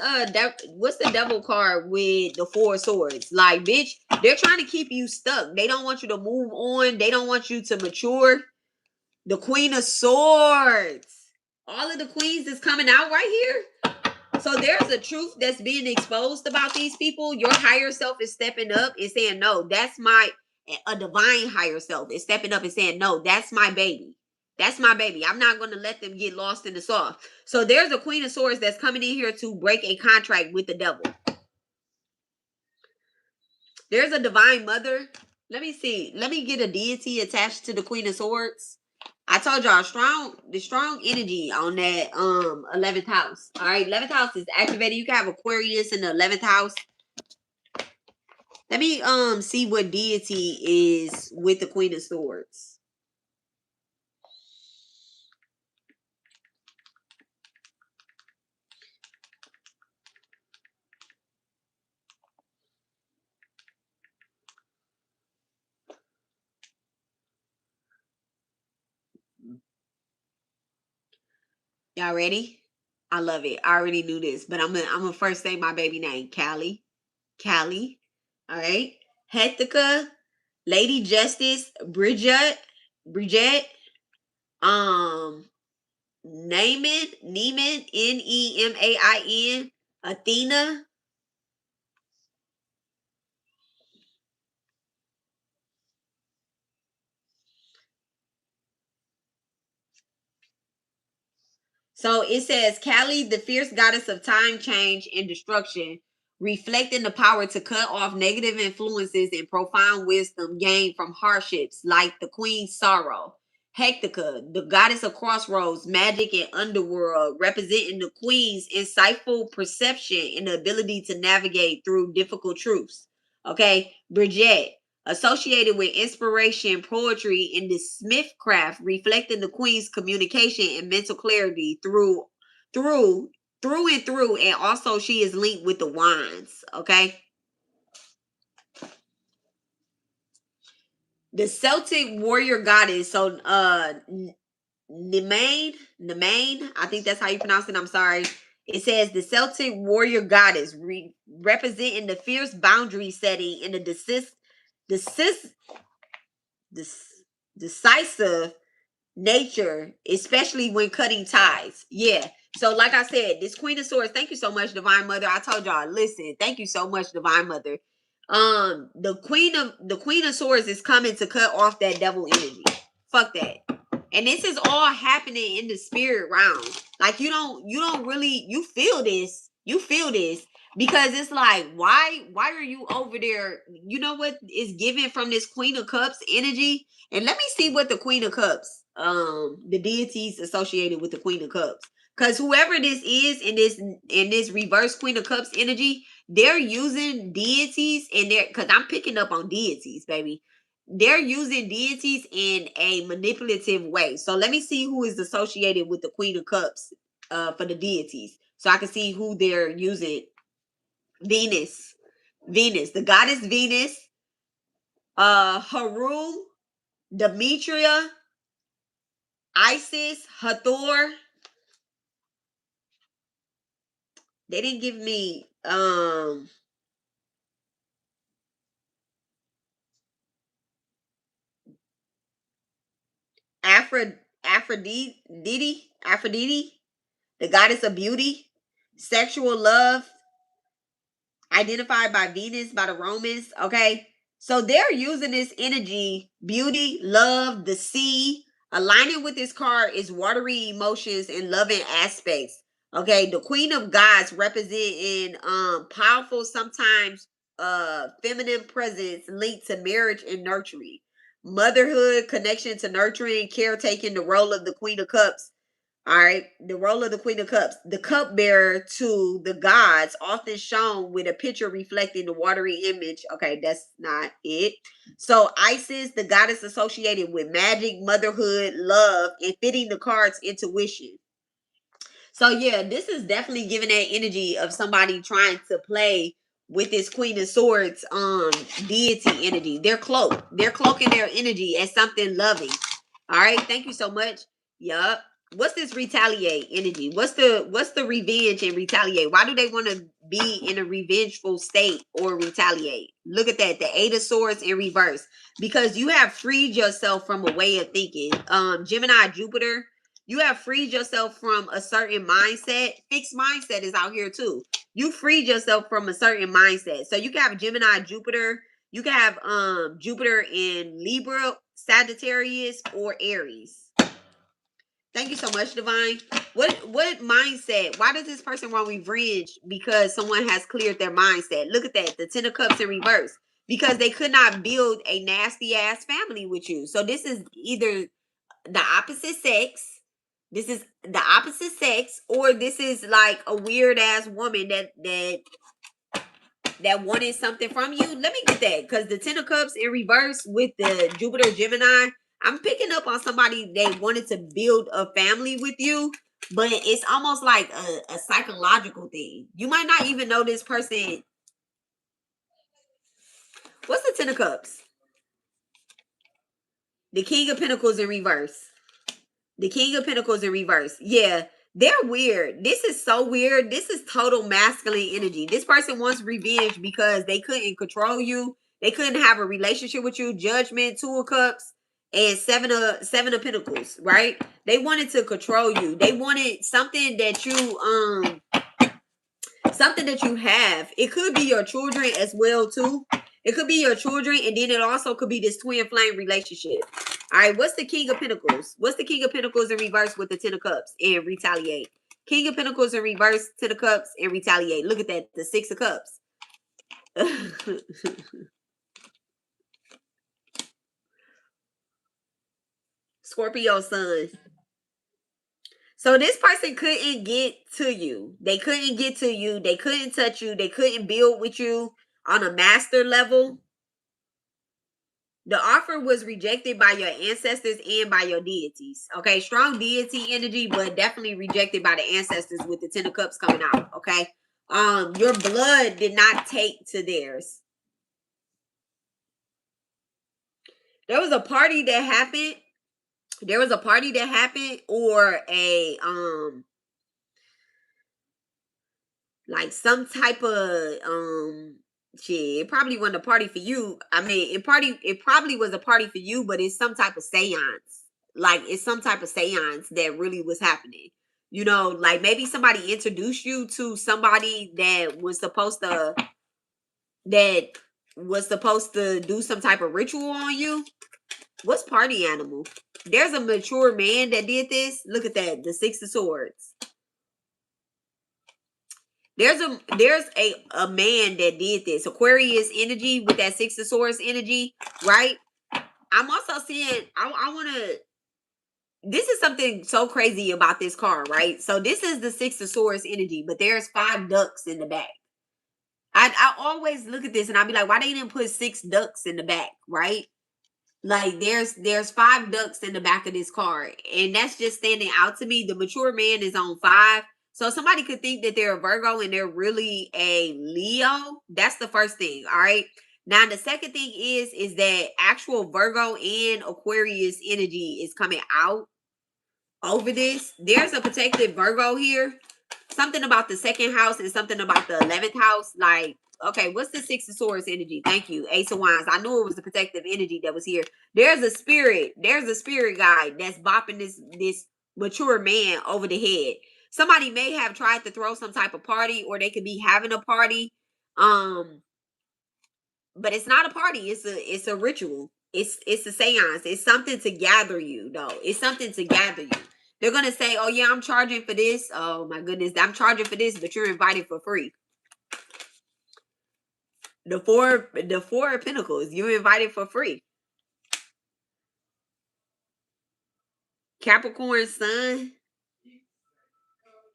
What's the devil card with the 4 of Swords? Like, bitch, they're trying to keep you stuck. They don't want you to move on. They don't want you to mature. The Queen of Swords. All of the queens is coming out right here. So there's a truth that's being exposed about these people. Your higher self is stepping up and saying, no, that's a divine higher self is stepping up and saying, no, that's my baby. That's my baby. I'm not going to let them get lost in the sauce. So there's a Queen of Swords that's coming in here to break a contract with the devil. There's a divine mother. Let me see. Let me get a deity attached to the Queen of Swords. I told y'all the strong energy on that 11th house. All right, 11th house is activated. You can have Aquarius in the 11th house. Let me see what deity is with the Queen of Swords. Y'all ready? I love it. I already knew this, but I'm gonna first say my baby name, Callie. Callie. All right. Hectica, Lady Justice, Bridget, um, Neiman, Nemain, Athena. So it says, Kali, the fierce goddess of time, change, and destruction, reflecting the power to cut off negative influences and profound wisdom gained from hardships, like the Queen's Sorrow. Hectica, the goddess of crossroads, magic, and underworld, representing the Queen's insightful perception and the ability to navigate through difficult truths. Okay, Bridget, associated with inspiration, poetry, and the smithcraft, reflecting the Queen's communication and mental clarity through, and through, and also she is linked with the wands. Okay, the Celtic warrior goddess. So, Nemain, I think that's how you pronounce it. I'm sorry. It says the Celtic warrior goddess, representing the fierce boundary setting and the decisive nature, especially when cutting ties. Yeah. So, like I said, this Queen of Swords. Thank you so much, Divine Mother. I told y'all, listen. Thank you so much, Divine Mother. The Queen of Swords is coming to cut off that devil energy. Fuck that. And this is all happening in the spirit realm. Like you don't really you feel this because it's like why are you over there? You know what is given from this Queen of Cups energy? And let me see what the Queen of Cups, the deities associated with the Queen of Cups. Because whoever this is in this reverse Queen of Cups energy, they're using deities in there. Because I'm picking up on deities, baby. They're using deities in a manipulative way. So let me see who is associated with the Queen of Cups for the deities. So I can see who they're using. Venus, the goddess Venus, Haru, Demetria, Isis, Hathor. They didn't give me Aphrodite, the goddess of beauty, sexual love, identified by Venus by the Romans. Okay. So they're using this energy, beauty, love, the sea. Aligning with this card is watery emotions and loving aspects. Okay, the Queen of Gods representing powerful, sometimes feminine presence linked to marriage and nurturing. Motherhood, connection to nurturing, caretaking, the role of the Queen of Cups. All right, the role of the Queen of Cups, the cupbearer to the gods, often shown with a picture reflecting the watery image. Okay, that's not it. So, Isis, the goddess associated with magic, motherhood, love, and fitting the card's intuition. So, yeah, this is definitely giving that energy of somebody trying to play with this Queen of Swords deity energy. They're cloaking their energy as something loving. All right, thank you so much. Yup. What's this retaliate energy? What's the revenge and retaliate? Why do they want to be in a revengeful state or retaliate? Look at that, the Eight of Swords in reverse. Because you have freed yourself from a way of thinking. Gemini, Jupiter, you have freed yourself from a certain mindset. Fixed mindset is out here too. You freed yourself from a certain mindset. So you can have Gemini, Jupiter. You can have Jupiter in Libra, Sagittarius, or Aries. Thank you so much, Divine. What mindset? Why does this person want revenge? Because someone has cleared their mindset. Look at that. The Ten of Cups in reverse. because they could not build a nasty ass family with you. So this is either the opposite sex. This is the opposite sex, or this is like a weird ass woman that wanted something from you. Let me get that, because the Ten of Cups in reverse with the Jupiter Gemini, I'm picking up on somebody that wanted to build a family with you, but it's almost like a psychological thing. You might not even know this person. What's the Ten of Cups? The King of Pentacles in reverse. The King of Pentacles in reverse. Yeah, they're weird. This is so weird. This is total masculine energy. This person wants revenge because they couldn't control you. They couldn't have a relationship with you. Judgment, Two of Cups, and seven of Pentacles, right? They wanted to control you. They wanted something that you have. It could be your children as well too. It could be your children, and then it also could be this twin flame relationship. All right, what's the King of Pentacles? What's the King of Pentacles in reverse with the Ten of Cups and retaliate? King of Pentacles in reverse, Ten of Cups and retaliate. Look at that, the Six of Cups. Scorpio sun. So this person couldn't get to you. They couldn't get to you. They couldn't touch you. They couldn't build with you on a master level. The offer was rejected by your ancestors and by your deities. Okay, strong deity energy, but definitely rejected by the ancestors with the Ten of Cups coming out. Okay, your blood did not take to theirs. There was a party that happened. There was a party that happened, or a like some type of shit. It probably wasn't a party for you. I mean, it probably was a party for you, but it's some type of seance. Like, it's some type of seance that really was happening. You know, like maybe somebody introduced you to somebody that was supposed to do some type of ritual on you. What's party animal? There's a mature man that did this. Look at that, the Six of Swords. There's a man that did this. Aquarius energy with that Six of Swords energy, right? I'm also seeing, I want to, this is something so crazy about this card, right? So this is the Six of Swords energy, but there's 5 ducks in the back. I always look at this and I'll be like, why they didn't put 6 ducks in the back, right? Like there's 5 ducks in the back of this card, and that's just standing out to me. The mature man is on 5. So somebody could think that they're a Virgo and they're really a Leo. That's the first thing. All right. Now the second thing is that actual Virgo and Aquarius energy is coming out over this. There's a protected Virgo here. Something about the second house and something about the 11th house. Like, okay, what's the Six of Swords energy? Thank you. Ace of Wands. I knew it was the protective energy that was here. There's a spirit guide that's bopping this mature man over the head. Somebody may have tried to throw some type of party, or they could be having a party. But it's not a party. It's a ritual. It's a seance. It's something to gather you, though. It's something to gather you. They're gonna say, "Oh yeah, I'm charging for this. Oh my goodness, I'm charging for this, but you're invited for free." The four of Pentacles, you're invited for free. Capricorn sun.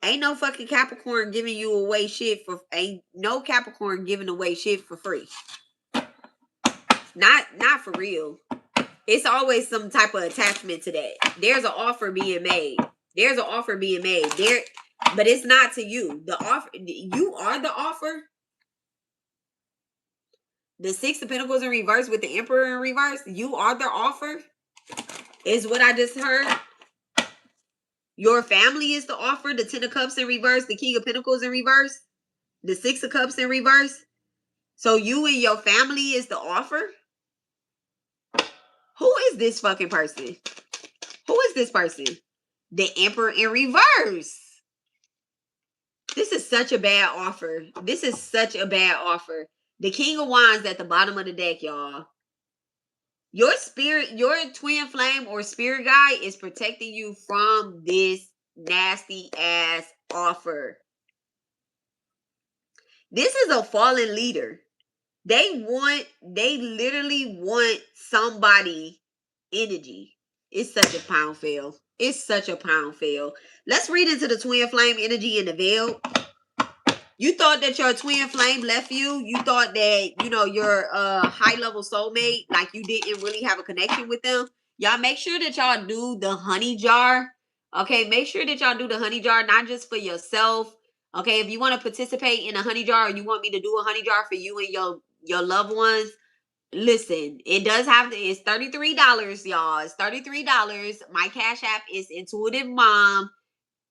Ain't no fucking Capricorn giving you away shit for ain't no Capricorn giving away shit for free. Not for real. It's always some type of attachment to that. There's an offer being made. There's an offer being made. There, but it's not to you. The offer, you are the offer. The Six of Pentacles in reverse with the Emperor in reverse. You are the offer. Is what I just heard. Your family is the offer. The Ten of Cups in reverse. The King of Pentacles in reverse. The Six of Cups in reverse. So you and your family is the offer. Who is this fucking person? Who is this person? The Emperor in reverse. This is such a bad offer. This is such a bad offer. The King of Wands at the bottom of the deck, y'all. Your spirit, your twin flame or spirit guide is protecting you from this nasty ass offer. This is a fallen leader. They literally want somebody energy. It's such a pound fail. It's such a pound fail. Let's read into the twin flame energy in the veil. You thought that your twin flame left you. You thought that, your high level soulmate, like you didn't really have a connection with them. Y'all make sure that y'all do the honey jar. Okay, make sure that y'all do the honey jar, not just for yourself. Okay, if you want to participate in a honey jar, or you want me to do a honey jar for you and your loved ones, listen, it does have to, it's $33, y'all. It's $33. My cash app is Intuitive Mom.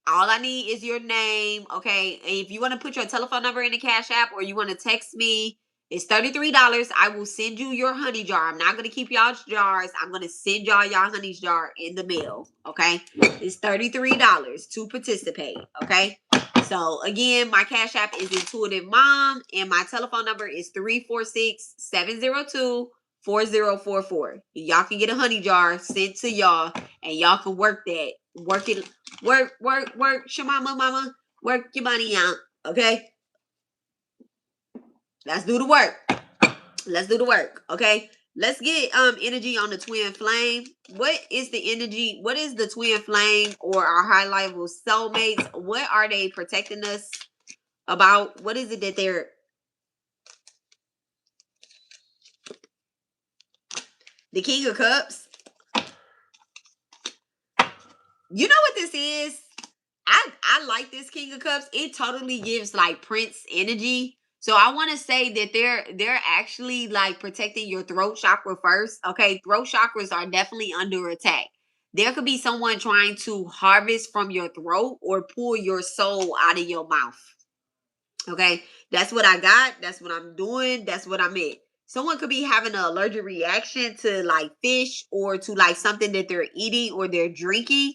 All I need is your name, okay? And if you want to put your telephone number in the cash app, or you want to text me, it's $33. I will send you your honey jar. I'm not going to keep y'all's jars. I'm going to send y'all honey jar in the mail, okay? It's $33 to participate, okay? So again, my cash app is Intuitive Mom, and my telephone number is 346-702-4044. Y'all can get a honey jar sent to y'all, and y'all can work that. Work it. Work, Shamama mama. Work your money out. Okay? Let's do the work. Let's do the work. Okay? Let's get energy on the twin flame. What is the energy? What is the twin flame or our high level soulmates? What are they protecting us about? What is it that they're... The King of Cups. You know what this is? I like this King of Cups. It totally gives like Prince energy. So I want to say that they're actually like protecting your throat chakra first. Okay, throat chakras are definitely under attack. There could be someone trying to harvest from your throat or pull your soul out of your mouth. Okay, that's what I got. That's what I'm doing. That's what I'm at. Someone could be having an allergic reaction to like fish or to like something that they're eating or they're drinking.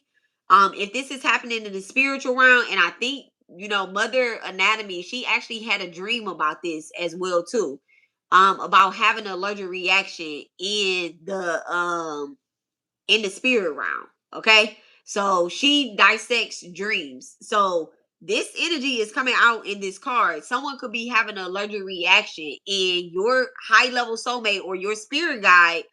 If this is happening in the spiritual realm, and I think, Mother Anatomy, she actually had a dream about this as well too. About having an allergic reaction in the spirit realm. Okay. So she dissects dreams. So this energy is coming out in this card. Someone could be having an allergic reaction, and your high level soulmate or your spirit guide,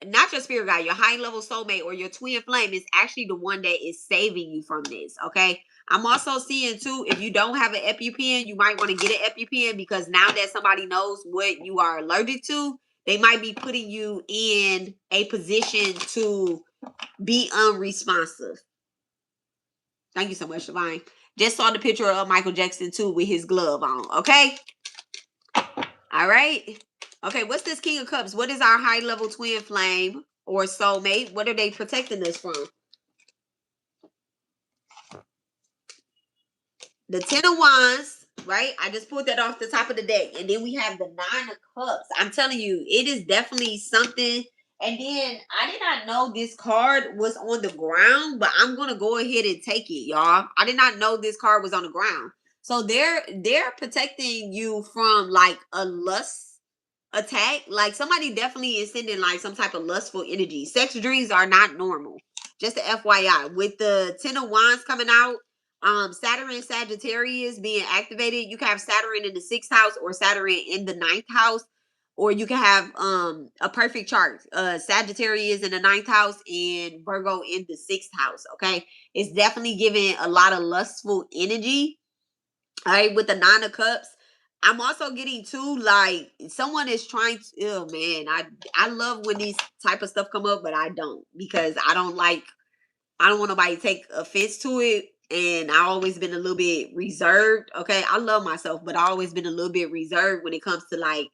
not your spirit guide, your high level soulmate or your twin flame is actually the one that is saving you from this. Okay. I'm also seeing too, if you don't have an EpiPen, you might want to get an EpiPen, because now that somebody knows what you are allergic to, they might be putting you in a position to be unresponsive. Thank you so much, Divine. Just saw the picture of Michael Jackson too with his glove on. Okay. All right. Okay. What's this King of Cups? What is our high level twin flame or soulmate? What are they protecting us from? The Ten of Wands, right? I just pulled that off the top of the deck. And then we have the Nine of Cups. I'm telling you, it is definitely something. And then I did not know this card was on the ground, but I'm gonna go ahead and take it, y'all. I did not know this card was on the ground. So they're protecting you from like a lust attack. Like somebody definitely is sending like some type of lustful energy. Sex dreams are not normal. Just a FYI. With the Ten of Wands coming out, Saturn and Sagittarius being activated, you can have Saturn in the 6th house or Saturn in the 9th house, or you can have a perfect chart. Sagittarius in the 9th house and Virgo in the 6th house. Okay, it's definitely giving a lot of lustful energy. All right, with the Nine of Cups, I'm also getting too like someone is trying to. Oh man, I love when these type of stuff come up, but I don't, because I don't want nobody to take offense to it. And I always been a little bit reserved. Okay. I love myself, but I always been a little bit reserved when it comes to like,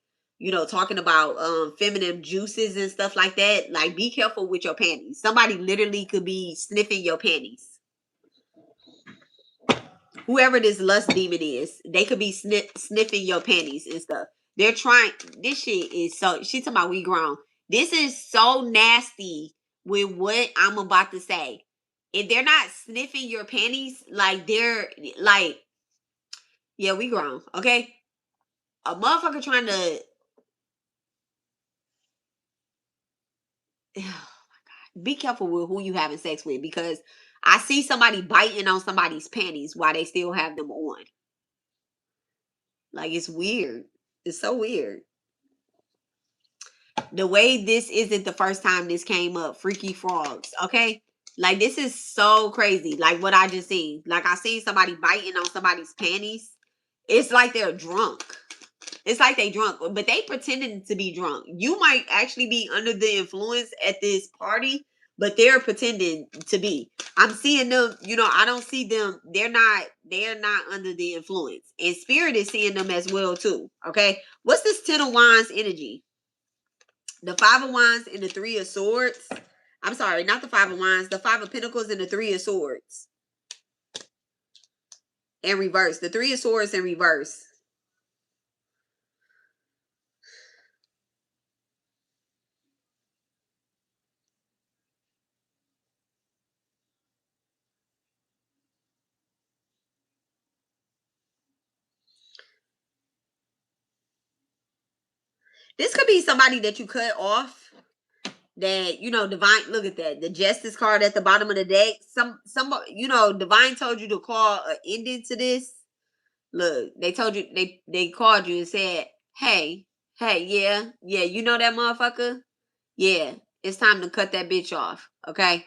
talking about feminine juices and stuff like that. Like, be careful with your panties. Somebody literally could be sniffing your panties. Whoever this lust demon is, they could be sniffing your panties and stuff. They're trying. This shit is so. She talking about we grown. This is so nasty with what I'm about to say. If they're not sniffing your panties, like they're like, yeah, we grown. Okay, a motherfucker trying to. Be careful with who you having sex with, because I see somebody biting on somebody's panties while they still have them on. Like, it's weird. It's so weird. The way this isn't the first time this came up. Freaky frogs. Okay. Like, this is so crazy. Like, what I just seen. Like, I seen somebody biting on somebody's panties. It's like they're drunk. It's like they drunk, but they pretending to be drunk. You might actually be under the influence at this party, but they're pretending to be. I'm seeing them, I don't see them. They're not under the influence. And spirit is seeing them as well too. Okay. What's this 10 of wands energy? The 5 of wands and the 3 of swords. I'm sorry, not the 5 of wands, the 5 of pentacles and the 3 of swords. In reverse. The 3 of swords in reverse. This could be somebody that you cut off. That, divine, look at that. The justice card at the bottom of the deck. Divine told you to call an ending to this. Look, they told you, they called you and said, hey, yeah, you know that motherfucker? Yeah, it's time to cut that bitch off. Okay.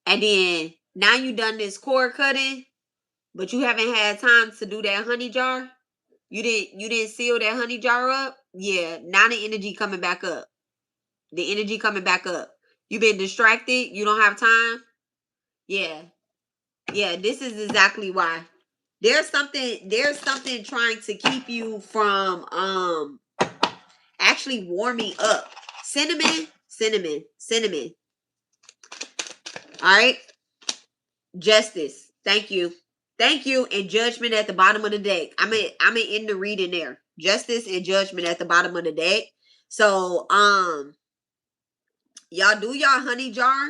And then now you done this cord cutting, but you haven't had time to do that honey jar. You didn't seal that honey jar up. Yeah, now the energy coming back up. The energy coming back up. You've been distracted. You don't have time. Yeah. Yeah, this is exactly why. There's something trying to keep you from actually warming up. Cinnamon. All right? Justice. Thank you. And judgment at the bottom of the deck. I'm in the reading there. Justice and judgment at the bottom of the deck. So, y'all do y'all honey jar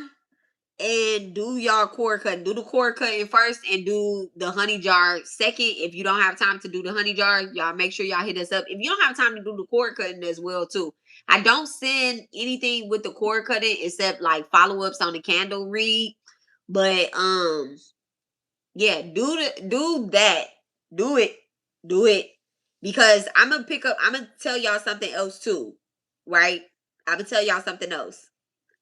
and do y'all cord cutting. Do the cord cutting first and do the honey jar second. If you don't have time to do the honey jar, y'all make sure y'all hit us up. If you don't have time to do the cord cutting as well too. I don't send anything with the cord cutting except like follow-ups on the candle read. But yeah, do that. Do it. Because I'm gonna tell y'all something else too. Right? I'm gonna tell y'all something else.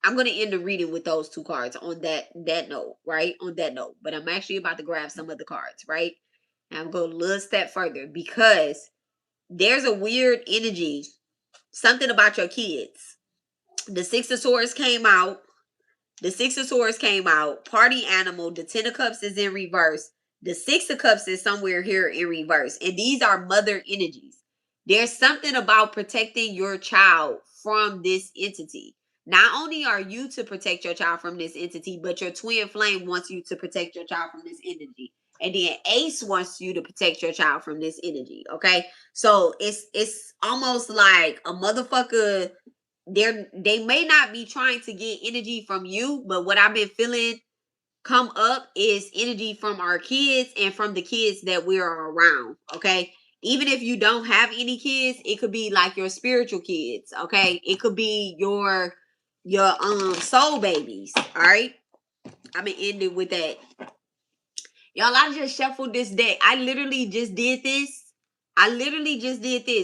I'm gonna end the reading with those 2 cards on that note, right? On that note. But I'm actually about to grab some of the cards, right? And I'm going a little step further because there's a weird energy, something about your kids. The 6 of Swords came out. Party animal. The 10 of Cups is in reverse. The 6 of Cups is somewhere here in reverse. And these are mother energies. There's something about protecting your child from this entity. Not only are you to protect your child from this entity, but your twin flame wants you to protect your child from this energy. And then Ace wants you to protect your child from this energy. Okay. So it's almost like a motherfucker. They may not be trying to get energy from you, but what I've been feeling come up is energy from our kids and from the kids that we're around. Okay. Even if you don't have any kids, it could be like your spiritual kids. Okay. It could be your soul babies. All right. I'm gonna end it with that. Y'all, I just shuffled this deck. I literally just did this.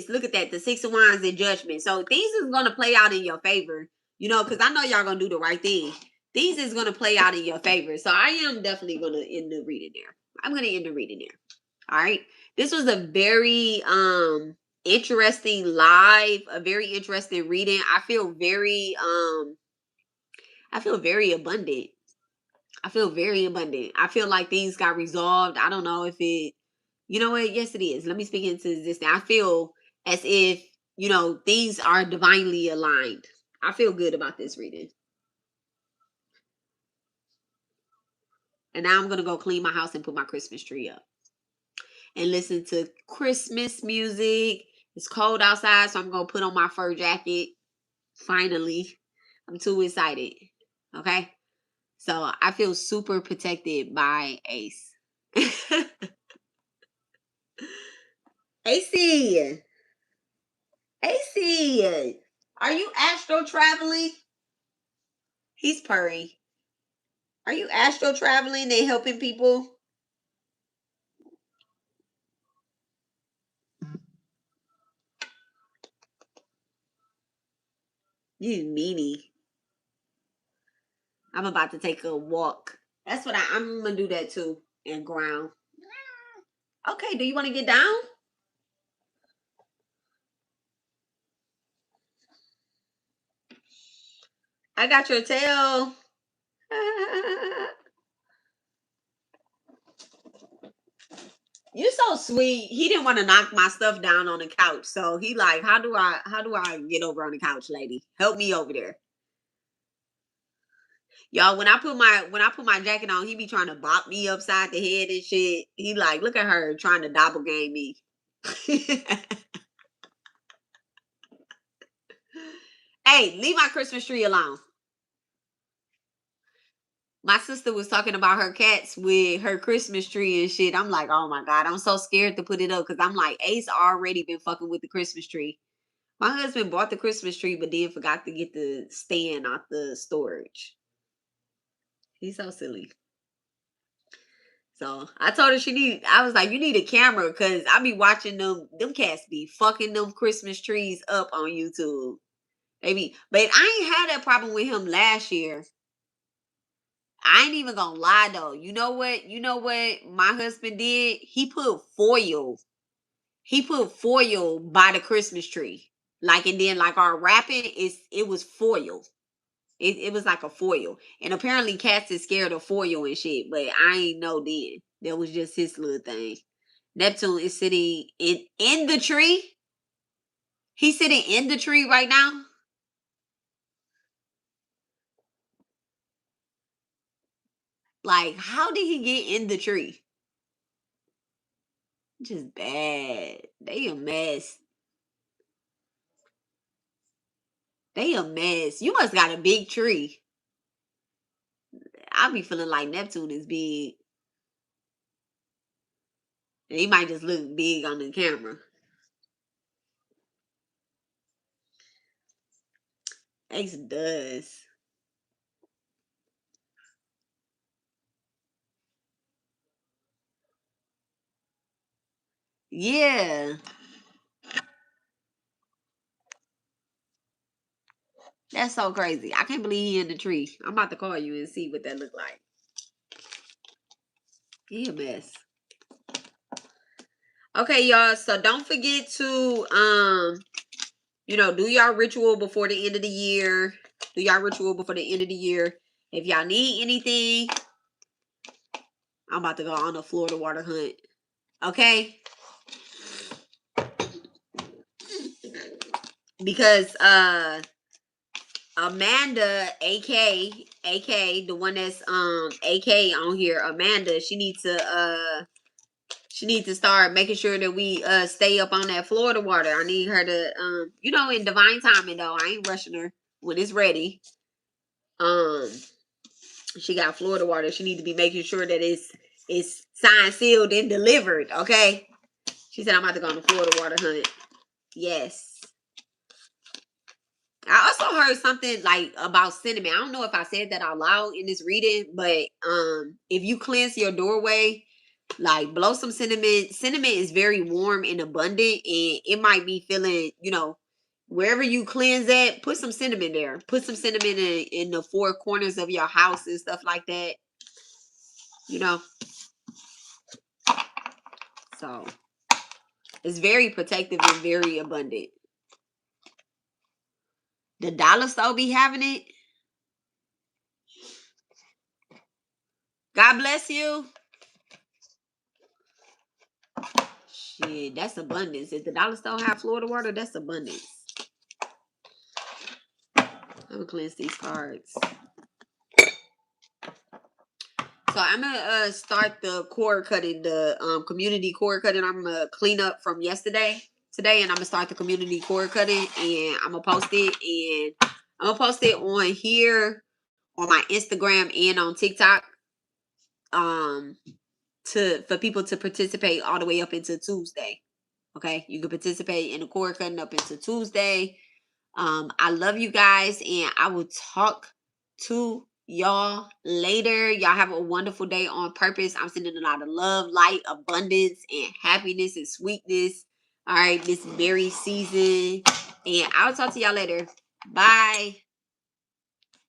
Look at that. The 6 of Wands and Judgment. So things is going to play out in your favor. Because I know y'all going to do the right thing. Things is going to play out in your favor. So I am definitely going to end the reading there. I'm going to end the reading there. All right. This was a very interesting live, a very interesting reading. I feel very abundant. I feel like things got resolved. I don't know if it, you know what? Yes, it is. Let me speak into existence. I feel as if, things are divinely aligned. I feel good about this reading. And now I'm going to go clean my house and put my Christmas tree up and listen to Christmas music. It's cold outside, so I'm going to put on my fur jacket. Finally. I'm too excited. Okay. So I feel super protected by Ace. AC. AC. Are you astro traveling? He's purring. Are you astro traveling and helping people? You meanie. I'm about to take a walk. That's what I'm gonna do that too. And ground. Okay, do you want to get down? I got your tail. You're so sweet. He didn't want to knock my stuff down on the couch. So he like, how do I get over on the couch, lady? Help me over there. Y'all, when I put my jacket on, he be trying to bop me upside the head and shit. He like, look at her trying to doppelgang me. Hey, leave my Christmas tree alone. My sister was talking about her cats with her Christmas tree and shit. I'm like, oh my God, I'm so scared to put it up because I'm like, Ace already been fucking with the Christmas tree. My husband bought the Christmas tree, but then forgot to get the stand out the storage. He's so silly. So I told her I was like, you need a camera because I be watching them cats be fucking them Christmas trees up on YouTube. Maybe, but I ain't had that problem with him last year. I ain't even gonna lie though. You know what? You know what my husband did? He put foil. He put foil by the Christmas tree. Like and then like our wrapping it was foil. It was like a foil. And apparently cats is scared of foil and shit, but I ain't know then. That was just his little thing. Neptune is sitting in the tree. He's sitting in the tree right now. Like, how did he get in the tree? Just bad. They a mess. They a mess. You must got a big tree. I be feeling like Neptune is big. And he might just look big on the camera. Ace does. Yeah. That's so crazy. I can't believe he in the tree. I'm about to call you and see what that look like. He a mess. Okay, y'all. So don't forget to do y'all ritual before the end of the year. Do y'all ritual before the end of the year. If y'all need anything, I'm about to go on a Florida water hunt. Okay? Because Amanda, AK, the one that's AK on here, Amanda, she needs to start making sure that we stay up on that Florida water. I need her to in divine timing though. I ain't rushing her when it's ready. She got Florida water. She need to be making sure that it's signed, sealed, and delivered. Okay. She said I'm about to go on the Florida water hunt. Yes. I also heard something like about cinnamon. I don't know if I said that out loud in this reading, but if you cleanse your doorway, like blow some cinnamon. Cinnamon is very warm and abundant, and it might be feeling, wherever you cleanse at, put some cinnamon there. Put some cinnamon in the four corners of your house and stuff like that. So it's very protective and very abundant. The dollar store be having it. God bless you. Shit, that's abundance. If the dollar store have Florida water, that's abundance. I'm gonna cleanse these cards. So I'm gonna start the cord cutting, the community cord cutting. I'm gonna clean up from today, and I'm gonna start the community cord cutting, and I'm gonna post it, and I'm gonna post it on here, on my Instagram, and on TikTok. For people to participate all the way up into Tuesday. Okay, you can participate in the cord cutting up into Tuesday. I love you guys, and I will talk to y'all later. Y'all have a wonderful day on purpose. I'm sending a lot of love, light, abundance, and happiness and sweetness. All right, this merry season, and I'll talk to y'all later. Bye.